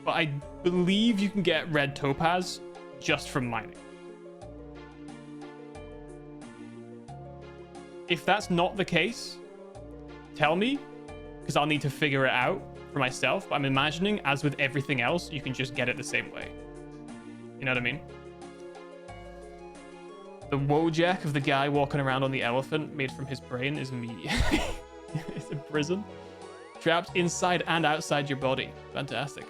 But I believe you can get red topaz just from mining. If that's not the case, tell me, because I'll need to figure it out for myself. But I'm imagining, as with everything else, you can just get it the same way. You know what I mean? The Wojak of the guy walking around on the elephant made from his brain is me. It's a prison. Trapped inside and outside your body. Fantastic.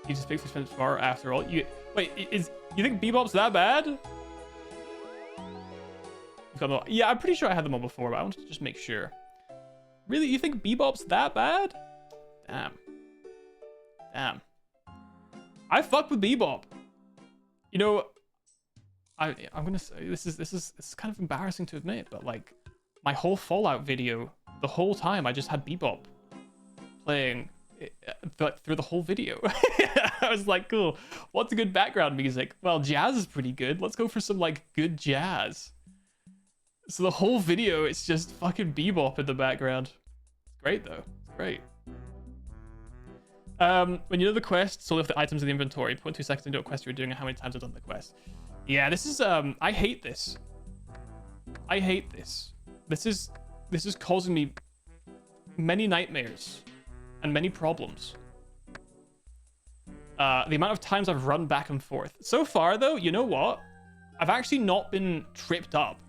He just picks the far after all. You wait, you think Bebop's that bad? Yeah, I'm pretty sure I had them all before, but I wanted to just make sure. Really, you think Bebop's that bad? Damn. I fuck with Bebop. You know, I'm gonna say this is kind of embarrassing to admit, but like my whole Fallout video, the whole time I just had Bebop playing through the whole video. I was like, cool. What's a good background music? Well, jazz is pretty good. Let's go for some like good jazz. So the whole video, it's just fucking Bebop in the background. It's great though. It's great. When you know the quest, so lift the items in the inventory. 0.2 seconds into a quest you're doing and how many times I've done the quest. Yeah, this is I hate this. I hate this. This is causing me many nightmares and many problems. The amount of times I've run back and forth. So far though, you know what? I've actually not been tripped up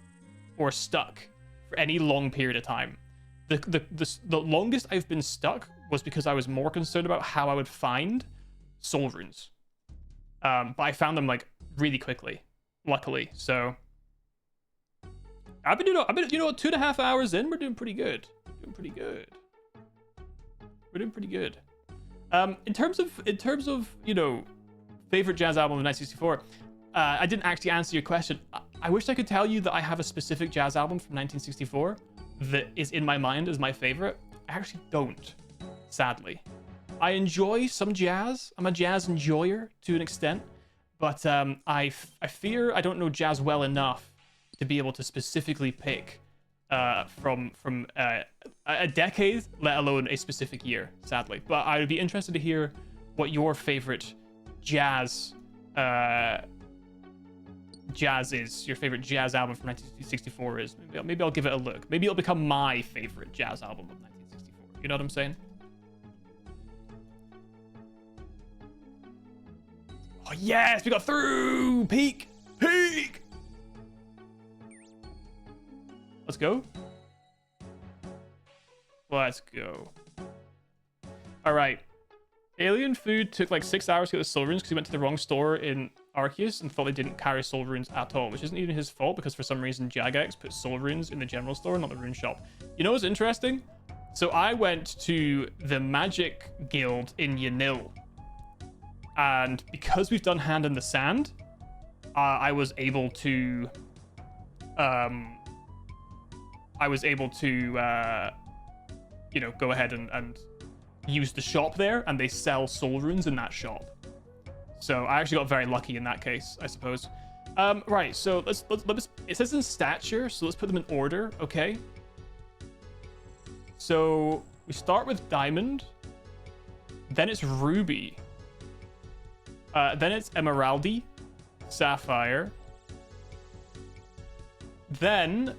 or stuck for any long period of time. The longest I've been stuck was because I was more concerned about how I would find soul runes. But I found them like really quickly, luckily. So I've been 2.5 hours in. We're doing pretty good. We're doing pretty good. In terms of you know, favorite jazz album of 1964, I didn't actually answer your question. I wish I could tell you that I have a specific jazz album from 1964 that is in my mind as my favorite. I actually don't, sadly. I enjoy some jazz. I'm a jazz enjoyer to an extent, but I fear I don't know jazz well enough to be able to specifically pick from a decade, let alone a specific year, sadly. But I would be interested to hear what your favorite jazz is, your favorite jazz album from 1964 is. Maybe I'll give it a look. Maybe it'll become my favorite jazz album of 1964. You know what I'm saying? Oh yes, we got through! Peak! Let's go. Let's go. All right. Alien Food took like 6 hours to get the soul runes because he went to the wrong store in Arceus and thought they didn't carry soul runes at all, which isn't even his fault because for some reason Jagex put soul runes in the general store, not the rune shop. You know what's interesting? So I went to the Magic Guild in Yanil, and because we've done Hand in the Sand, I was able to you know, go ahead and use the shop there, and they sell soul runes in that shop. So I actually got very lucky in that case, I suppose. Right, so let's it says in stature, so let's put them in order, okay? So we start with diamond, then it's ruby, then it's emeraldy, sapphire, then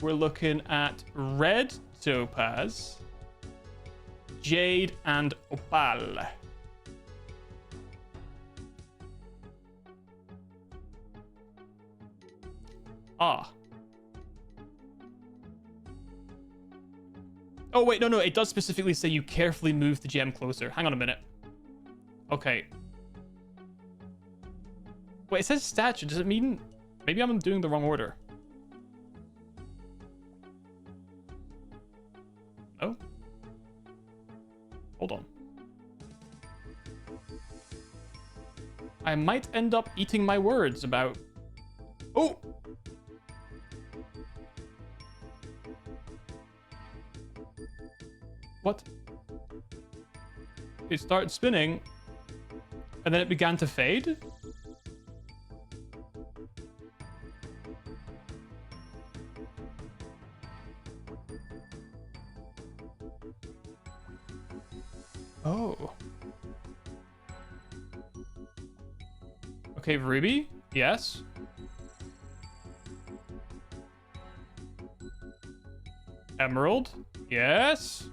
we're looking at red topaz, jade, and opal. Ah. Oh, wait, no, it does specifically say you carefully move the gem closer. Hang on a minute. Okay. Wait, it says statue. Does it mean... Maybe I'm doing the wrong order. Oh? Hold on. I might end up eating my words about... Oh! What? It started spinning, and then it began to fade? Oh. Okay, ruby? Yes. Emerald? Yes.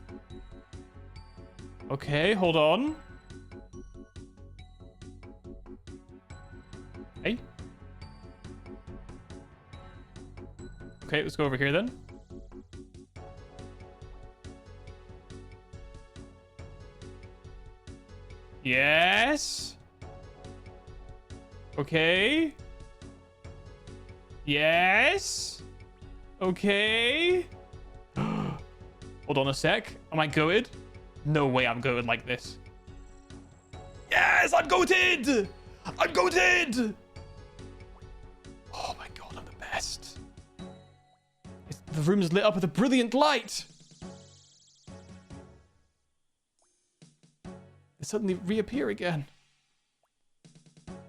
Okay, hold on. Hey. Okay, let's go over here then. Yes. Okay. Yes. Okay. Hold on a sec. Am I goated? No way I'm goated like this. Yes, I'm goated! I'm goated! Oh my god, I'm the best. The room is lit up with a brilliant light. They suddenly reappear again.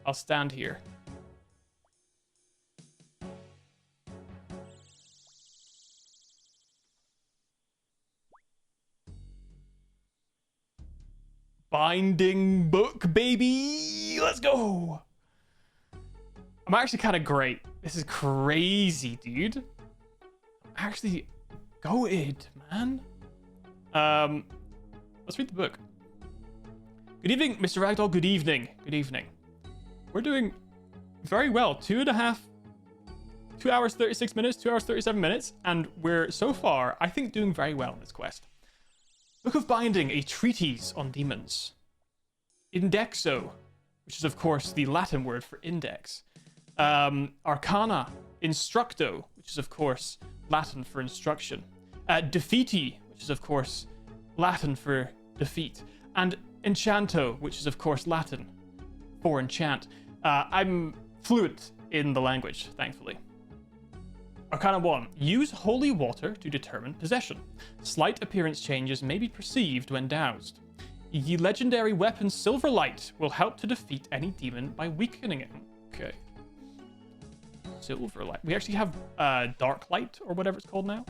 I'll stand here. Binding book, baby. Let's go. I'm actually kind of great. This is crazy, dude. I'm actually goated, man. Let's read the book. Good evening, Mr. Ragdoll. Good evening. Good evening. We're doing very well. 2 hours, 36 minutes, 2 hours, 37 minutes. And we're so far, I think, doing very well in this quest. Book of Binding, a treatise on demons. Indexo, which is, of course, the Latin word for index. Arcana, Instructo, which is, of course, Latin for instruction. Defeati, which is, of course, Latin for defeat. And Enchanto, which is, of course, Latin for enchant. I'm fluent in the language, thankfully. Arcana 1. Use holy water to determine possession. Slight appearance changes may be perceived when doused. The legendary weapon Silverlight will help to defeat any demon by weakening it. Okay. Silverlight. We actually have Dark Light, or whatever it's called now.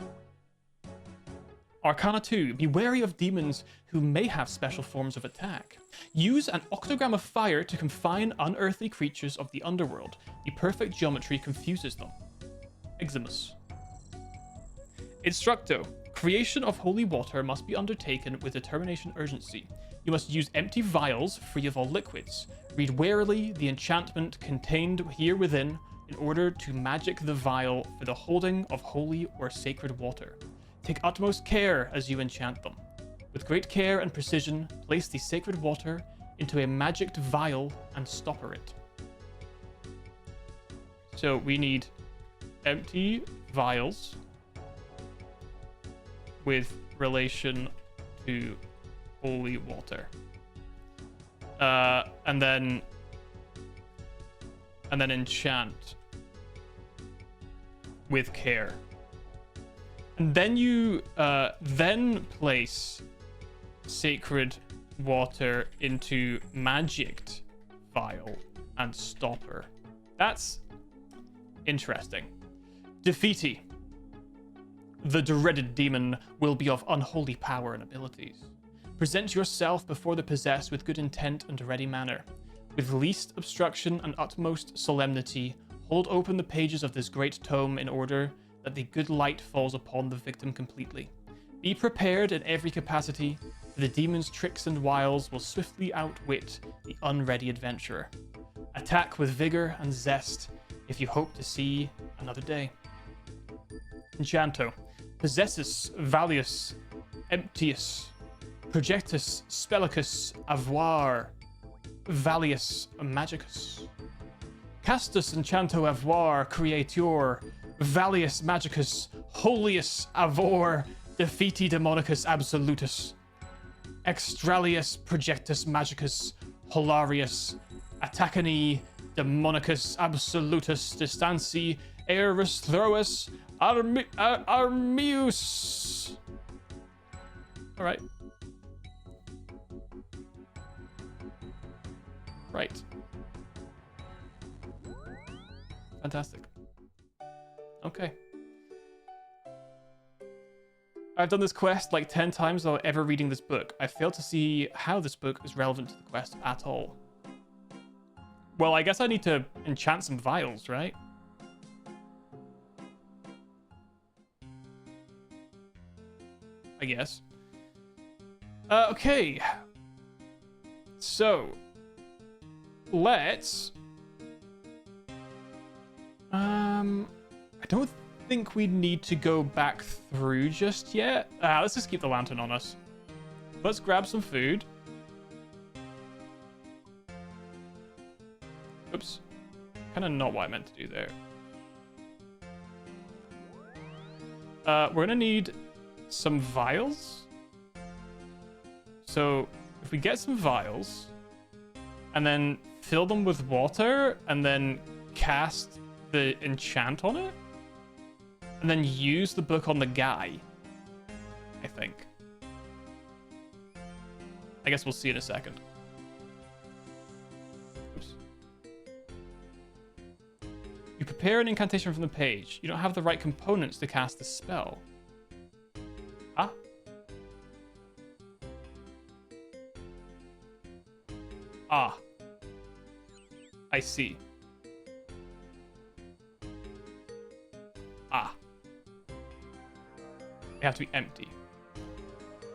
Arcana 2. Be wary of demons who may have special forms of attack. Use an octagram of fire to confine unearthly creatures of the underworld. The perfect geometry confuses them. Eximus. Instructo. Creation of holy water must be undertaken with determination urgency. You must use empty vials free of all liquids. Read warily the enchantment contained here within in order to magic the vial for the holding of holy or sacred water. Take utmost care as you enchant them. With great care and precision, place the sacred water into a magicked vial and stopper it. So we need empty vials with relation to holy water. And then enchant with care. And then you then place sacred water into magicked vial and stopper. That's interesting. Defeati. The dreaded demon will be of unholy power and abilities. Present yourself before the possessed with good intent and ready manner. With least obstruction and utmost solemnity, hold open the pages of this great tome in order that the good light falls upon the victim completely. Be prepared in every capacity, for the demon's tricks and wiles will swiftly outwit the unready adventurer. Attack with vigor and zest if you hope to see another day. Enchanto. Possessus, Valius, Emptius, Projectus, Spellicus, Avoir, Valius, Magicus. Castus Enchanto Avoir, Creator, Valius Magicus, Holius Avor, Defeati Demonicus Absolutus, Extralius Projectus Magicus, Holarius, Attaccani, Demonicus Absolutus, Distanci, Aerus Throus, Armius. Alright. Right. Fantastic. Okay. I've done this quest like 10 times without ever reading this book. I fail to see how this book is relevant to the quest at all. Well, I guess I need to enchant some vials, right? I guess. Okay. So, let's... I don't think we need to go back through just yet. Let's just keep the lantern on us. Let's grab some food. kind of not what I meant to do there. We're gonna need some vials. So if we get some vials and then fill them with water and then cast the enchant on it and then use the book on the guy, I think. I guess we'll see in a second. Oops. You prepare an incantation from the page. You don't have the right components to cast the spell. Huh? Ah. I see. Ah. They have to be empty.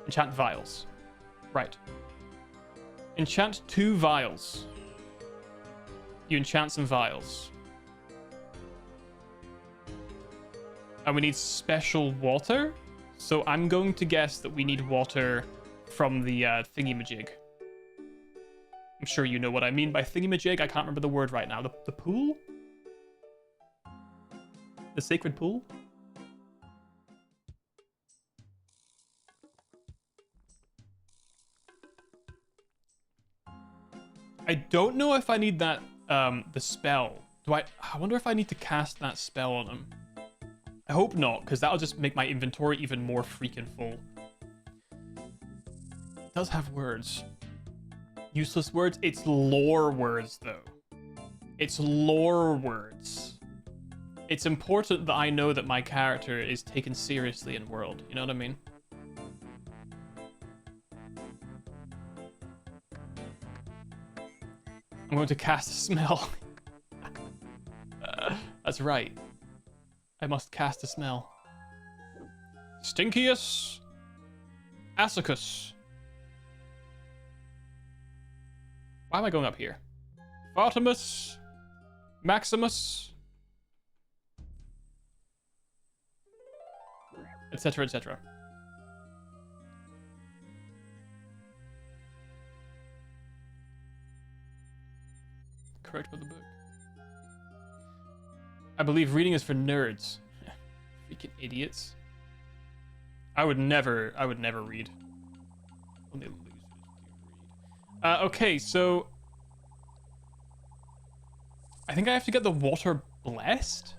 Enchant vials. Right. Enchant 2 vials. You enchant some vials. And we need special water. So I'm going to guess that we need water from the thingy-majig. I'm sure you know what I mean by thingy-majig. I can't remember the word right now. The pool? The sacred pool? I don't know if I need that, the spell. I wonder if I need to cast that spell on him. I hope not, because that'll just make my inventory even more freaking full. It does have words. Useless words? It's lore words, though. It's lore words. It's important that I know that my character is taken seriously in world. You know what I mean? I'm going to cast a smell. That's right. I must cast a smell. Stinkius Assicus. Why am I going up here? Artemis Maximus, etc., etc. Correct with the book. I believe reading is for nerds. Freaking idiots. I would never read. Only losers do read. Okay, so I think I have to get the water blessed.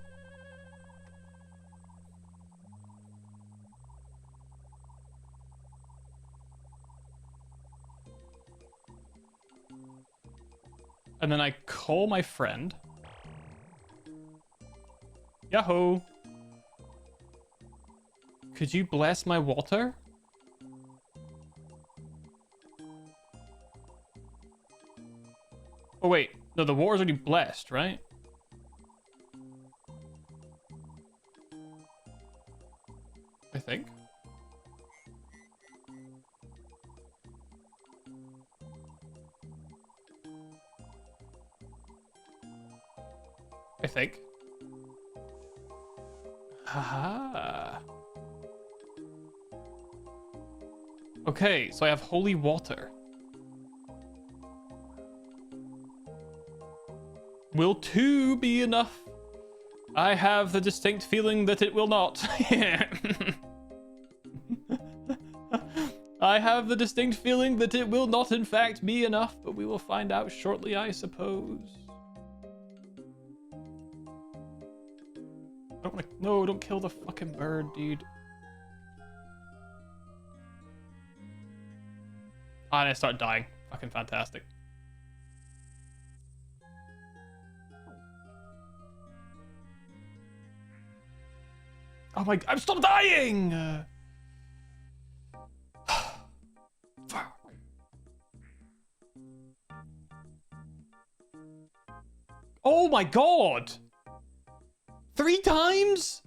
And then I call my friend. Yahoo! Could you bless my water? Oh wait, no, the water's already blessed, right? I think. Haha. Okay, so I have holy water. Will 2 be enough? I have the distinct feeling that it will not. I have the distinct feeling that it will not in fact be enough, but we will find out shortly, I suppose. No, don't kill the fucking bird, dude. And I start dying. Fucking fantastic. Oh my... I'm still dying! Fuck. Oh my god! 3 times?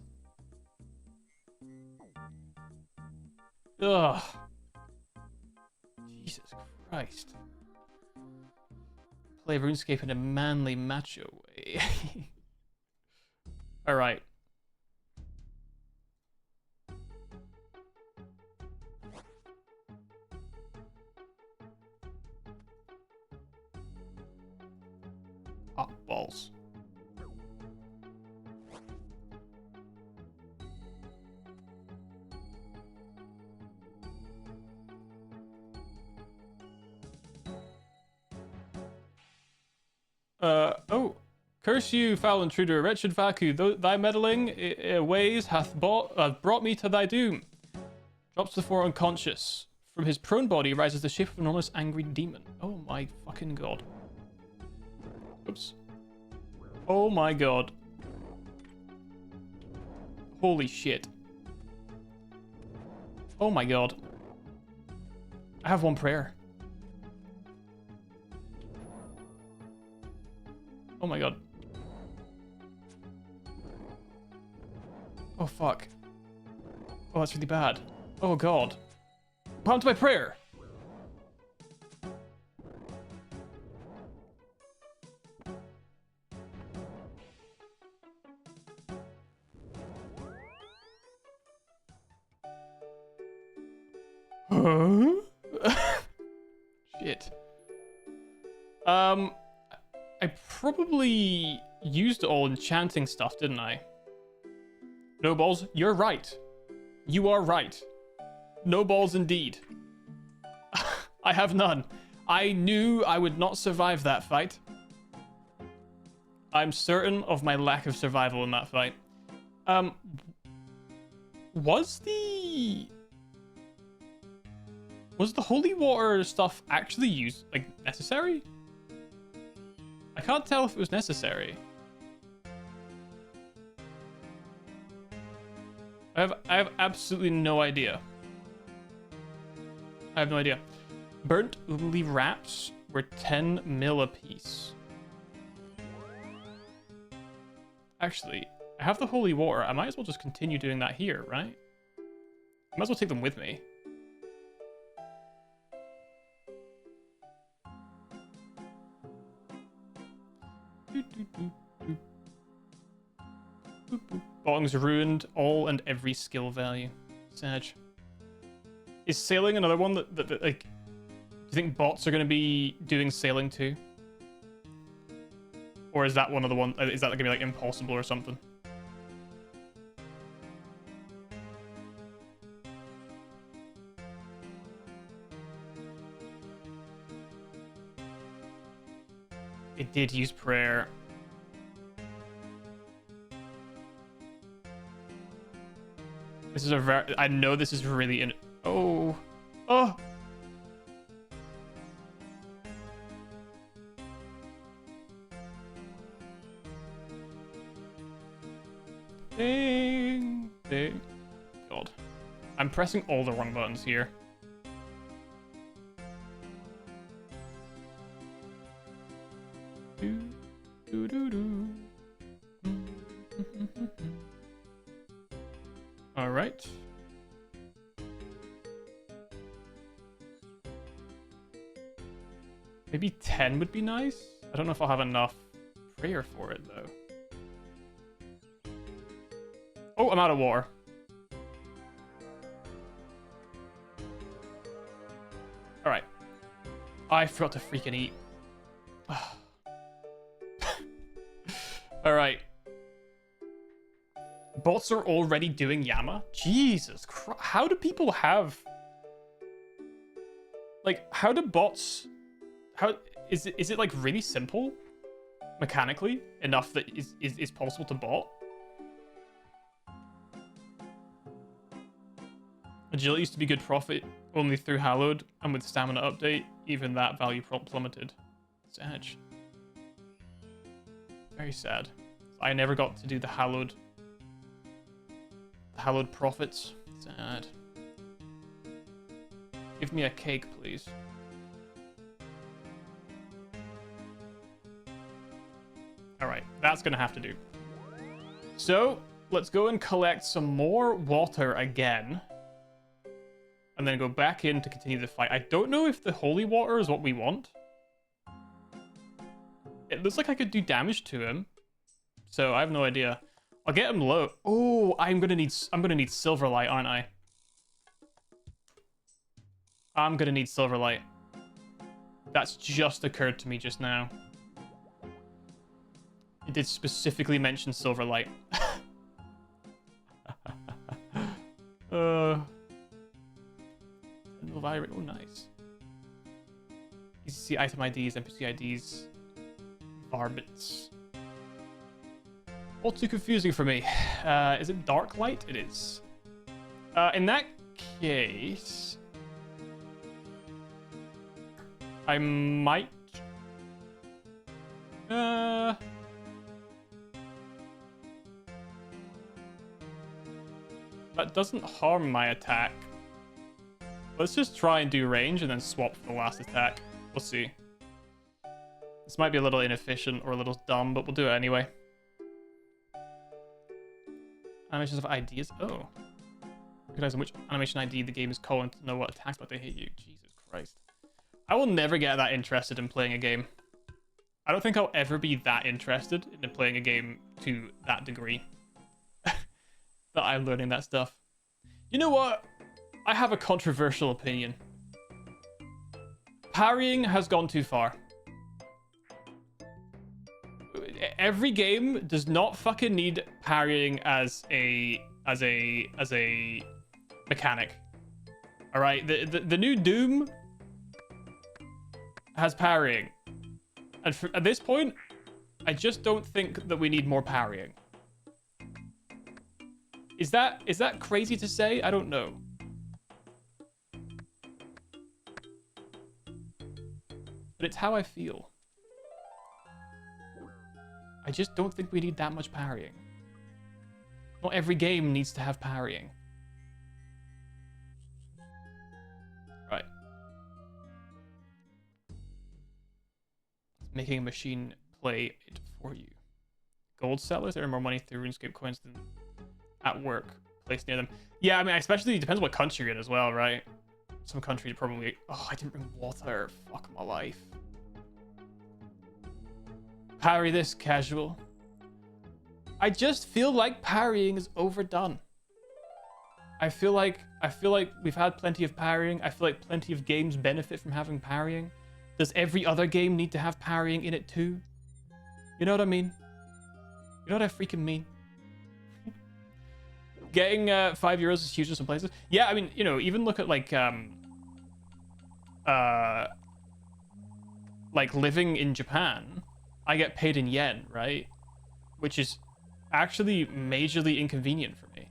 Ugh. Jesus Christ. Play RuneScape in a manly macho way. Alright. Oh, balls. Oh. Curse you, foul intruder, wretched Vaku, thy meddling ways hath brought me to thy doom. Drops to the floor unconscious. From his prone body rises the shape of an enormous angry demon. Oh my fucking god. Oops. Oh my god. Holy shit. Oh my god. I have one prayer. Oh my god. Oh fuck. Oh, that's really bad. Oh god. What happened to my prayer? Huh? Shit. I probably used all enchanting stuff, didn't I? No balls, you're right. You are right. No balls indeed. I have none. I knew I would not survive that fight. I'm certain of my lack of survival in that fight. Was the holy water stuff actually used, like, necessary? I can't tell if it was necessary. I have absolutely no idea. I have no idea. Burnt oomly wraps were 10 mil a piece. Actually, I have the holy water. I might as well just continue doing that here, right? I might as well take them with me. Bong's ruined all and every skill value. Sag. Is sailing another one that like, do you think bots are going to be doing sailing too? Or is that one of the ones, is that going to be like impossible or something? It did use prayer. This is a very, I know this is really oh. Oh. Ding. Ding. God. I'm pressing all the wrong buttons here. Do, do, do, do. All right. Maybe 10 would be nice. I don't know if I'll have enough prayer for it though. Oh, I'm out of water. All right. I forgot to freaking eat. All right. Bots are already doing Yama? Jesus Christ. How do people have... Like, how do bots... How... Is it like really simple? Mechanically? Enough that is possible to bot? Agility used to be good profit only through Hallowed, and with stamina update, even that value plummeted. Sad. Very sad. I never got to do the Hallowed profits. Sad. Give me a cake, please. Alright, that's gonna have to do. So, let's go and collect some more water again. And then go back in to continue the fight. I don't know if the holy water is what we want. It looks like I could do damage to him. So I have no idea. I'll get him low. Oh, I'm gonna need Silverlight, aren't I? I'm gonna need Silverlight. That's just occurred to me just now. It did specifically mention Silverlight. Oh, nice. Easy to see item IDs, NPC IDs. varmints. All too confusing for me. Is it dark light? It is. In that case, I might. That doesn't harm my attack. Let's just try and do range and then swap for the last attack. We'll see. This might be a little inefficient or a little dumb, but we'll do it anyway. Animations of ideas. Oh. Recognizing which animation ID the game is calling to know what attacks but they hit you. Jesus Christ. I will never get that interested in playing a game. I don't think I'll ever be that interested in playing a game to that degree. That I'm learning that stuff. You know what? I have a controversial opinion. Parrying has gone too far. Every game does not fucking need parrying as a mechanic. All right, the new Doom has parrying, and at this point, I just don't think that we need more parrying. Is that crazy to say? I don't know. But it's how I feel. I just don't think we need that much parrying. Not every game needs to have parrying. Right. Making a machine play it for you. Gold sellers earn more money through RuneScape coins than at work. Place near them. Yeah, I mean, especially it depends what country you're in as well, right? Some countries probably... Oh, I didn't bring water. Fuck my life. Parry this, casual. I just feel like parrying is overdone. I feel like we've had plenty of parrying. I feel like plenty of games benefit from having parrying. Does every other game need to have parrying in it too? You know what I mean? You know what I freaking mean? Getting €5 is huge in some places. Yeah, I mean, you know, even look at like living in Japan. I get paid in yen, right? Which is actually majorly inconvenient for me.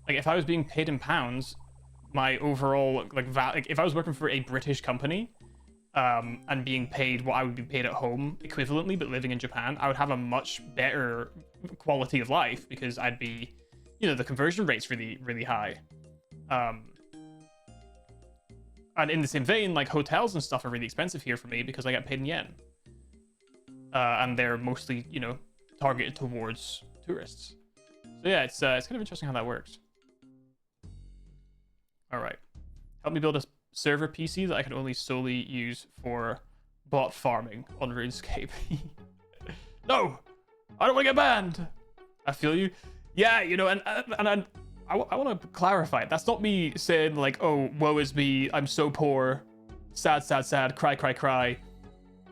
Like, if I was being paid in pounds, my overall, like if I was working for a British company, and being paid what I would be paid at home equivalently, but living in Japan, I would have a much better quality of life because I'd be, you know, the conversion rate's really, really high. And in the same vein, like hotels and stuff are really expensive here for me because I get paid in yen. And they're mostly, you know, targeted towards tourists. So yeah, it's kind of interesting how that works. All right. Help me build a server PC that I can only solely use for bot farming on RuneScape. No! I don't want to get banned! I feel you. Yeah, you know, and I want to clarify. That's not me saying like, oh, woe is me, I'm so poor, sad, sad, sad, cry, cry, cry,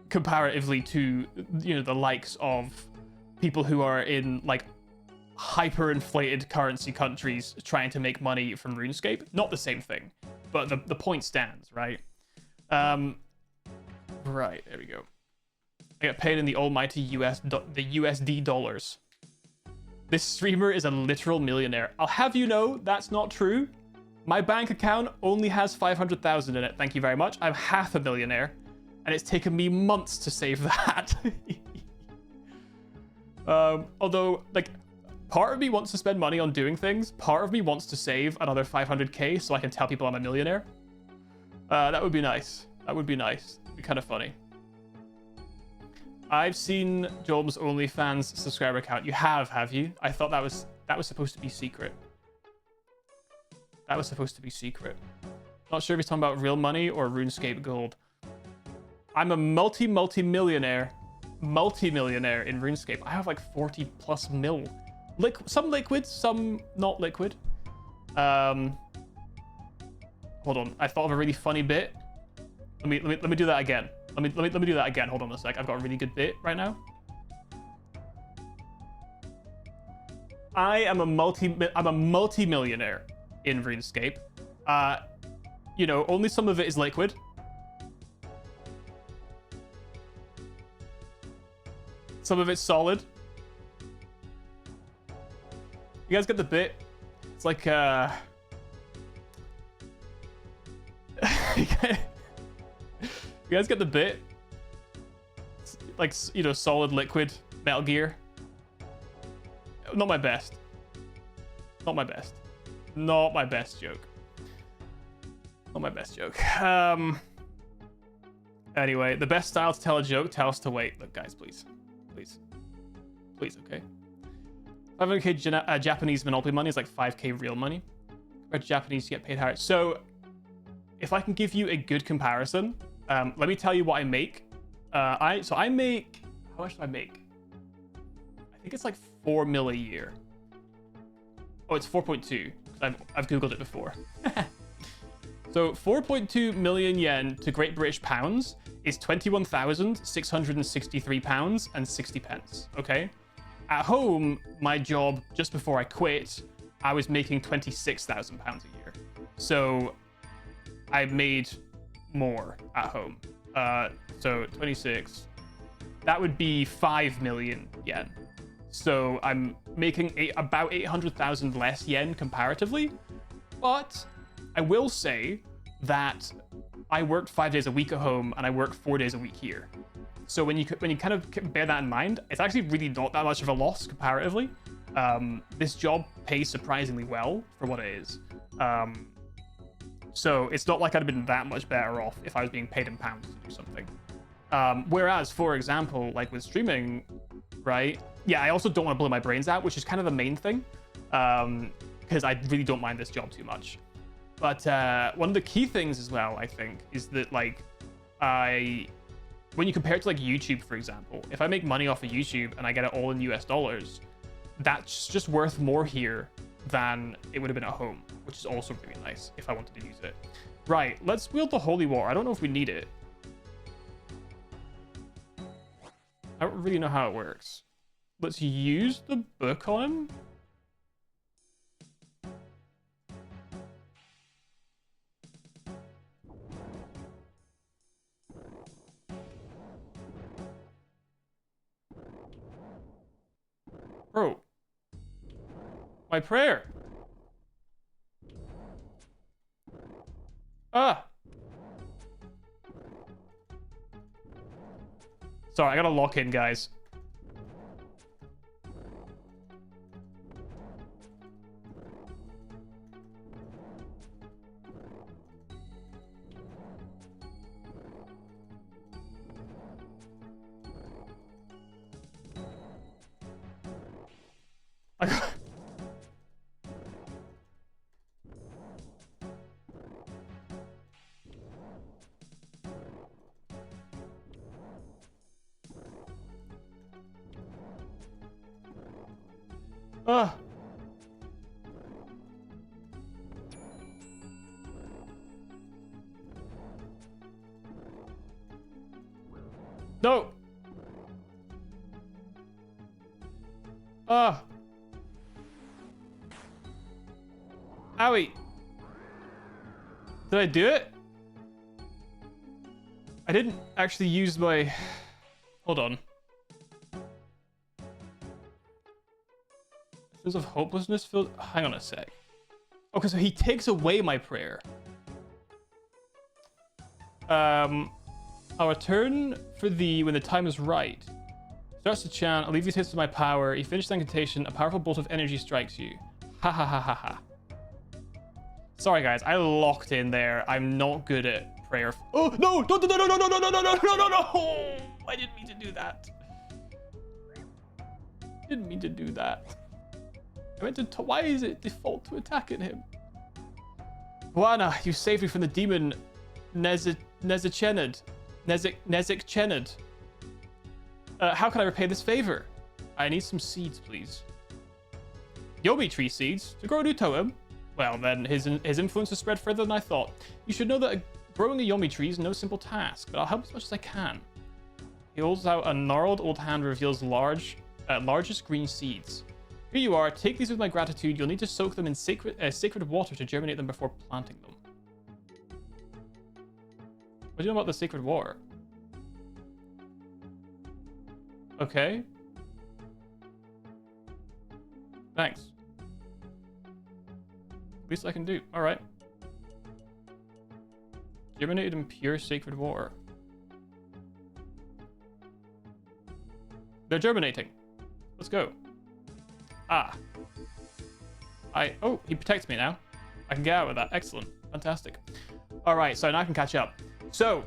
comparatively to, you know, the likes of people who are in like hyperinflated currency countries trying to make money from RuneScape. Not the same thing, but the point stands, right? Right, there we go. I get paid in the almighty USD dollars. This streamer is a literal millionaire. I'll have you know that's not true. My bank account only has 500,000 in it. Thank you very much. I'm half a millionaire, and it's taken me months to save that. Although, like, part of me wants to spend money on doing things. Part of me wants to save another 500k so I can tell people I'm a millionaire. That would be nice. That would be nice. It'd be kind of funny. I've seen Jolm's OnlyFans subscriber count. You have you? I thought that was supposed to be secret. That was supposed to be secret. Not sure if he's talking about real money or RuneScape gold. I'm a multi-millionaire in RuneScape. I have like 40 plus mil. Some liquid, some not liquid. Hold on. I thought of a really funny bit. Let me do that again. Let me do that again. Hold on a sec. I've got a really good bit right now. I'm a multi-millionaire in RuneScape. You know, only some of it is liquid. Some of it's solid. You guys get the bit? It's like, you guys get the bit? It's like, you know, solid liquid Metal Gear. Not my best. Not my best. Not my best joke. Not my best joke. Anyway, the best style to tell a joke, tell us to wait. Look, guys, please. Please. Please, okay? 500k Japanese Monopoly money is like 5k real money. Compared to Japanese, you get paid higher. So, if I can give you a good comparison, let me tell you what I make. I make... How much do I make? I think it's like 4 mil a year. Oh, it's 4.2. I've Googled it before. So 4.2 million yen to Great British pounds is 21,663 pounds and 60 pence. Okay. At home, my job just before I quit, I was making 26,000 pounds a year. So I made more at home. So 26. That would be 5 million yen. So I'm making about 800,000 less yen comparatively. But I will say that I worked 5 days a week at home and I work 4 days a week here. So when you kind of bear that in mind, it's actually really not that much of a loss comparatively. This job pays surprisingly well for what it is. So it's not like I'd have been that much better off if I was being paid in pounds to do something. Whereas, for example, like with streaming, right? Yeah, I also don't want to blow my brains out, which is kind of the main thing. Because I really don't mind this job too much. But one of the key things as well, I think, is that like when you compare it to like YouTube, for example, if I make money off of YouTube and I get it all in US dollars, that's just worth more here than it would have been at home, which is also really nice if I wanted to use it. Right, let's wield the Holy War. I don't know if we need it. I don't really know how it works. Let's use the book on him. Bro. My prayer. Ah. Sorry, I gotta lock in, guys. Ah. No. Ah. Owie. Did I do it? I didn't actually use my... Hold on. Sense of hopelessness filled... Hang on a sec. Okay, so he takes away my prayer. I'll return for thee when the time is right. Starts to chant, I'll leave you taste of my power. You finish the incantation, a powerful bolt of energy strikes you. Ha ha ha ha ha. Sorry guys, I locked in there. I'm not good at prayer. Oh no! No! No! No! No! No! No! No! No! No! No! No! No! I didn't mean to do that. Didn't mean to do that. I meant to. Why is it default to attacking him? Buana, you saved me from the demon Nezichenid. Nezichenid. How can I repay this favor? I need some seeds, please. Yomi tree seeds to grow a new totem. Well, then his influence has spread further than I thought. You should know that growing a Yomi tree is no simple task, but I'll help as much as I can. He holds out a gnarled old hand, reveals largest green seeds. Here you are. Take these with my gratitude. You'll need to soak them in sacred water to germinate them before planting them. What do you know about the sacred water? Okay. Thanks. Least I can do. All right. Germinated in pure sacred water. They're germinating. Let's go. Ah. Oh, he protects me now. I can get out with that. Excellent. Fantastic. All right, so now I can catch up. So,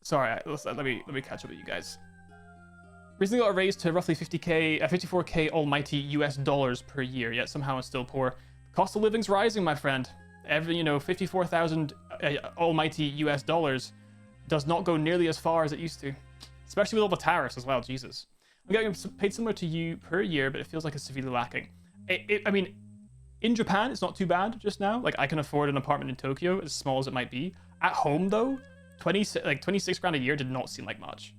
sorry, let me catch up with you guys. Recently got a raise to roughly 54k almighty US dollars per year, yet somehow I'm still poor. Cost of living's rising, my friend. 54,000 almighty US dollars does not go nearly as far as it used to. Especially with all the tariffs as well, Jesus. I'm getting paid similar to you per year, but it feels like it's severely lacking. I mean, in Japan, it's not too bad just now. Like, I can afford an apartment in Tokyo, as small as it might be. At home, though, 26 grand a year did not seem like much.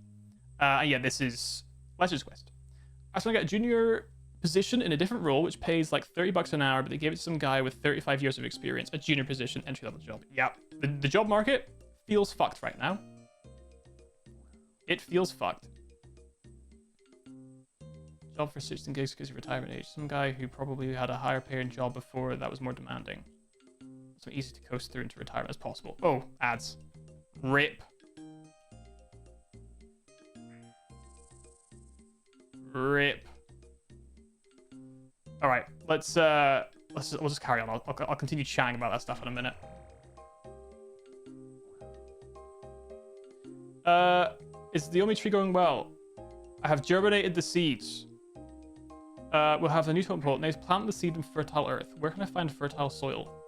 Yeah, this is Leisure's Quest. I just want to get a junior position in a different role, which pays like 30 bucks an hour, but they gave it to some guy with 35 years of experience, a junior position, entry-level job. Yeah, the job market feels fucked right now. It feels fucked. Job for 16 gigs because of retirement age. Some guy who probably had a higher paying job before that was more demanding. So easy to coast through into retirement as possible. Oh, ads. RIP. RIP. All right, we'll just carry on. I'll continue chatting about that stuff in a minute. Is the Omi tree going well? I have germinated the seeds. We'll have a new totem pole. Now plant the seed in fertile earth. Where can I find fertile soil?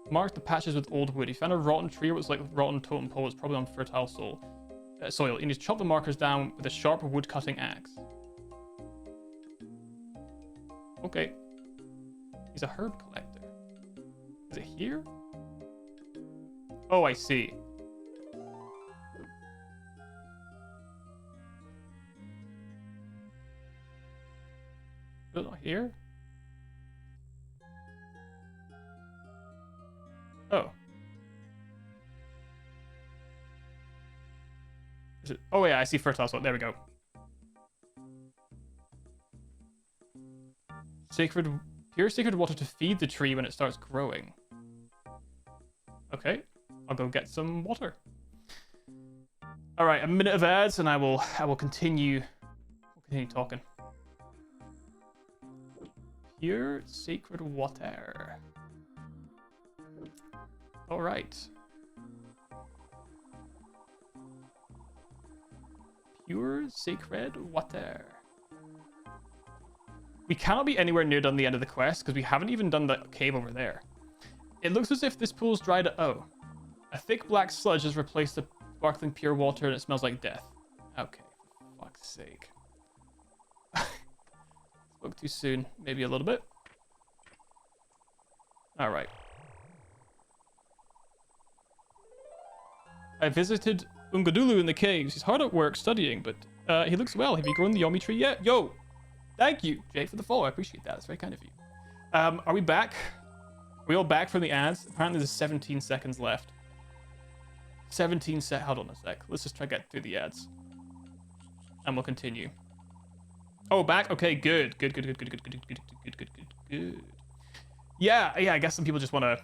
Mark the patches with old wood. If you found a rotten tree or it was like rotten totem pole, it's probably on fertile soil. You need to chop the markers down with a sharp wood cutting axe. Okay. He's a herb collector. Is it here? Oh, I see. Is it not here? Oh. Is it? Oh yeah, I see fertile soil. There we go. Pure sacred water to feed the tree when it starts growing. Okay, I'll go get some water. All right, a minute of ads, and I will continue talking. Pure sacred water. All right. Pure sacred water. We cannot be anywhere near done the end of the quest because we haven't even done the cave over there. It looks as if this pool's dried up. Oh. A thick black sludge has replaced the sparkling pure water and it smells like death. Okay, for fuck's sake. Spoke too soon. Maybe a little bit. Alright. I visited Ungadulu in the caves. He's hard at work studying, but he looks well. Have you grown the Yomi tree yet? Yo! Thank you, Jay, for the follow. I appreciate that. That's very kind of you. Are we back? Are we all back from the ads? Apparently there's 17 seconds left. 17 sec. Hold on a sec. Let's just try to get through the ads. And we'll continue. Oh, back? Okay, good. Good. Yeah, I guess some people just want to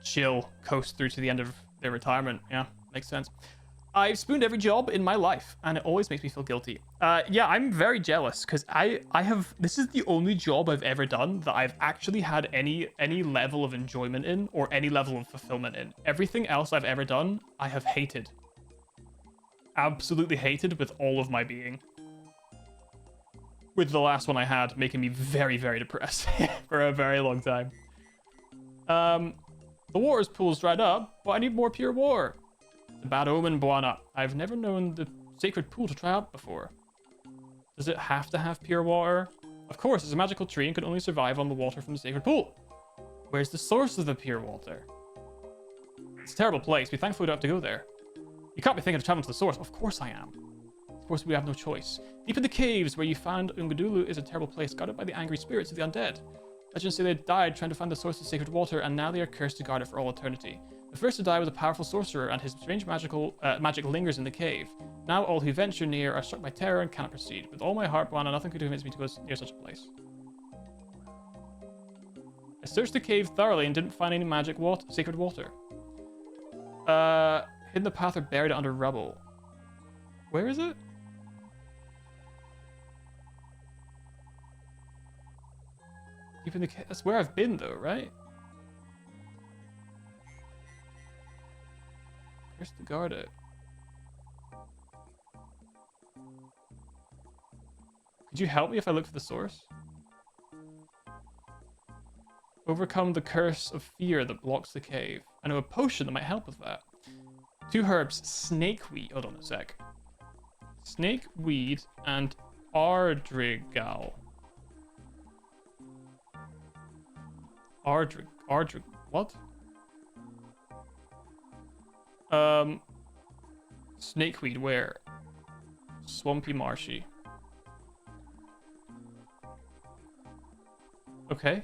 chill, coast through to the end of their retirement. Yeah, makes sense. I've spooned every job in my life, and it always makes me feel guilty. Yeah, I'm very jealous, because I have... This is the only job I've ever done that I've actually had any level of enjoyment in, or any level of fulfillment in. Everything else I've ever done, I have hated. Absolutely hated with all of my being. With the last one I had making me very, very depressed for a very long time. The water's pool's dried up, but I need more pure water. The bad omen, Buana. I've never known the sacred pool to try out before. Does it have to have pure water? Of course, it's a magical tree and can only survive on the water from the sacred pool. Where's the source of the pure water? It's a terrible place. Be thankful we don't have to go there. You can't be thinking of traveling to the source. Of course I am. Of course we have no choice. Deep in the caves where you found Ungadulu is a terrible place guarded by the angry spirits of the undead. Legends say they died trying to find the source of sacred water, and now they are cursed to guard it for all eternity. The first to die was a powerful sorcerer, and his strange magic lingers in the cave. Now all who venture near are struck by terror and cannot proceed. With all my heart, Bwana, nothing could convince me to go near such a place. I searched the cave thoroughly and didn't find any sacred water. Hidden the path or buried it under rubble. Where is it? Deep in the cave. That's where I've been, though, right? Where's to guard it? Could you help me if I look for the source? Overcome the curse of fear that blocks the cave. I know a potion that might help with that. 2 herbs, snakeweed. Hold on a sec. Snakeweed and ardrigal. Ardrig. What? Snakeweed, where? Swampy marshy. Okay.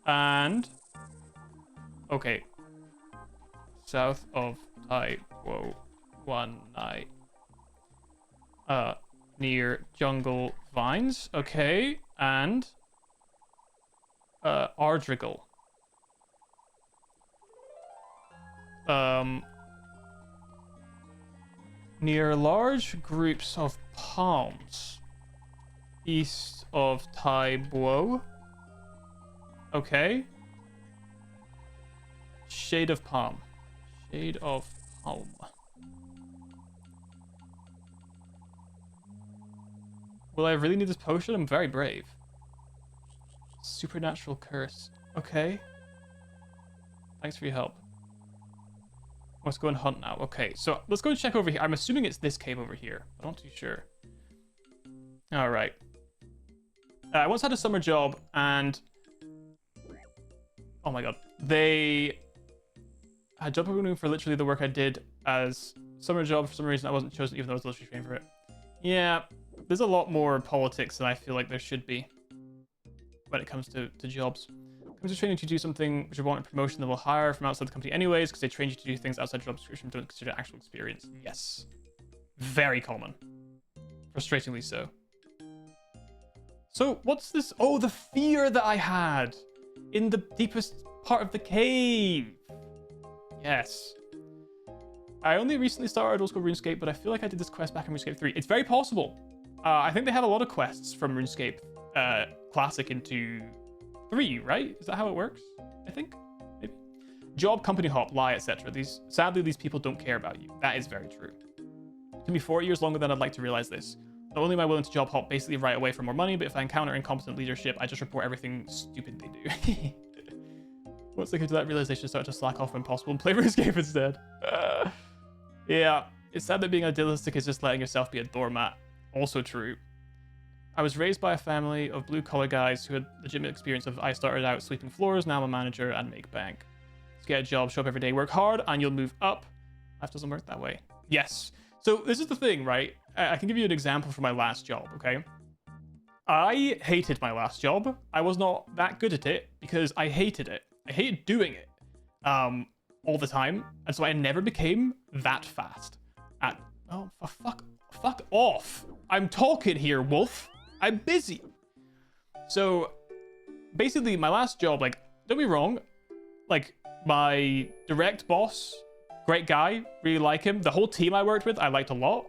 And... okay. South of Taiwo, one night. Near jungle vines. Okay. And... Ardrigal. Near large groups of palms. East of Taibo. Okay. Shade of palm. Shade of palm. Will I really need this potion? I'm very brave. Supernatural curse. Okay. Thanks for your help. Let's go and hunt now. Okay, so let's go and check over here. I'm assuming it's this cave over here. I'm not too sure. All right. I once had a summer job, and oh my god, they had job opening for literally the work I did as summer job. For some reason, I wasn't chosen, even though I was literally trained for it. Yeah, there's a lot more politics than I feel like there should be when it comes to jobs. Comes to training to do something which you want a promotion that will hire from outside the company anyways, because they train you to do things outside job description, don't consider actual experience. Yes. Very common. Frustratingly so. So, what's this? Oh, the fear that I had in the deepest part of the cave. Yes. I only recently started old school RuneScape, but I feel like I did this quest back in RuneScape 3. It's very possible. I think they have a lot of quests from RuneScape Classic into 3, right? Is that how it works? I think. Maybe. Job, company hop, lie, etc. Sadly, these people don't care about you. That is very true. It took me 4 years longer than I'd like to realize this. Not only am I willing to job hop basically right away for more money, but if I encounter incompetent leadership, I just report everything stupid they do. Once I come to that realization, start to slack off when possible and play RuneScape instead. Yeah, it's sad that being idealistic is just letting yourself be a doormat. Also true. I was raised by a family of blue-collar guys who had legitimate experience of I started out sweeping floors, now I'm a manager and make bank. Just get a job, show up every day, work hard, and you'll move up. Life doesn't work that way. Yes. So this is the thing, right? I can give you an example from my last job, okay? I hated my last job. I was not that good at it because I hated it. I hated doing it all the time, and so I never became that fast at... Oh, fuck off. I'm talking here, Wolf. I'm busy. So basically my last job, like, don't be wrong, like my direct boss, great guy, really like him. The whole team I worked with, I liked a lot.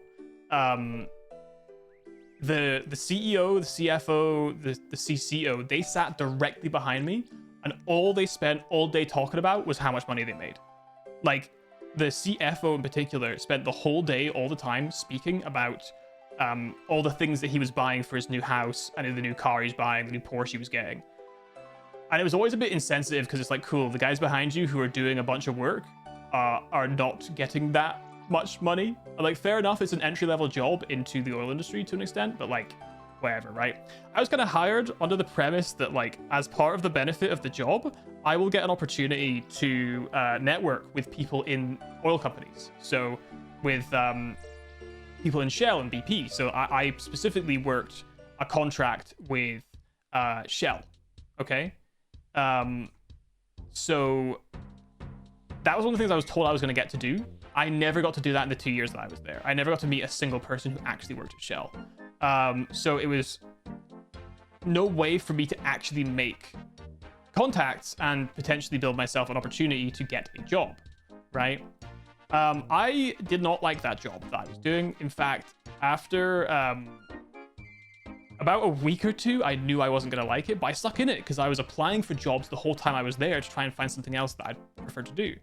The CEO, the CFO, the CCO, they sat directly behind me, and all they spent all day talking about was how much money they made. Like, the CFO in particular spent the whole day, all the time, speaking about all the things that he was buying for his new house and the new car he's buying, the new Porsche he was getting. And it was always a bit insensitive because it's like, cool, the guys behind you who are doing a bunch of work are not getting that much money. Like, fair enough, it's an entry-level job into the oil industry to an extent, but like, whatever, right? I was kind of hired under the premise that, like, as part of the benefit of the job, I will get an opportunity to network with people in oil companies. So with people in Shell and BP. So I specifically worked a contract with Shell. Okay. So that was one of the things I was told I was going to get to do. I never got to do that in the 2 years that I was there. I never got to meet a single person who actually worked at Shell. So it was no way for me to actually make contacts and potentially build myself an opportunity to get a job, right? I did not like that job that I was doing. In fact, after about a week or two, I knew I wasn't going to like it, but I stuck in it because I was applying for jobs the whole time I was there to try and find something else that I'd prefer to do.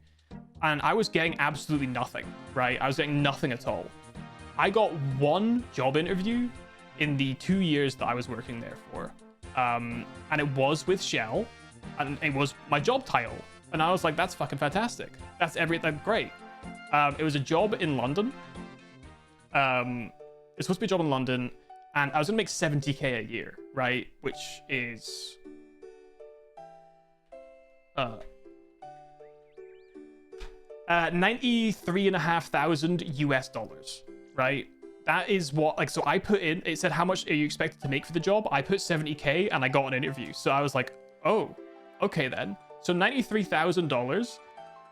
And I was getting absolutely nothing, right? I was getting nothing at all. I got one job interview in the 2 years that I was working there for. And it was with Shell, and it was my job title. And I was like, that's fucking fantastic. That's everything great. It was a job in London. It's supposed to be a job in London, and I was gonna make 70k a year, right? Which is 93,500 US dollars, right? That is what, like, so I put in, it said, how much are you expected to make for the job? I put 70k and I got an interview. So I was like, oh, okay then. So $93,000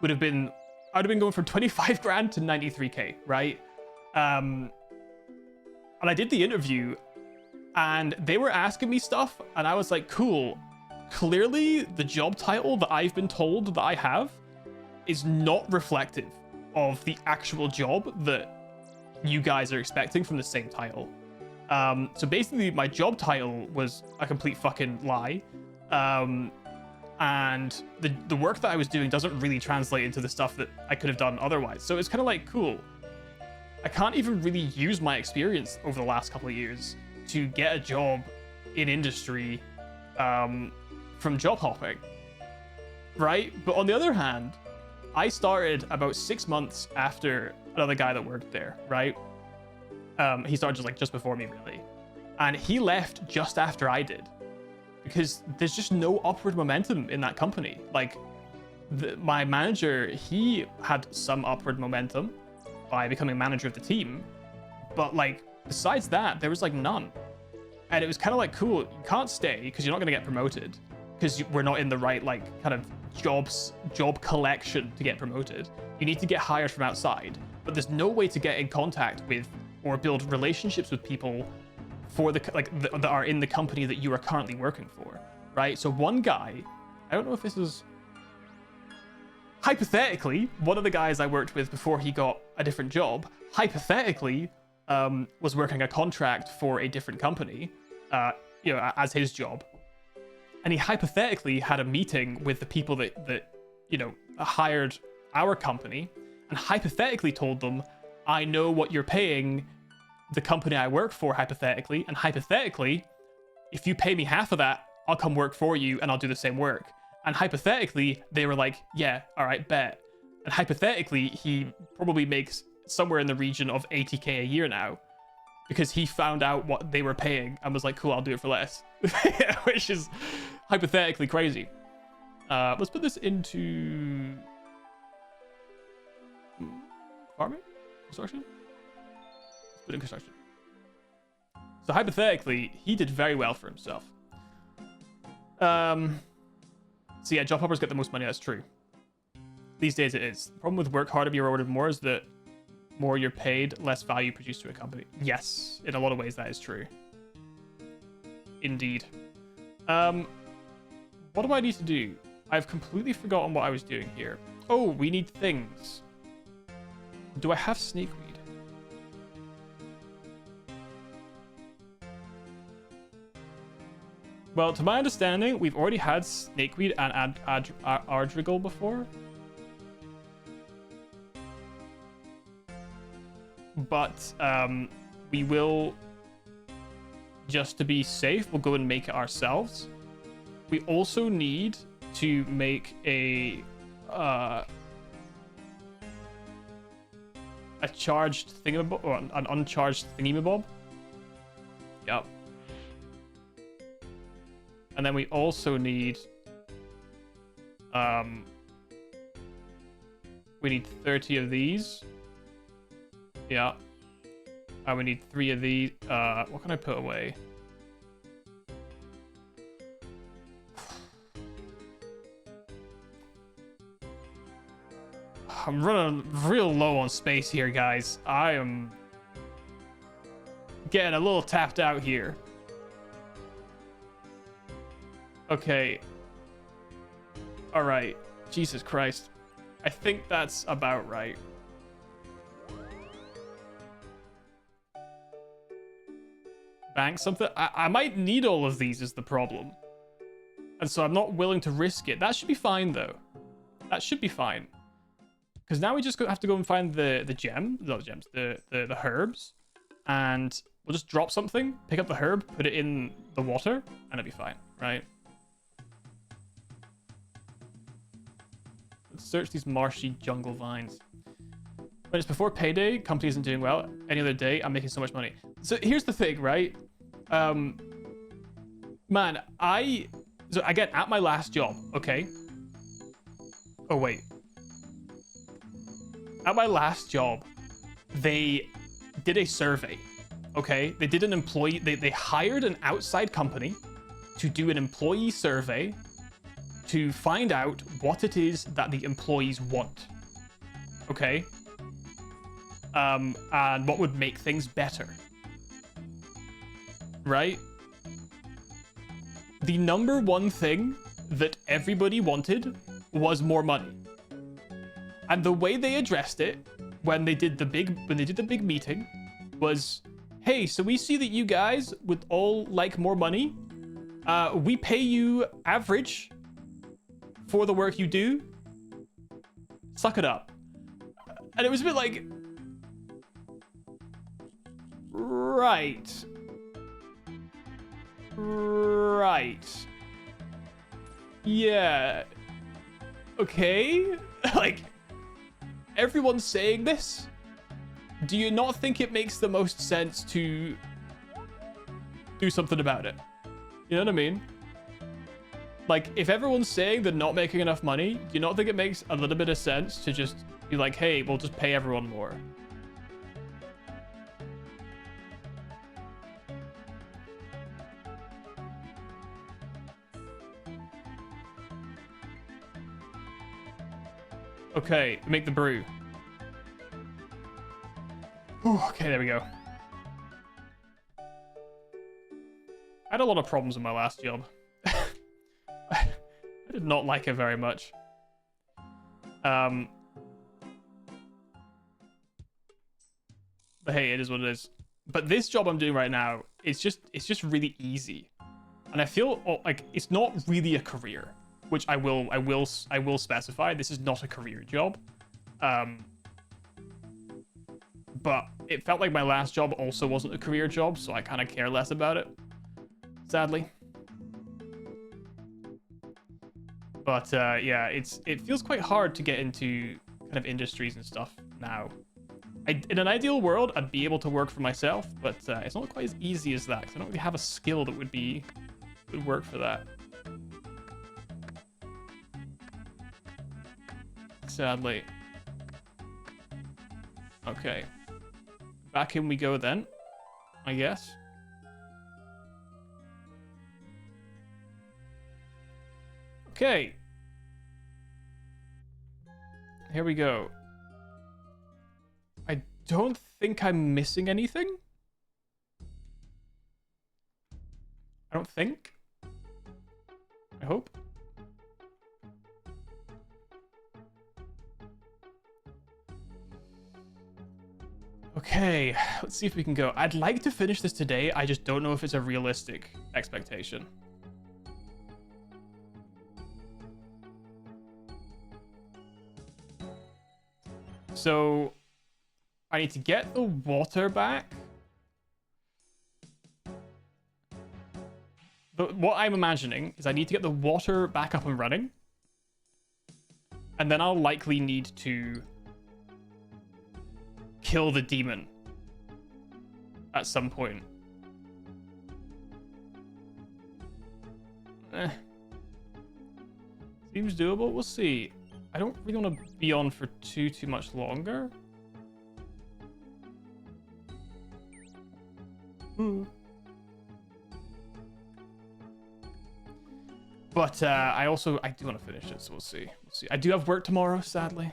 would have been, I would have been going from 25 grand to 93k, right? And I did the interview and they were asking me stuff and I was like, cool. Clearly the job title that I've been told that I have is not reflective of the actual job that you guys are expecting from the same title. So basically my job title was a complete fucking lie. And the work that I was doing doesn't really translate into the stuff that I could have done otherwise. So it's kind of like, cool. I can't even really use my experience over the last couple of years to get a job in industry from job hopping, right? But on the other hand, I started about 6 months after another guy that worked there, right? He started just before me, really. And he left just after I did. Because there's just no upward momentum in that company. Like, my manager, he had some upward momentum by becoming manager of the team. But, like, besides that, there was, like, none. And it was kind of like, cool, you can't stay because you're not going to get promoted. Because we're not in the right, like, kind of job collection to get promoted. You need to get hired from outside. But there's no way to get in contact with or build relationships with people for that are in the company that you are currently working for, right? So one guy, I don't know if this is hypothetically, one of the guys I worked with before he got a different job, hypothetically, was working a contract for a different company, as his job. And he hypothetically had a meeting with the people that hired our company and hypothetically told them, I know what you're paying the company I work for, hypothetically, and hypothetically, if you pay me half of that, I'll come work for you and I'll do the same work. And hypothetically, they were like, yeah, all right, bet. And hypothetically, he probably makes somewhere in the region of 80k a year now because he found out what they were paying and was like, cool, I'll do it for less. Which is hypothetically crazy. Let's put this into farming? Construction? Let's put it in construction. So hypothetically, he did very well for himself. So yeah, job hoppers get the most money, that's true. These days it is. The problem with work harder, be rewarded more is that more you're paid, less value produced to a company. Yes, in a lot of ways that is true. Indeed. What do I need to do? I've completely forgotten what I was doing here. Oh, we need things. Do I have snakeweed? Well, to my understanding, we've already had snakeweed and Ardrigal before. But we will, just to be safe, we'll go and make it ourselves. We also need to make a charged thingamabob, or an uncharged thingamabob. Yep. And then we also need we need 30 of these. Yeah. And we need 3 of these. What can I put away? I'm running real low on space here, guys. I am getting a little tapped out here. Okay. All right. Jesus Christ. I think that's about right. Bank something? I might need all of these is the problem. And so I'm not willing to risk it. That should be fine, though. That should be fine. Because now we just have to go and find the herbs. And we'll just drop something, pick up the herb, put it in the water, and it'll be fine, right? Let's search these marshy jungle vines. When it's before payday, company isn't doing well. Any other day, I'm making so much money. So here's the thing, right? Man, so again, at my last job, okay? Oh, wait. At my last job, they did a survey, okay? They did an employee, they hired an outside company to do an employee survey to find out what it is that the employees want, okay? And what would make things better, right? The number one thing that everybody wanted was more money. And the way they addressed it when they did the big meeting was, hey, so we see that you guys would all like more money. We pay you average for the work you do. Suck it up. And it was a bit like, right. Yeah. Okay. Like, everyone's saying this. Do you not think it makes the most sense to do something about it? You know what I mean? Like, if everyone's saying they're not making enough money, do you not think it makes a little bit of sense to just be like, hey, we'll just pay everyone more? Okay, make the brew. Ooh, okay, there we go. I had a lot of problems in my last job. I did not like it very much. But hey, it is what it is. But this job I'm doing right now, it's just really easy. And I feel like it's not really a career, which I will specify. This is not a career job. But it felt like my last job also wasn't a career job, so I kind of care less about it, sadly. But yeah, it feels quite hard to get into kind of industries and stuff now. In an ideal world, I'd be able to work for myself, but it's not quite as easy as that, because I don't really have a skill that would work for that. Sadly. Okay. Back in we go then, I guess. Okay. Here we go. I don't think I'm missing anything. I don't think. I hope. Okay, let's see if we can go. I'd like to finish this today. I just don't know if it's a realistic expectation. So, I need to get the water back. But what I'm imagining is I need to get the water back up and running. And then I'll likely need to kill the demon at some point. Seems doable. We'll see. I don't really want to be on for too much longer. But I do want to finish it, so we'll see. I do have work tomorrow, sadly.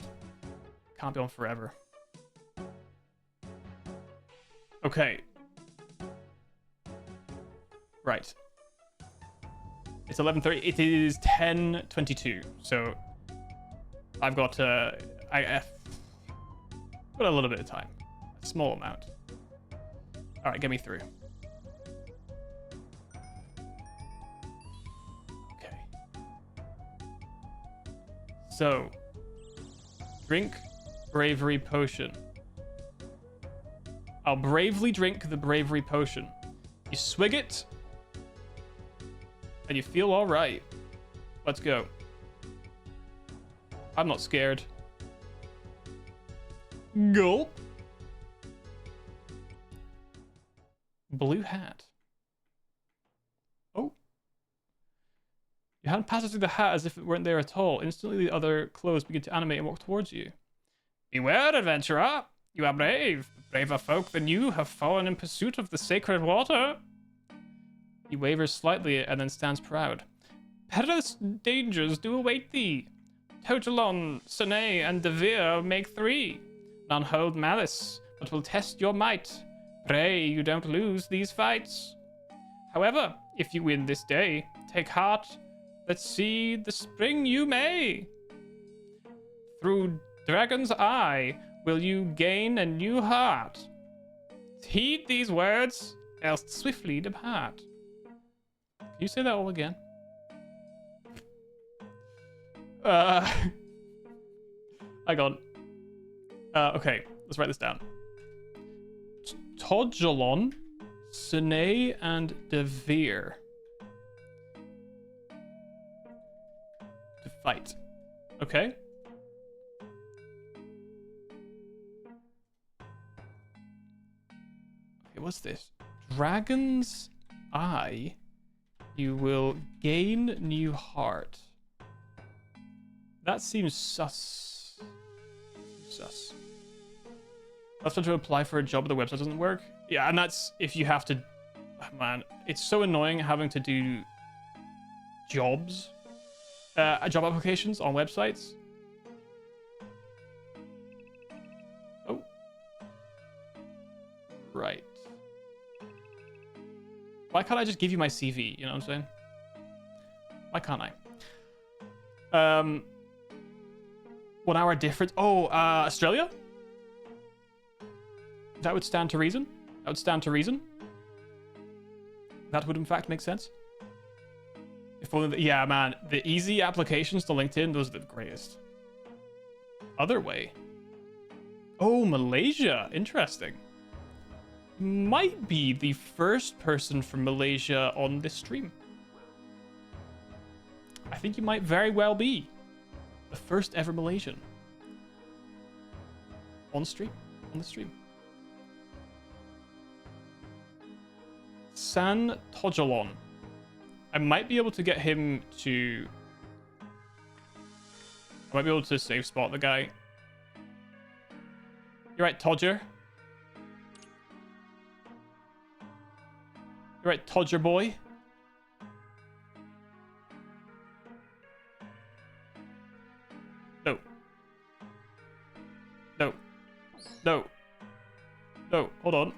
So Can't be on forever. Okay. Right. It's 11:30. It is 10:22. So I've got I've got a little bit of time. A small amount. All right, get me through. Okay. So, drink bravery potion. I'll bravely drink the bravery potion. You swig it, and you feel all right. Let's go. I'm not scared. Gulp. Blue hat. Oh. Your hand passes through the hat as if it weren't there at all. Instantly, the other clothes begin to animate and walk towards you. Beware, adventurer. You are brave. Braver folk than you have fallen in pursuit of the sacred water. He wavers slightly and then stands proud. Perilous dangers do await thee. Togelon, Sine, and Devere make 3. None hold malice, but will test your might. Pray you don't lose these fights. However, if you win this day, take heart. Let's see the spring you may. Through Dragon's Eye will you gain a new heart. Heed these words, else swiftly depart. Can you say that all again? Hang on. Okay, let's write this down. Togelon, Sine, and Devere. To fight. Okay. Okay, what's this? Dragon's Eye. You will gain new heart. That seems sus. Sus. I've tried to apply for a job, but the website doesn't work. Yeah, and that's if you have to... Oh, man, it's so annoying having to do jobs. Job applications on websites. Oh. Right. Why can't I just give you my CV? You know what I'm saying? Why can't I? 1 hour difference. Oh, Australia? That would stand to reason. That would stand to reason. That would in fact make sense. If only yeah, man, the easy applications to LinkedIn, those are the greatest. Other way. Oh, Malaysia. Interesting. Might be the first person from Malaysia on this stream. I think you might very well be the first ever Malaysian on stream, on the stream. San Togelon. I might be able to get him to... I might be able to save spot the guy. You're right, Todger. You're right, Todger boy. No. No. No. No, hold on.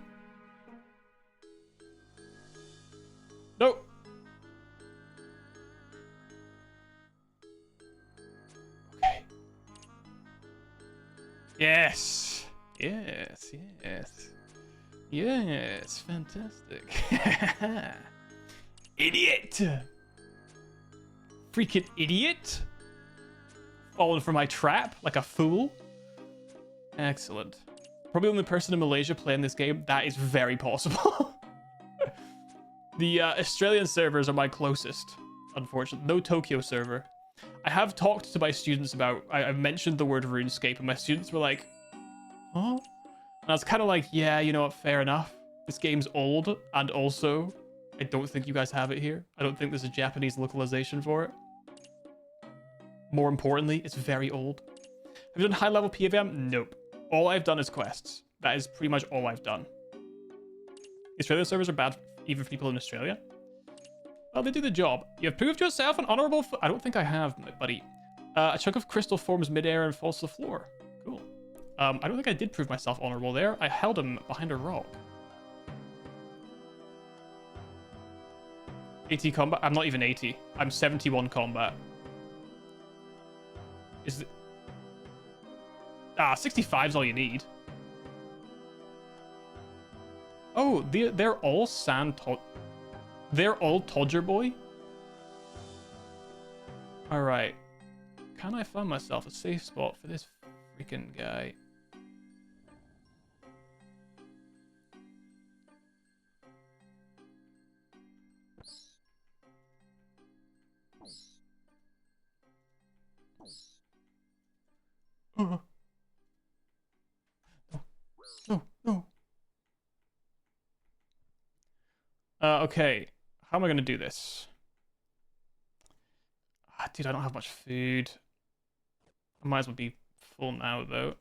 No. Okay. Yes. Yes, yes. Yes, fantastic. Idiot! Freaking idiot! Fallen for my trap like a fool. Excellent. Probably the only person in Malaysia playing this game. That is very possible. The Australian servers are my closest, unfortunately. No Tokyo server. I have talked to my students about... I've mentioned the word RuneScape, and my students were like, huh? And I was kind of like, yeah, you know what, fair enough. This game's old, and also, I don't think you guys have it here. I don't think there's a Japanese localization for it. More importantly, it's very old. Have you done high-level PvM? Nope. All I've done is quests. That is pretty much all I've done. Australian servers are bad even for people in Australia. Well, they do the job. You have proved yourself an honorable... I don't think I have, buddy. A chunk of crystal forms midair and falls to the floor. Cool. I don't think I did prove myself honorable there. I held him behind a rock. 80 combat? I'm not even 80. I'm 71 combat. Is it... 65 is all you need. Oh, they're all they're all Todger boy? Alright. Can I find myself a safe spot for this freaking guy? Oh. No, no. Okay. How am I going to do this? Dude, I don't have much food. I might as well be full now, though.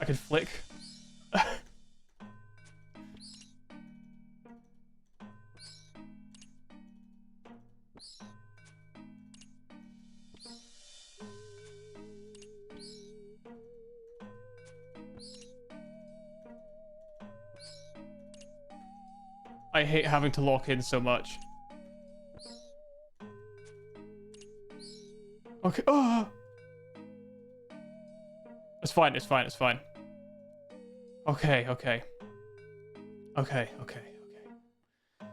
I could flick. I hate having to lock in so much. Okay. Oh. It's fine. It's fine. It's fine. Okay. Okay. Okay. Okay. Okay.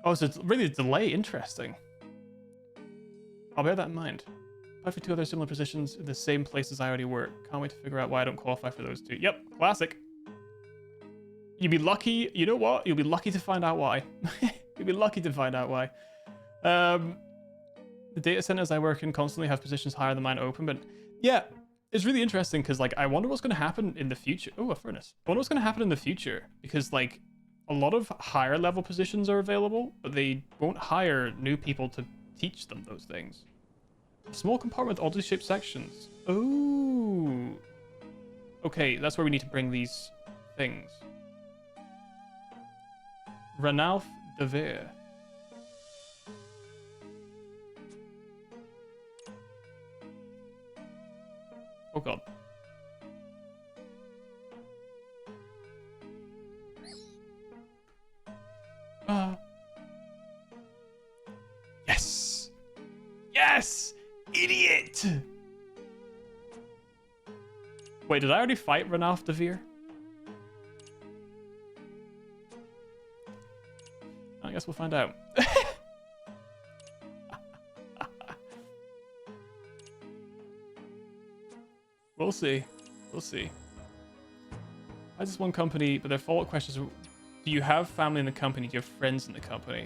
Oh, so it's really a delay. Interesting. I'll bear that in mind. Apply for 2 other similar positions in the same place as I already work. Can't wait to figure out why I don't qualify for those 2. Yep. Classic. You'd be lucky. You know what? You'll be lucky to find out why. You'll be lucky to find out why. The data centers I work in constantly have positions higher than mine open, but yeah, it's really interesting because, like, I wonder what's going to happen in the future. Oh, a furnace. I wonder what's going to happen in the future because, like, a lot of higher level positions are available, but they won't hire new people to teach them those things. A small compartment with oddly shaped sections. Oh. Okay, that's where we need to bring these things. Ranulf de Vere. Oh god. Yes! Yes! Idiot! Wait, did I already fight Ranulf de Vere? I guess we'll find out. We'll see. We'll see. Why is this one company, but their follow-up questions are, do you have family in the company? Do you have friends in the company?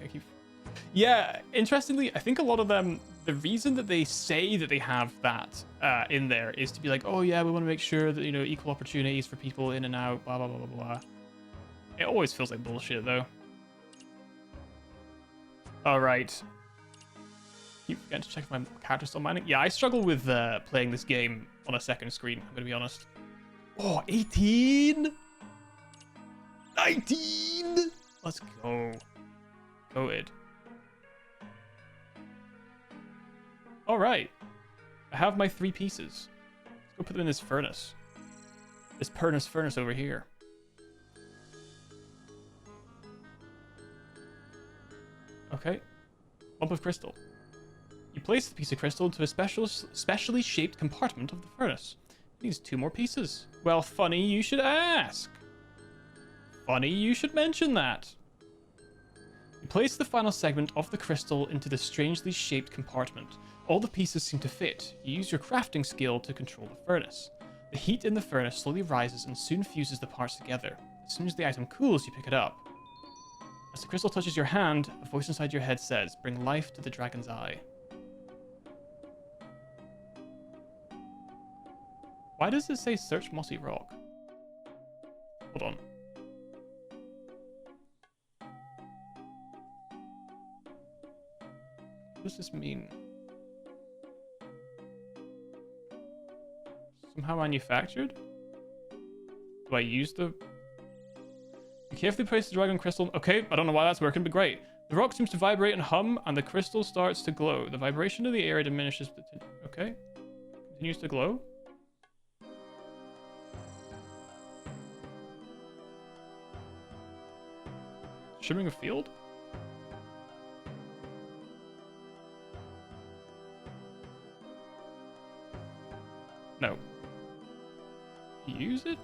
Yeah, interestingly, I think a lot of them, the reason that they say that they have that in there is to be like, oh yeah, we want to make sure that, you know, equal opportunities for people in and out, blah, blah, blah, blah, blah. It always feels like bullshit, though. All right. Keep forgetting to check if my character's still mining. Yeah, I struggle with playing this game on a second screen, I'm going to be honest. Oh, 18? 19? Let's go. Go, Id. All right. I have my 3 pieces. Let's go put them in this furnace. This furnace over here. Okay. Lump of crystal. You place the piece of crystal into a specially shaped compartment of the furnace. It needs 2 more pieces. Well, funny you should ask. Funny you should mention that. You place the final segment of the crystal into the strangely shaped compartment. All the pieces seem to fit. You use your crafting skill to control the furnace. The heat in the furnace slowly rises and soon fuses the parts together. As soon as the item cools, you pick it up. As the crystal touches your hand, a voice inside your head says, "Bring life to the dragon's eye." Why does it say search mossy rock? Hold on. What does this mean? Somehow manufactured? Do I use the... You carefully place the dragon crystal... Okay, I don't know why that's working, but great. The rock seems to vibrate and hum, and the crystal starts to glow. The vibration of the area diminishes... Okay. Continues to glow. Shimmering a field? No. Use it?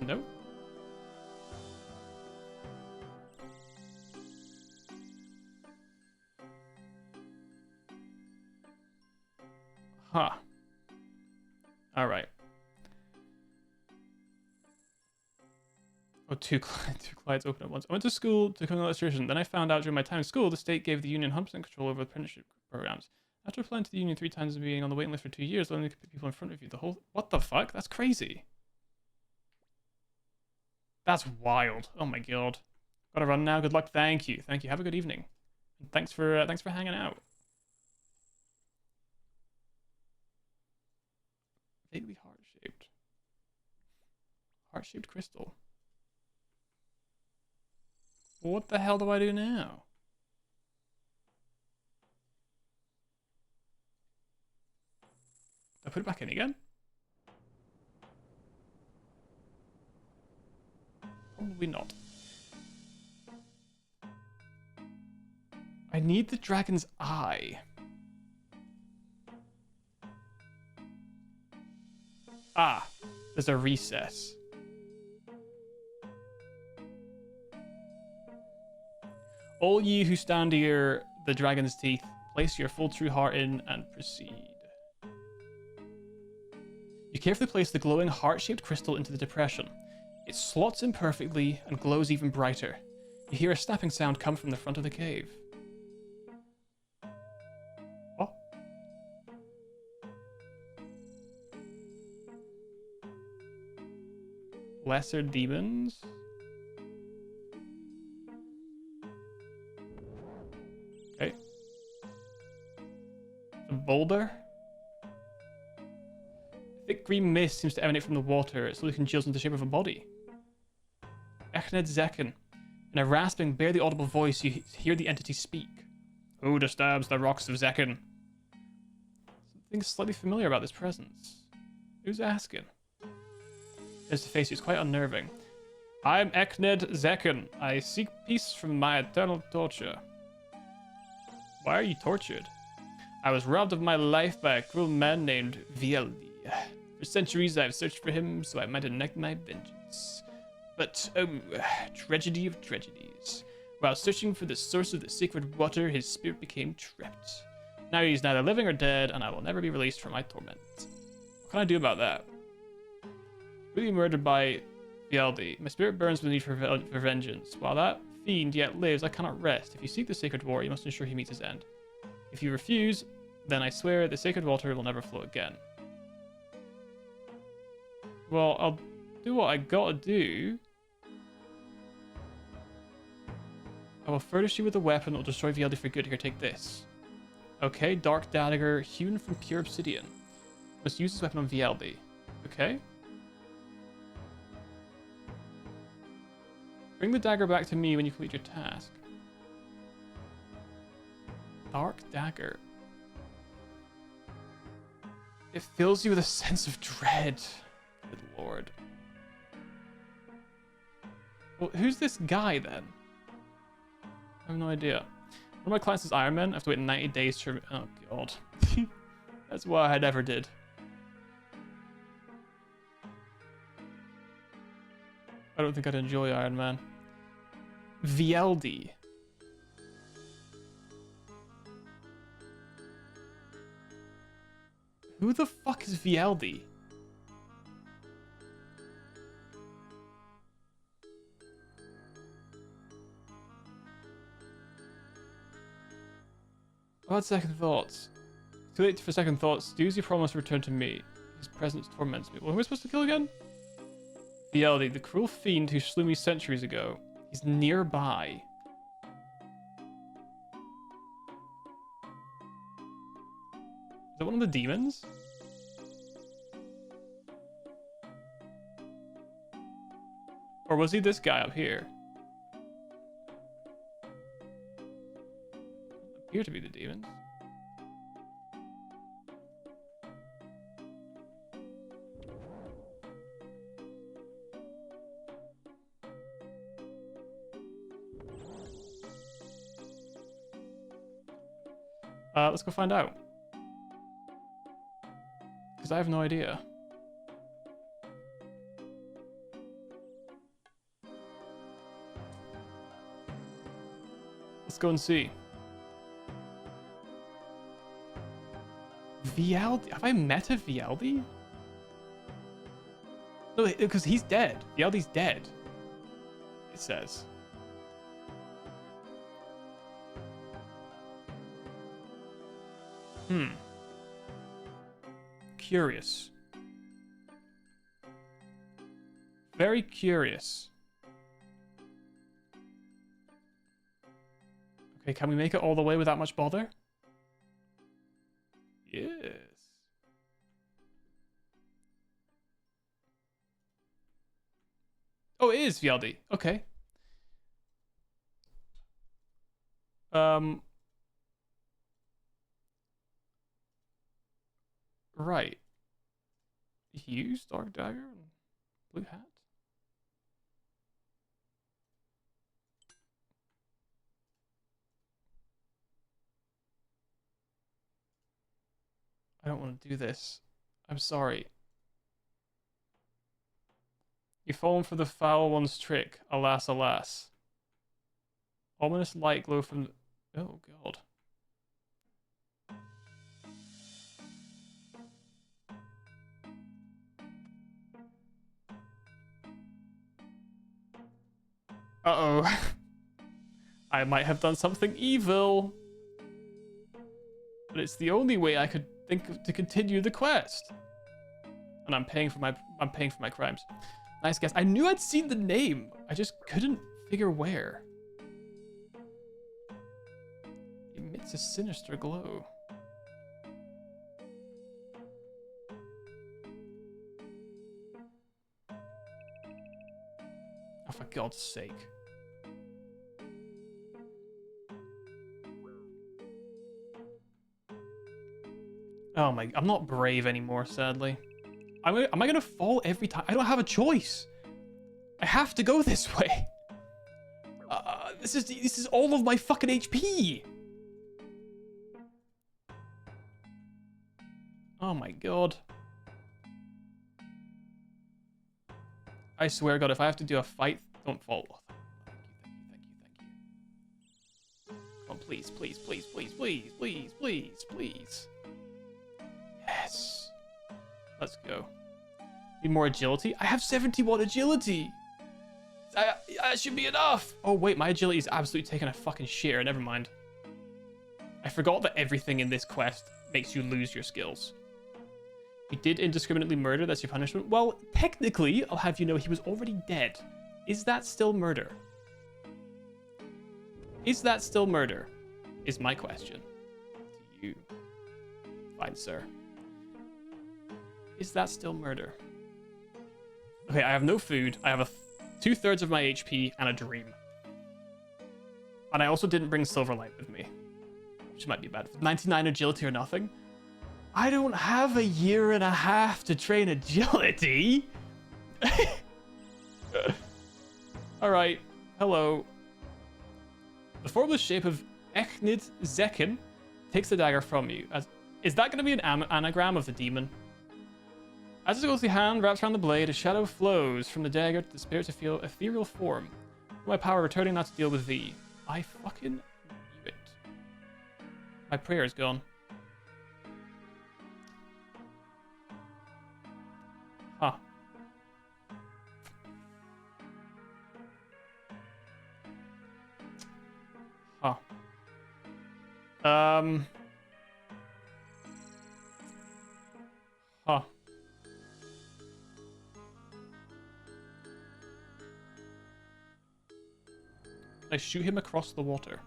No. Huh. All right. Oh, two clients open at once. I went to school to become an electrician. Then I found out during my time in school, the state gave the union 100% control over apprenticeship programs. After applying to the union 3 times and being on the waiting list for 2 years, only put people in front of you. The whole... What the fuck? That's crazy. That's wild. Oh my god. Gotta run now. Good luck. Thank you. Thank you. Have a good evening. Thanks for hanging out. Vaguely heart-shaped. Heart-shaped crystal. What the hell do I do now? I put it back in again? Probably not. I need the dragon's eye. Ah, there's a recess. All you who stand near the dragon's teeth, place your full true heart in and proceed. You carefully place the glowing heart-shaped crystal into the depression. It slots in perfectly and glows even brighter. You hear a snapping sound come from the front of the cave. Oh. Lesser demons? Okay. A boulder? Thick green mist seems to emanate from the water. It slowly congeals into the shape of a body. Echned Zekken. In a rasping, barely audible voice, you hear the entity speak. Who disturbs the rocks of Zekken? Something slightly familiar about this presence. Who's asking? Face to face, it's quite unnerving. I'm Echned Zekken. I seek peace from my eternal torture. Why are you tortured? I was robbed of my life by a cruel man named Vieldi. For centuries I've searched for him so I might enact my vengeance. But, oh, tragedy of tragedies. While searching for the source of the sacred water, his spirit became trapped. Now he's neither living or dead, and I will never be released from my torment. What can I do about that? Really murdered by Vieldi. My spirit burns with the need for vengeance. While that fiend yet lives, I cannot rest. If you seek the sacred water, you must ensure he meets his end. If you refuse, then I swear the sacred water will never flow again. Well, I'll do what I gotta do. I will furnish you with a weapon that will destroy Vieldi for good. Here, take this. Okay, dark dagger hewn from pure obsidian. Must use this weapon on Vieldi. Okay. Bring the dagger back to me when you complete your task. Dark dagger. It fills you with a sense of dread. Good lord. Well, who's this guy then? I have no idea. One of my clients is Iron Man. I have to wait 90 days to... Oh god. That's what I never did. I don't think I'd enjoy Iron Man. Vieldi. Who the fuck is Vieldi? About second thoughts. Too late for second thoughts. Do as you promise, return to me. His presence torments me. Well, who am I supposed to kill again? Vieldi, the cruel fiend who slew me centuries ago. He's nearby. that one of the demons? Or was he this guy up here? Appear to be the demons. Let's go find out. Because I have no idea. Let's go and see. Vialdi? Have I met a Vialdi? No, because he's dead. Vialdi's dead. It says. Curious. Very curious. Okay, can we make it all the way without much bother? Yes. Oh, it is Vialdi. Okay. Right. Hughes, Dark Dagger, and Blue Hat. I don't want to do this. I'm sorry. You've fallen for the foul one's trick. Alas, alas. Ominous light glow from the... Oh, God. Uh-oh. I might have done something evil. But it's the only way I could think of to continue the quest. And I'm paying for my crimes. Nice guess. I knew I'd seen the name. I just couldn't figure where. It emits a sinister glow. Oh, for God's sake. Oh my, I'm not brave anymore, sadly. Am I gonna fall every time? I don't have a choice. I have to go this way. This is all of my fucking HP. Oh my God. I swear to God, if I have to do a fight, don't fall. Oh, thank you. Come on, please, please, please, please, please, please, please, please. Yes. Let's go. Need more agility? I have 71 agility. That should be enough. Oh, wait, my agility is absolutely taking a fucking shit. Never mind. I forgot that everything in this quest makes you lose your skills. You did indiscriminately murder, that's your punishment. Well, technically, I'll have you know he was already dead. Is that still murder? Is that still murder? Is my question to you. Fine, sir. Is that still murder? Okay, I have no food. I have 2/3 of my HP and a dream. And I also didn't bring Silverlight with me, which might be bad. 99 agility or nothing. I don't have 1.5 years to train agility. All right. Hello. The formless shape of Echnid Zekin takes the dagger from you. Is that going to be an anagram of the demon? As the ghostly hand wraps around the blade, a shadow flows from the dagger to the spirit's ethereal form. My power returning not to deal with thee. I fucking knew it. My prayer is gone. Huh. Huh. Huh. I shoot him across the water.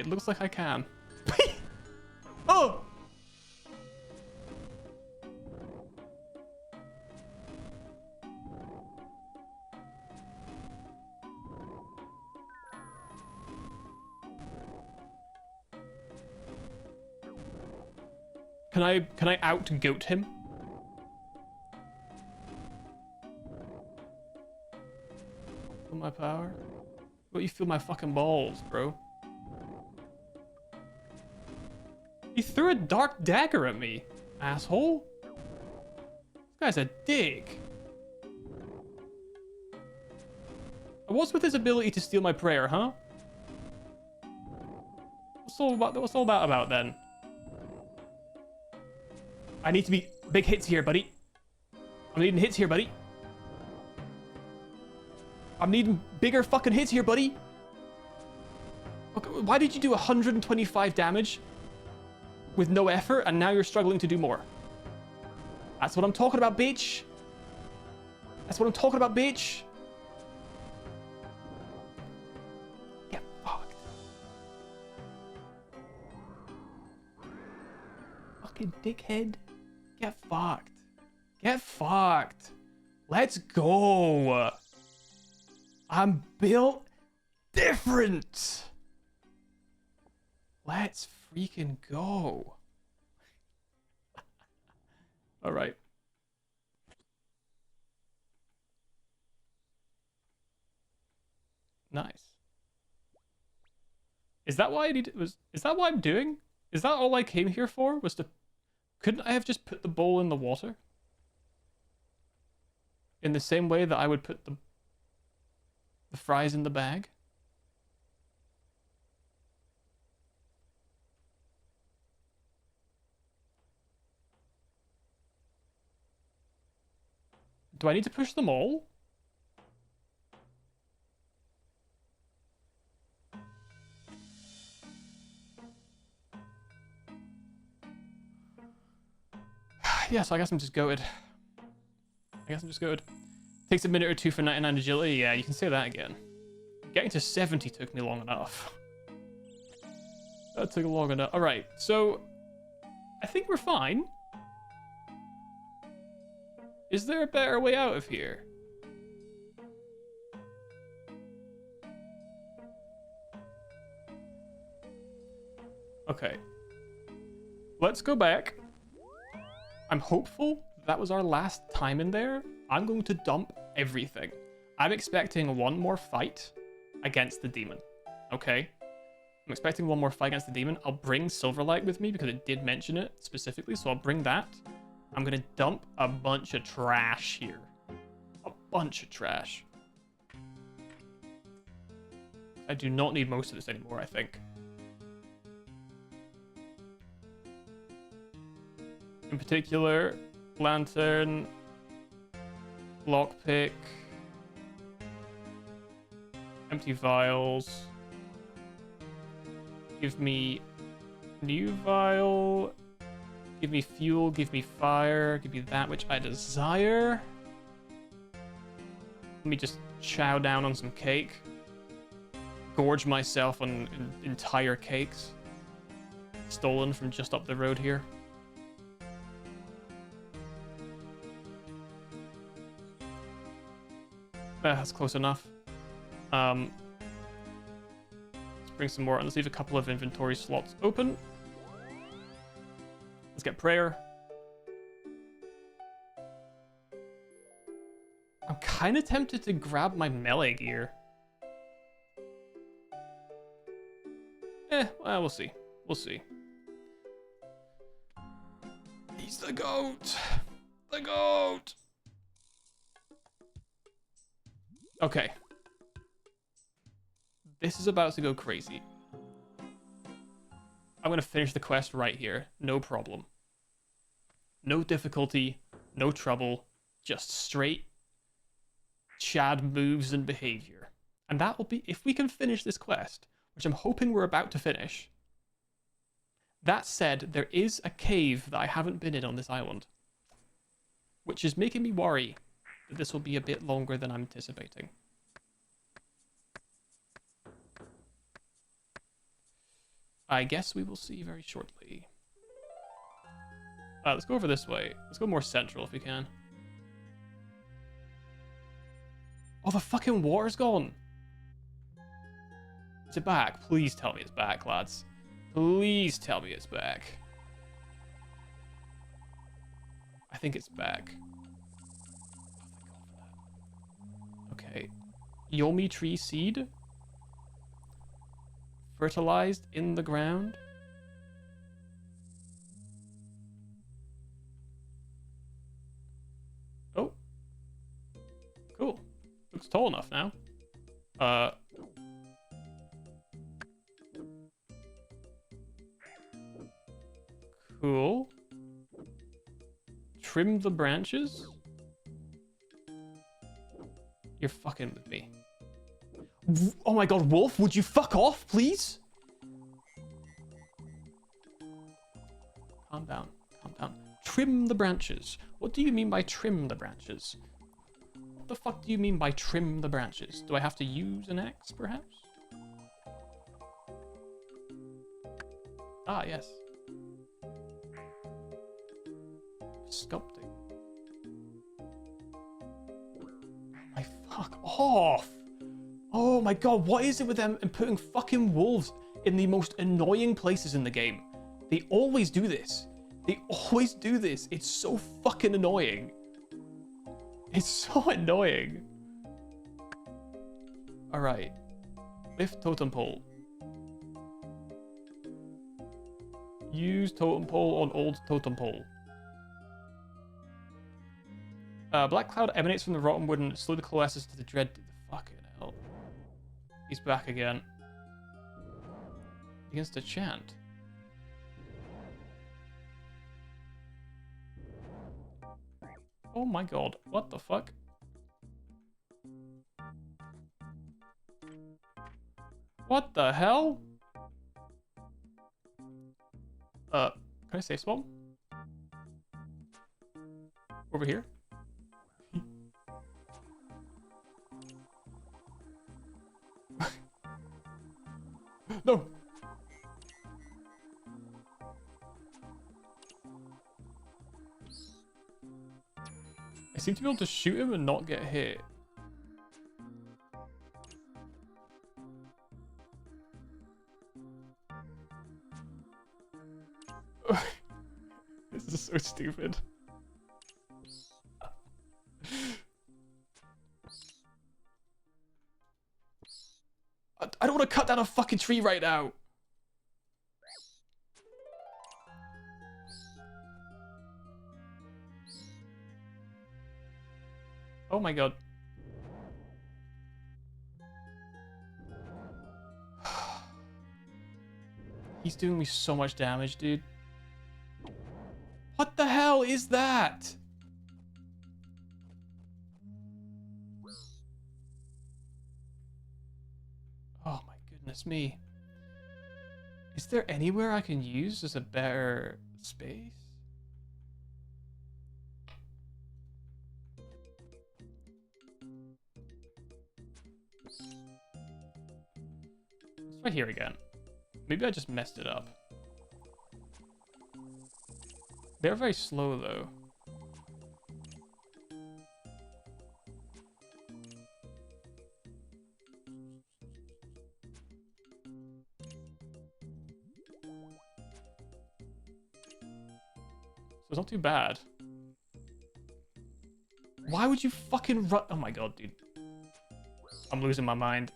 It looks like I can. Oh! Can I out-goat him? Feel my power? What, you feel my fucking balls, bro? He threw a dark dagger at me, asshole. This guy's a dick. What's with his ability to steal my prayer, huh? What's all that about then? I need to be big hits here, buddy. I'm needing hits here, buddy. I'm needing bigger fucking hits here, buddy. Okay, why did you do 125 damage with no effort and now you're struggling to do more? That's what I'm talking about, bitch. That's what I'm talking about, bitch. Get fucked. Fucking dickhead. Get fucked. Get fucked. Let's go. I'm built different. Let's freaking go. All right. Nice. Is that why is that what I'm doing? Is that all I came here for? Was to... Couldn't I have just put the bowl in the water? In the same way that I would put the fries in the bag? Do I need to push them all? Yes, I guess I'm just goated. Takes a minute or two for 99 agility. Yeah, you can say that again. Getting to 70 took me long enough. That took long enough. All right, so I think we're fine. Is there a better way out of here? Okay. Let's go back. I'm hopeful that was our last time in there. I'm going to dump everything. I'm expecting one more fight against the demon. Okay? I'm expecting one more fight against the demon. I'll bring Silverlight with me because it did mention it specifically, so I'll bring that. I'm gonna dump a bunch of trash here. A bunch of trash. I do not need most of this anymore, I think. In particular, lantern, lockpick, empty vials. Give me new vial. Give me fuel, give me fire, give me that which I desire. Let me just chow down on some cake. Gorge myself on entire cakes. Stolen from just up the road here. That's close enough. Let's bring some more. Let's leave a couple of inventory slots open. Let's get prayer. I'm kind of tempted to grab my melee gear. Well, we'll see. We'll see. He's the goat. The goat. Okay. This is about to go crazy. I'm going to finish the quest right here. No problem. No difficulty, no trouble, just straight Chad moves and behavior. And that will be, if we can finish this quest, which I'm hoping we're about to finish. That said, there is a cave that I haven't been in on this island, which is making me worry that this will be a bit longer than I'm anticipating. I guess we will see very shortly. Let's go over this way. Let's go more central if we can. Oh, the fucking water's gone. Is it back? Please tell me it's back, lads. Please tell me it's back. I think it's back. Oh, thank God for that. Okay. Yomi tree seed. Fertilized in the ground. Oh. Cool. Looks tall enough now. Cool. Trim the branches? You're fucking with me. Oh my god, Wolf, would you fuck off, please? Calm down, calm down. Trim the branches. What do you mean by trim the branches? What the fuck do you mean by trim the branches? Do I have to use an axe, perhaps? Ah, yes. Sculpting. My fuck off! Oh my god, what is it with them and putting fucking wolves in the most annoying places in the game? They always do this. They always do this. It's so fucking annoying. It's so annoying. Alright. Lift totem pole. Use totem pole on old totem pole. Black cloud emanates from the rotten wood and slowly coalesces to the dread. Fucking hell. He's back again. Begins to chant. Oh my god. What the fuck? What the hell? Can I save spawn? Over here? No! I seem to be able to shoot him and not get hit. This is so stupid. I don't want to cut down a fucking tree right now. Oh my god. He's doing me so much damage, dude. What the hell is that? Oh my goodness me. Is there anywhere I can use as a better space? It's right here again. Maybe I just messed it up. They're very slow though. So it's not too bad. Why would you fucking run? Oh my god, dude. I'm losing my mind.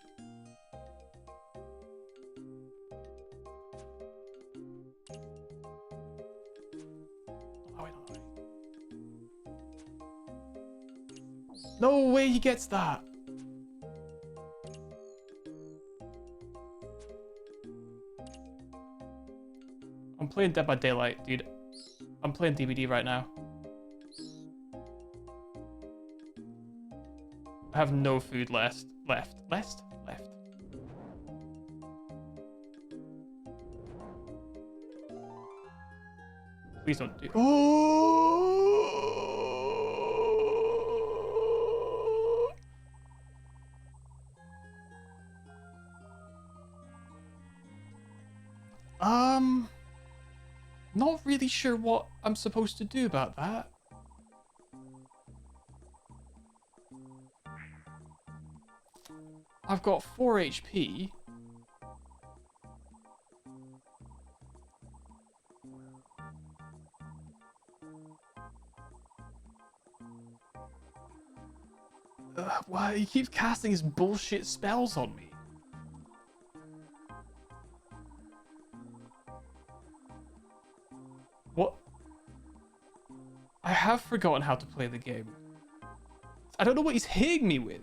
No way he gets that. I'm playing Dead by Daylight, dude. I'm playing DBD right now. I have no food left. Left. Please don't do. Oh! Not really sure what I'm supposed to do about that. I've got 4 HP. Why he keeps casting his bullshit spells on me? What? I have forgotten how to play the game. I don't know what he's hitting me with.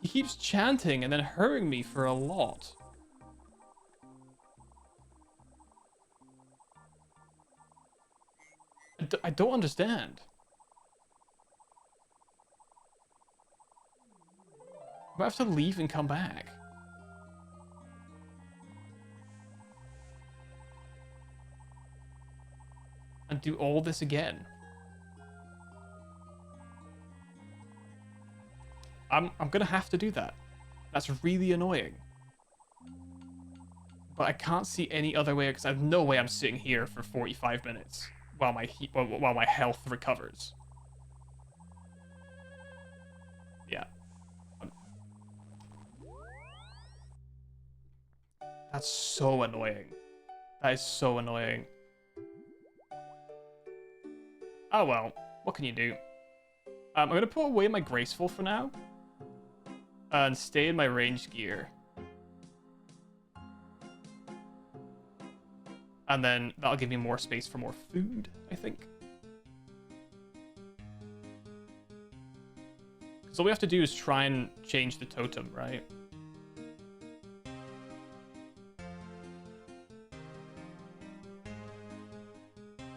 He keeps chanting and then hurting me for a lot. I don't understand. I might have to leave and come back. And do all this again. I'm gonna have to do that. That's really annoying. But I can't see any other way because I have no way I'm sitting here for 45 minutes while my health recovers. Yeah. That's so annoying. That is so annoying. Oh well, what can you do? I'm gonna put away my graceful for now. And stay in my ranged gear. And then that'll give me more space for more food, I think. So all we have to do is try and change the totem, right?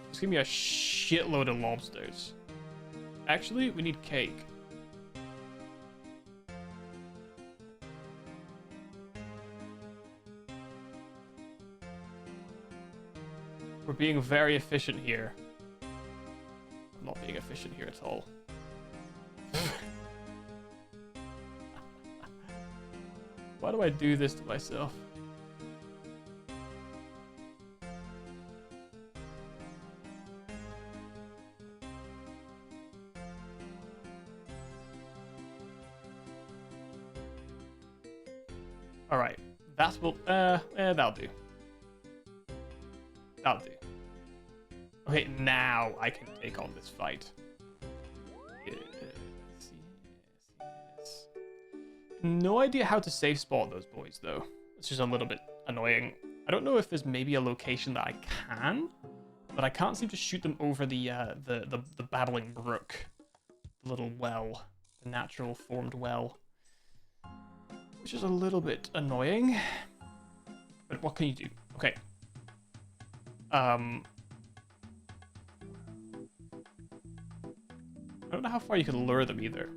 Just give me a shitload of lobsters. Actually, we need cake. We're being very efficient here. I'm not being efficient here at all. Why do I do this to myself? Alright. That will that'll do. That'll do. Okay, now I can take on this fight. Yes, yes. No idea how to safe spot those boys, though. It's just a little bit annoying. I don't know if there's maybe a location that I can, but I can't seem to shoot them over the babbling brook. The little well. The natural formed well. Which is a little bit annoying. But what can you do? Okay. I don't know how far you can lure them either.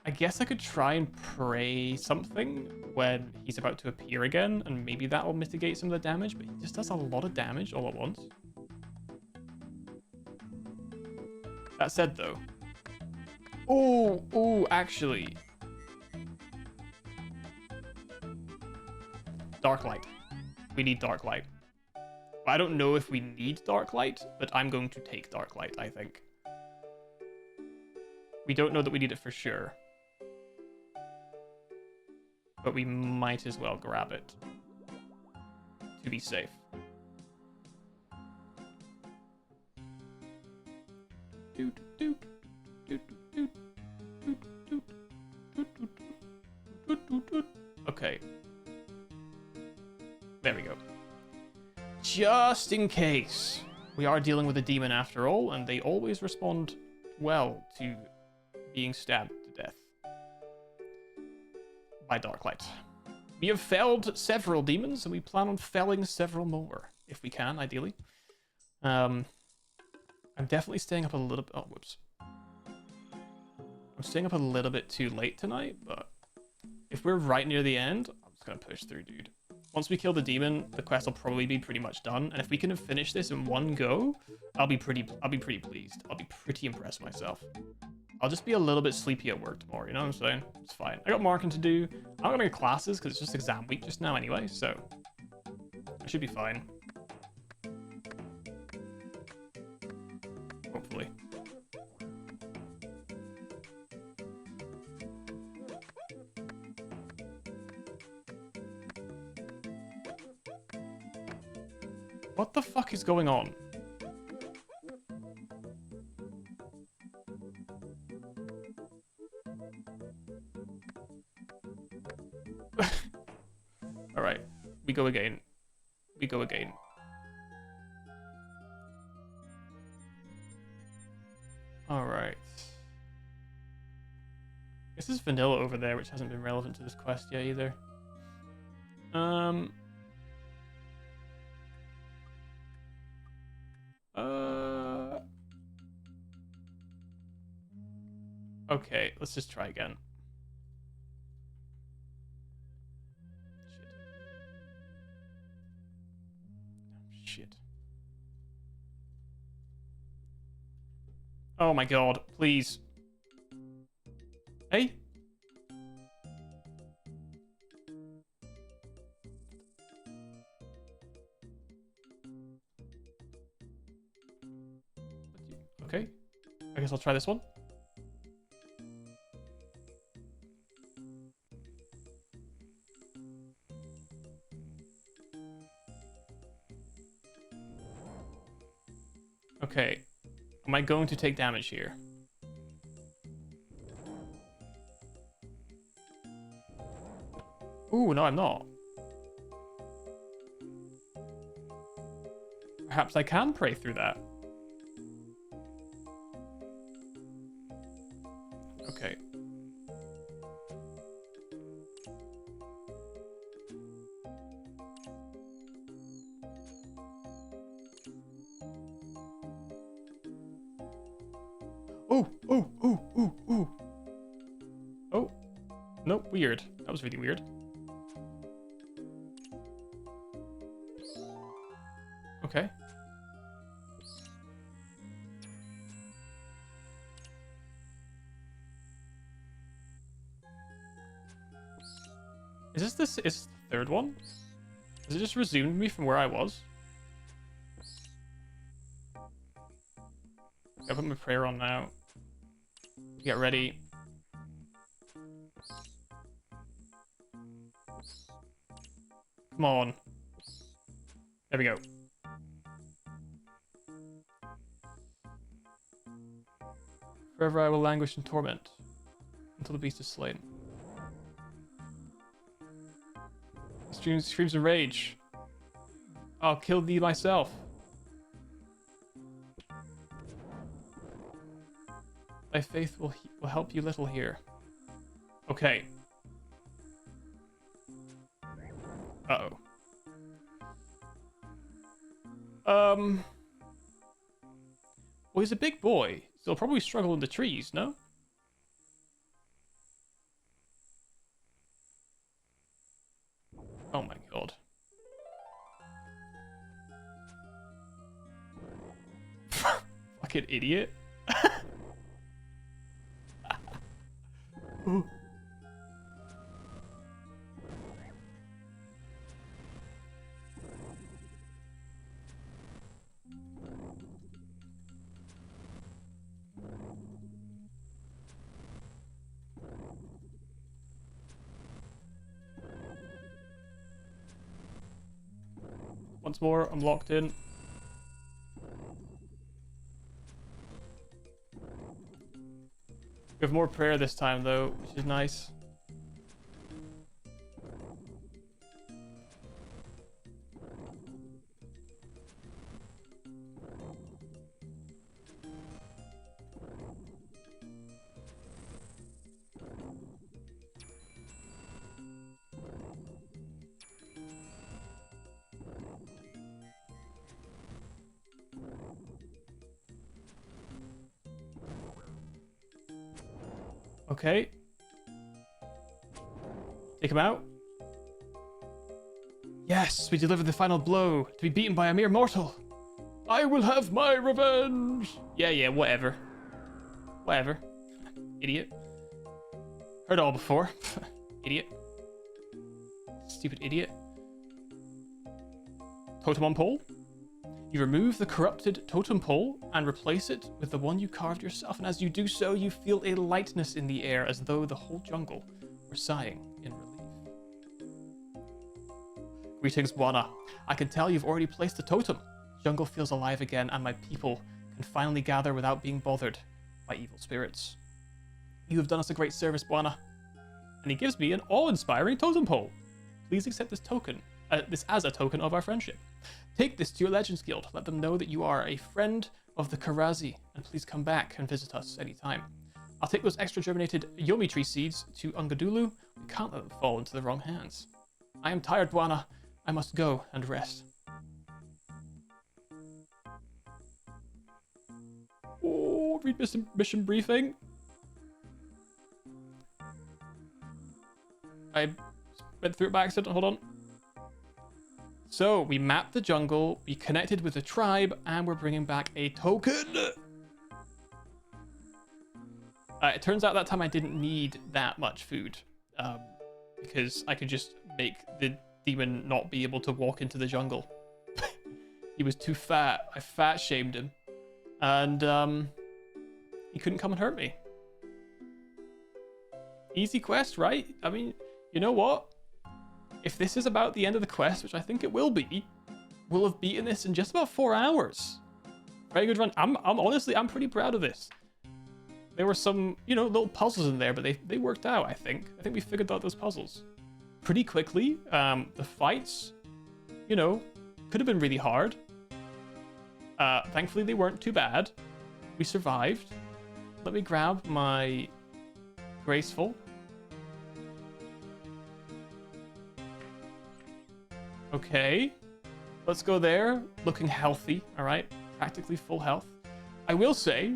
I guess I could try and pray something when he's about to appear again, and maybe that will mitigate some of the damage, but he just does a lot of damage all at once. That said, though... Oh, actually... Dark light. We need dark light. I don't know if we need dark light, but I'm going to take dark light, I think. We don't know that we need it for sure. But we might as well grab it. To be safe. Okay. There we go. Just in case. We are dealing with a demon after all, and they always respond well to being stabbed to death by Darklight. We have felled several demons, and we plan on felling several more, if we can, ideally. I'm definitely staying up a little bit... Oh, whoops. I'm staying up a little bit too late tonight, but if we're right near the end, I'm just gonna push through, dude. Once we kill the demon, the quest will probably be pretty much done, and if we can finish this in one go, I'll be pretty pleased. I'll be pretty impressed myself. I'll just be a little bit sleepy at work tomorrow, you know what I'm saying? It's fine. I got marking to do. I'm not gonna get classes because it's just exam week just now anyway, so I should be fine. Hopefully. What the fuck is going on? Alright, we go again. We go again. Alright. This is vanilla over there, which hasn't been relevant to this quest yet either. Okay, let's just try again. Shit. Oh my god, please. Hey? Okay. I guess I'll try this one. Okay. Am I going to take damage here? Ooh, no, I'm not. Perhaps I can pray through that. Okay. Oh, oh, oh, oh, oh. Oh. Nope, weird. That was really weird. Okay. Is this the third one? Has it just resumed me from where I was? I'll put my prayer on now. Get ready. Come on. There we go. Forever I will languish in torment until the beast is slain. Screams of rage. I'll kill thee myself. Thy faith will help you little here. Okay. Uh-oh. Well, he's a big boy, so he'll probably struggle in the trees, no? Oh my god. Fucking idiot. Ooh. Once more, I'm locked in. We have more prayer this time, though, which is nice. Okay. Take him out. Yes, we delivered the final blow. To be beaten by a mere mortal. I will have my revenge. Yeah, whatever. Whatever. Idiot. Heard it all before. Idiot. Stupid idiot. Totem on pole. You remove the corrupted totem pole and replace it with the one you carved yourself, and as you do so, you feel a lightness in the air as though the whole jungle were sighing in relief. Greetings, Bwana. I can tell you've already placed the totem. Jungle feels alive again, and my people can finally gather without being bothered by evil spirits. You have done us a great service, Bwana. And he gives me an awe-inspiring totem pole. Please accept this token, this as a token of our friendship. Take this to your Legends Guild. Let them know that you are a friend of the Karazi, and please come back and visit us anytime. I'll take those extra germinated Yomi tree seeds to Ungadulu. We can't let them fall into the wrong hands. I am tired, Bwana. I must go and rest. Oh, read mission briefing. I went through it by accident. Hold on. So, we mapped the jungle, we connected with the tribe, and we're bringing back a token. It turns out that time I didn't need that much food, because I could just make the demon not be able to walk into the jungle. He was too fat. I fat shamed him, and he couldn't come and hurt me. Easy quest, right? I mean, you know what? If this is about the end of the quest, which I think it will be, we'll have beaten this in just about 4 hours. Very good run. I'm honestly, I'm pretty proud of this. There were some, you know, little puzzles in there, but they worked out, I think. I think we figured out those puzzles pretty quickly. The fights, you know, could have been really hard. Thankfully, they weren't too bad. We survived. Let me grab my graceful. Okay, let's go there. Looking healthy, all right? Practically full health. I will say,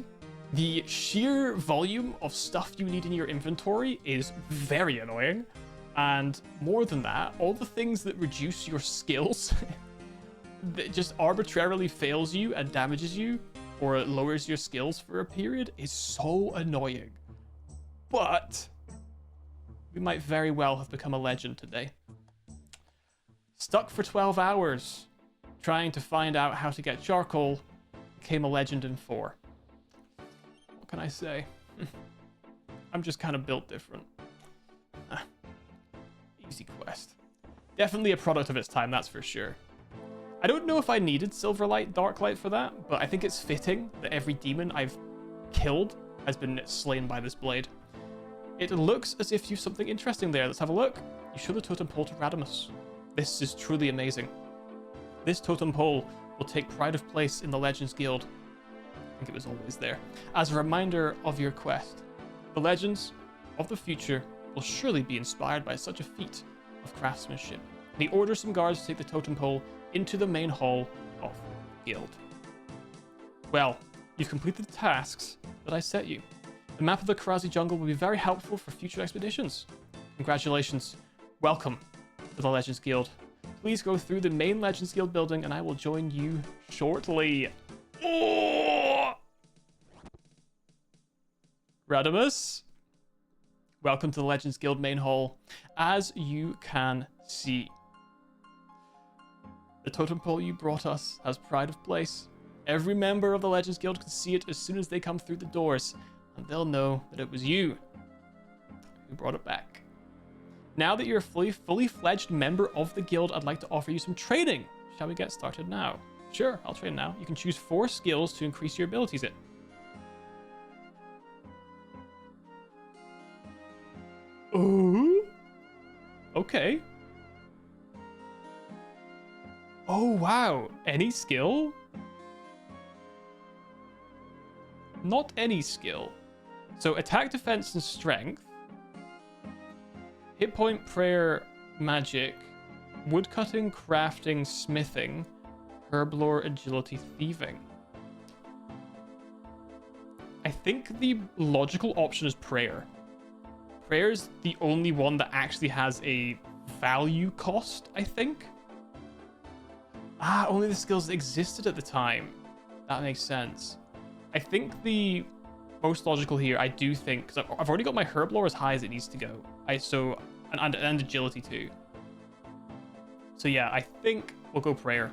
the sheer volume of stuff you need in your inventory is very annoying. And more than that, all the things that reduce your skills, that just arbitrarily fails you and damages you, or it lowers your skills for a period, is so annoying. But we might very well have become a legend today. Stuck for 12 hours trying to find out how to get charcoal, became a legend in 4. What can I say? I'm just kind of built different. Easy quest. Definitely a product of its time, that's for sure. I don't know if I needed Silverlight, Darklight for that, but I think it's fitting that every demon I've killed has been slain by this blade. It looks as if you've something interesting there. Let's have a look. You show the totem pole to Radamus. This is truly amazing. This totem pole will take pride of place in the Legends Guild. I think it was always there. As a reminder of your quest, the legends of the future will surely be inspired by such a feat of craftsmanship. And he orders some guards to take the totem pole into the main hall of the guild. Well, you've completed the tasks that I set you. The map of the Karazi jungle will be very helpful for future expeditions. Congratulations. Welcome to the Legends Guild. Please go through the main Legends Guild building and I will join you shortly. Oh! Radamus, welcome to the Legends Guild main hall. As you can see, the totem pole you brought us has pride of place. Every member of the Legends Guild can see it as soon as they come through the doors, and they'll know that it was you who brought it back. Now that you're a fully fledged member of the guild, I'd like to offer you some training. Shall we get started now? Sure, I'll train now. You can choose 4 skills to increase your abilities in. Oh, okay. Oh, wow. Any skill? Not any skill. So attack, defense, and strength. Hit point, prayer, magic. Woodcutting, crafting, smithing. Herblore, agility, thieving. I think the logical option is prayer. Prayer is the only one that actually has a value cost, I think. Ah, only the skills that existed at the time. That makes sense. I think the most logical here, I do think, because I've already got my herb lore as high as it needs to go. And agility too. So yeah, I think we'll go prayer.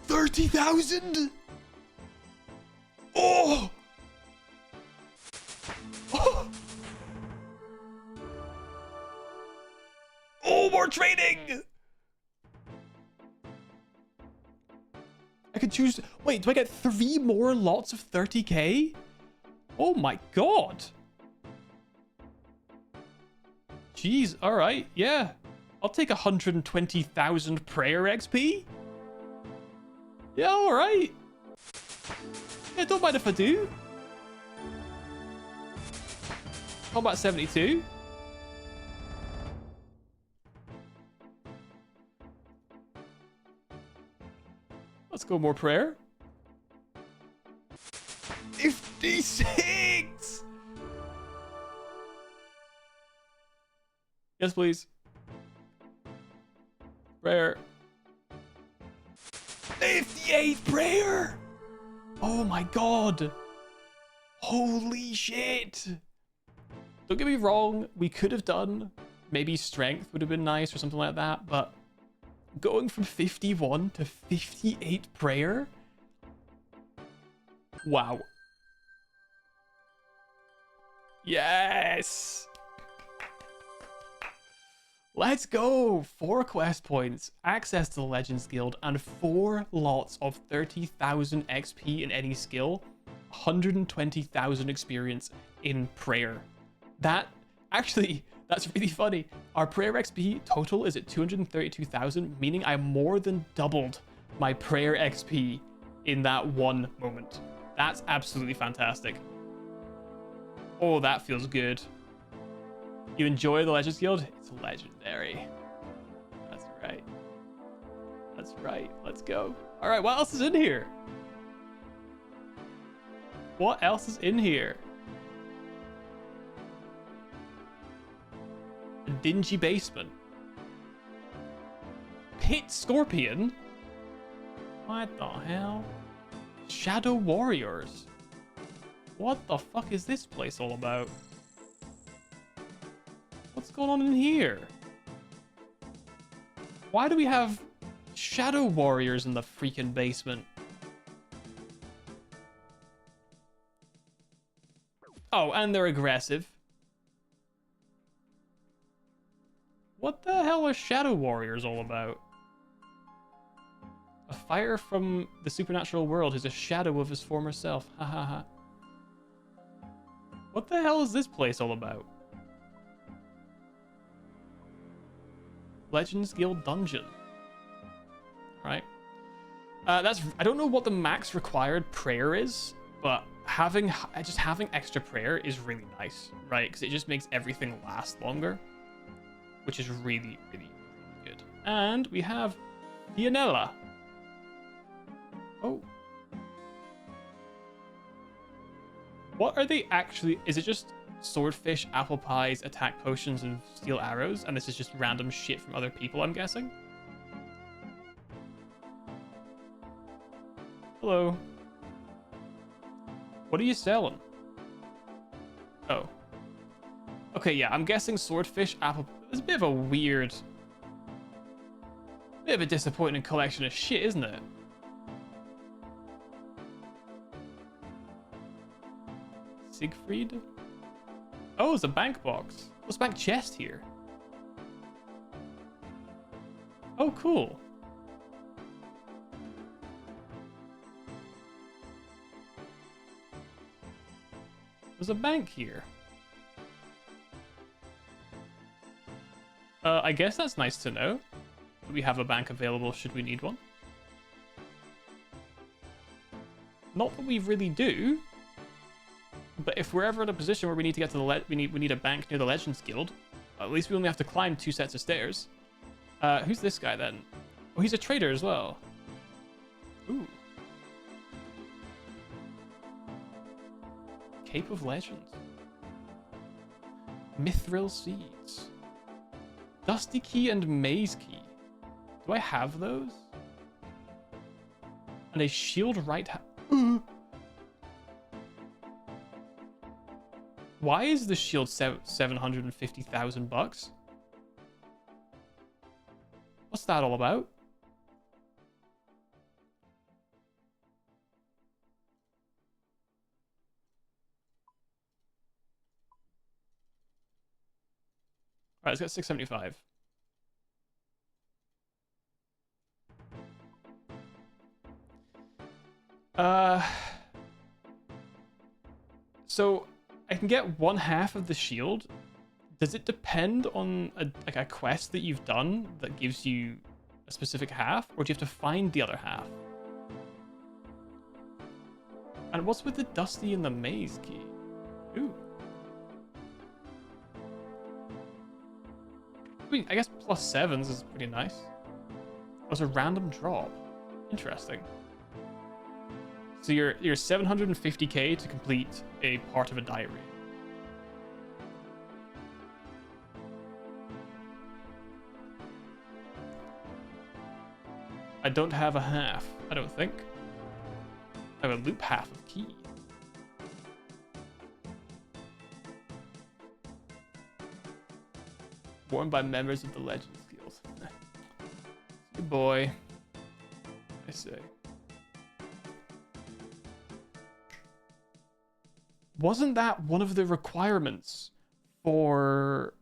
30,000! Oh! Oh! Oh, more trading! I could choose... Wait, do I get 3 more lots of 30k? Oh my god. Jeez, alright, yeah. I'll take 120,000 prayer XP. Yeah, alright. Yeah, don't mind if I do. Combat 72. Let's go more prayer. 56! Yes, please. Prayer. 58 prayer! Oh my god. Holy shit. Don't get me wrong, we could have done maybe strength would have been nice or something like that, but going from 51 to 58 prayer? Wow. Yes! Let's go! 4 quest points, access to the Legends Guild, and 4 lots of 30,000 XP in any skill, 120,000 experience in prayer. That's really funny. Our prayer XP total is at 232,000, meaning I more than doubled my prayer XP in that one moment. That's absolutely fantastic. Oh, that feels good. You enjoy the Legends Guild? It's legendary. That's right. That's right. Let's go. All right, what else is in here? What else is in here? A dingy basement. Pit Scorpion? What the hell? Shadow Warriors. What the fuck is this place all about? What's going on in here? Why do we have Shadow Warriors in the freaking basement? Oh, and they're aggressive. What the hell are Shadow Warriors all about? A fire from the supernatural world who's a shadow of his former self. Ha ha ha. What the hell is this place all about? Legends Guild Dungeon. Right. I don't know what the max required prayer is, but having extra prayer is really nice, right? Because it just makes everything last longer, which is really, really, really good. And we have Dianella. Oh. What are they actually? Is it just swordfish, apple pies, attack potions, and steel arrows? And this is just random shit from other people, I'm guessing? Hello. What are you selling? Oh. Okay, yeah, I'm guessing swordfish, apple... It's a bit of a weird... Bit of a disappointing collection of shit, isn't it? Siegfried? Oh, it's a bank box. What's bank chest here? Oh, cool. There's a bank here. I guess that's nice to know. We have a bank available should we need one. Not that we really do. But if we're ever in a position where we need to get to the we need a bank near the Legends Guild, at least we only have to climb 2 sets of stairs. Who's this guy then? Oh, he's a trader as well. Ooh. Cape of Legends. Mithril Seeds. Dusty Key and Maze Key. Do I have those? And a shield right hand. Why is the shield 750,000 bucks? What's that all about? All right, let's get 675. So I can get 1/2 of the shield. Does it depend on a quest that you've done that gives you a specific half, or do you have to find the other half? And what's with the Dusty and the Maze key? Ooh. I mean, I guess +7s is pretty nice. It was a random drop. Interesting. So you're 750k to complete a part of a diary. I don't have a half, I don't think. I have a loop half of key. Worn by members of the Legends Guild. Good boy. I say. Wasn't that one of the requirements for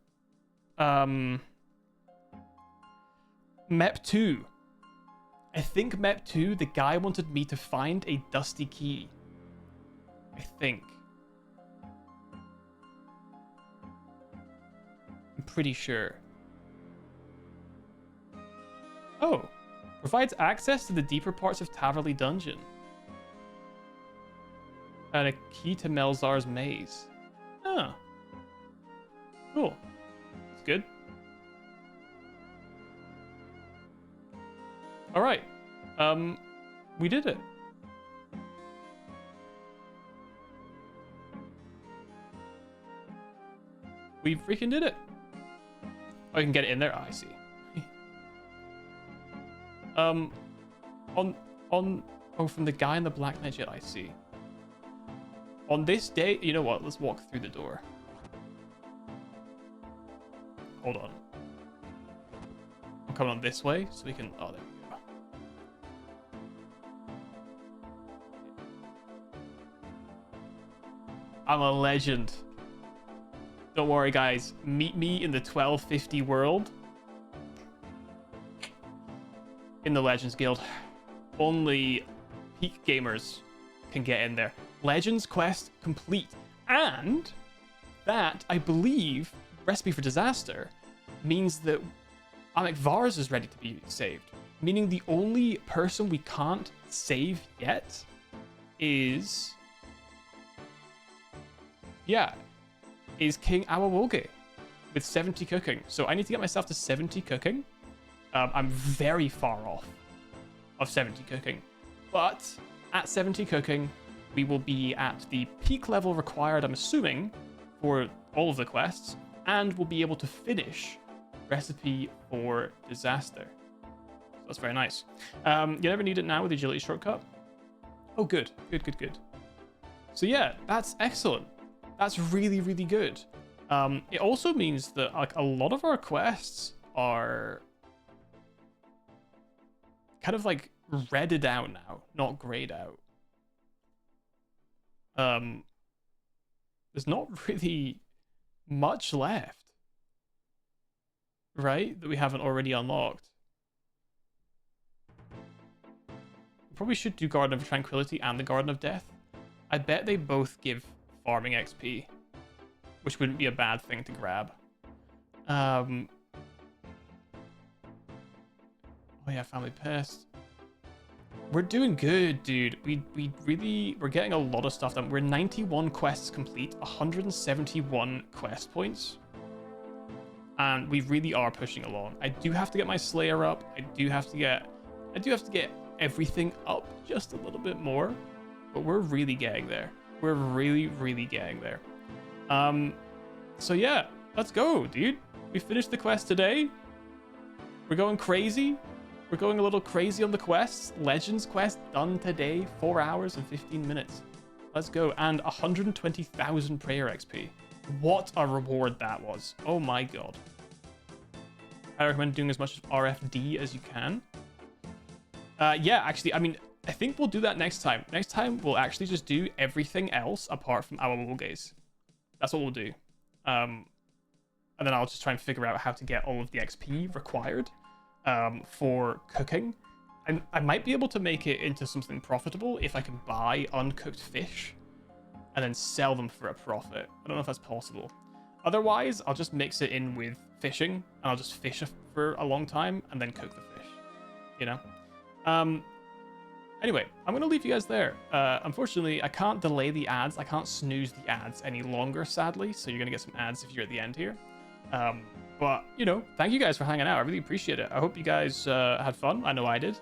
MEP 2? I think MEP 2, the guy wanted me to find a Dusty key. I think. I'm pretty sure. Oh. Provides access to the deeper parts of Taverley Dungeon. And a key to Melzar's maze. Oh. Cool. That's good. Alright. We did it. We freaking did it. Oh, you can get it in there? Oh, I see. From the guy in the black knight yet, I see. On this day, you know what? Let's walk through the door. Hold on. I'm coming on this way, so we can... Oh, there we go. I'm a legend. Don't worry, guys. Meet me in the 1250 world. In the Legends Guild. Only peak gamers can get in there. Legends quest complete. And that, I believe, Recipe for Disaster means that Amic Vars is ready to be saved. Meaning the only person we can't save yet is... Yeah. Is King Awawoge with 70 cooking. So I need to get myself to 70 cooking. I'm very far off of 70 cooking. But at 70 cooking, we will be at the peak level required, I'm assuming, for all of the quests, and we'll be able to finish Recipe for Disaster. So that's very nice. You never need it now with the agility shortcut. Oh, good. Good. So yeah, that's excellent. That's really, really good. It also means that like a lot of our quests are kind of like redded out now, not grayed out. There's not really much left, right? That we haven't already unlocked. We probably should do Garden of Tranquility and the Garden of Death. I bet they both give farming XP, which wouldn't be a bad thing to grab. Oh yeah, Family Pest. We're doing good, dude. We're getting a lot of stuff done. We're 91 quests complete, 171 quest points. And we really are pushing along. I do have to get my Slayer up. I do have to get everything up just a little bit more. But we're really getting there. We're really, really getting there. So yeah, let's go, dude. We finished the quest today. We're going crazy. We're going a little crazy on the quests. Legends quest done today, 4 hours and 15 minutes. Let's go. And 120,000 prayer XP. What a reward that was. Oh my god. I recommend doing as much RFD as you can. Yeah, actually, I mean, I think we'll do that next time. Next time, we'll actually just do everything else apart from our wool gaze. That's what we'll do. And then I'll just try and figure out how to get all of the XP required for cooking. And I might be able to make it into something profitable if I can buy uncooked fish and then sell them for a profit. I don't know if that's possible. Otherwise, I'll just mix it in with fishing, and I'll just fish for a long time and then cook the fish, you know? Anyway, I'm going to leave you guys there. Unfortunately, I can't delay the ads. I can't snooze the ads any longer, sadly, so you're going to get some ads if you're at the end here. But, you know, thank you guys for hanging out. I really appreciate it. I hope you guys had fun. I know I did.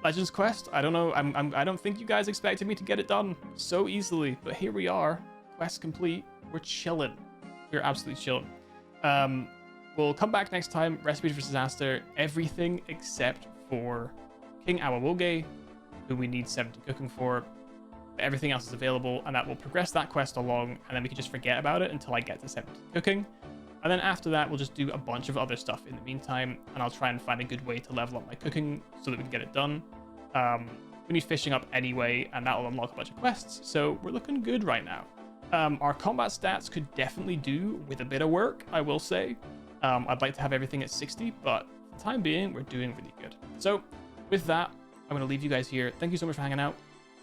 Legends Quest, I don't know. I don't think you guys expected me to get it done so easily, but here we are. Quest complete. We're chilling. We're absolutely chilling. We'll come back next time. Recipes for Disaster. Everything except for King Awawolge, who we need 70 cooking for. Everything else is available, and that will progress that quest along, and then we can just forget about it until I get to 70 cooking. And then after that, we'll just do a bunch of other stuff in the meantime, and I'll try and find a good way to level up my cooking so that we can get it done. We need fishing up anyway, and that will unlock a bunch of quests, so we're looking good right now. Our combat stats could definitely do with a bit of work, I will say. I'd like to have everything at 60, but for the time being, we're doing really good. So with that, I'm going to leave you guys here. Thank you so much for hanging out.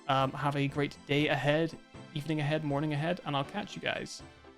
Have a great day ahead, evening ahead, morning ahead, and I'll catch you guys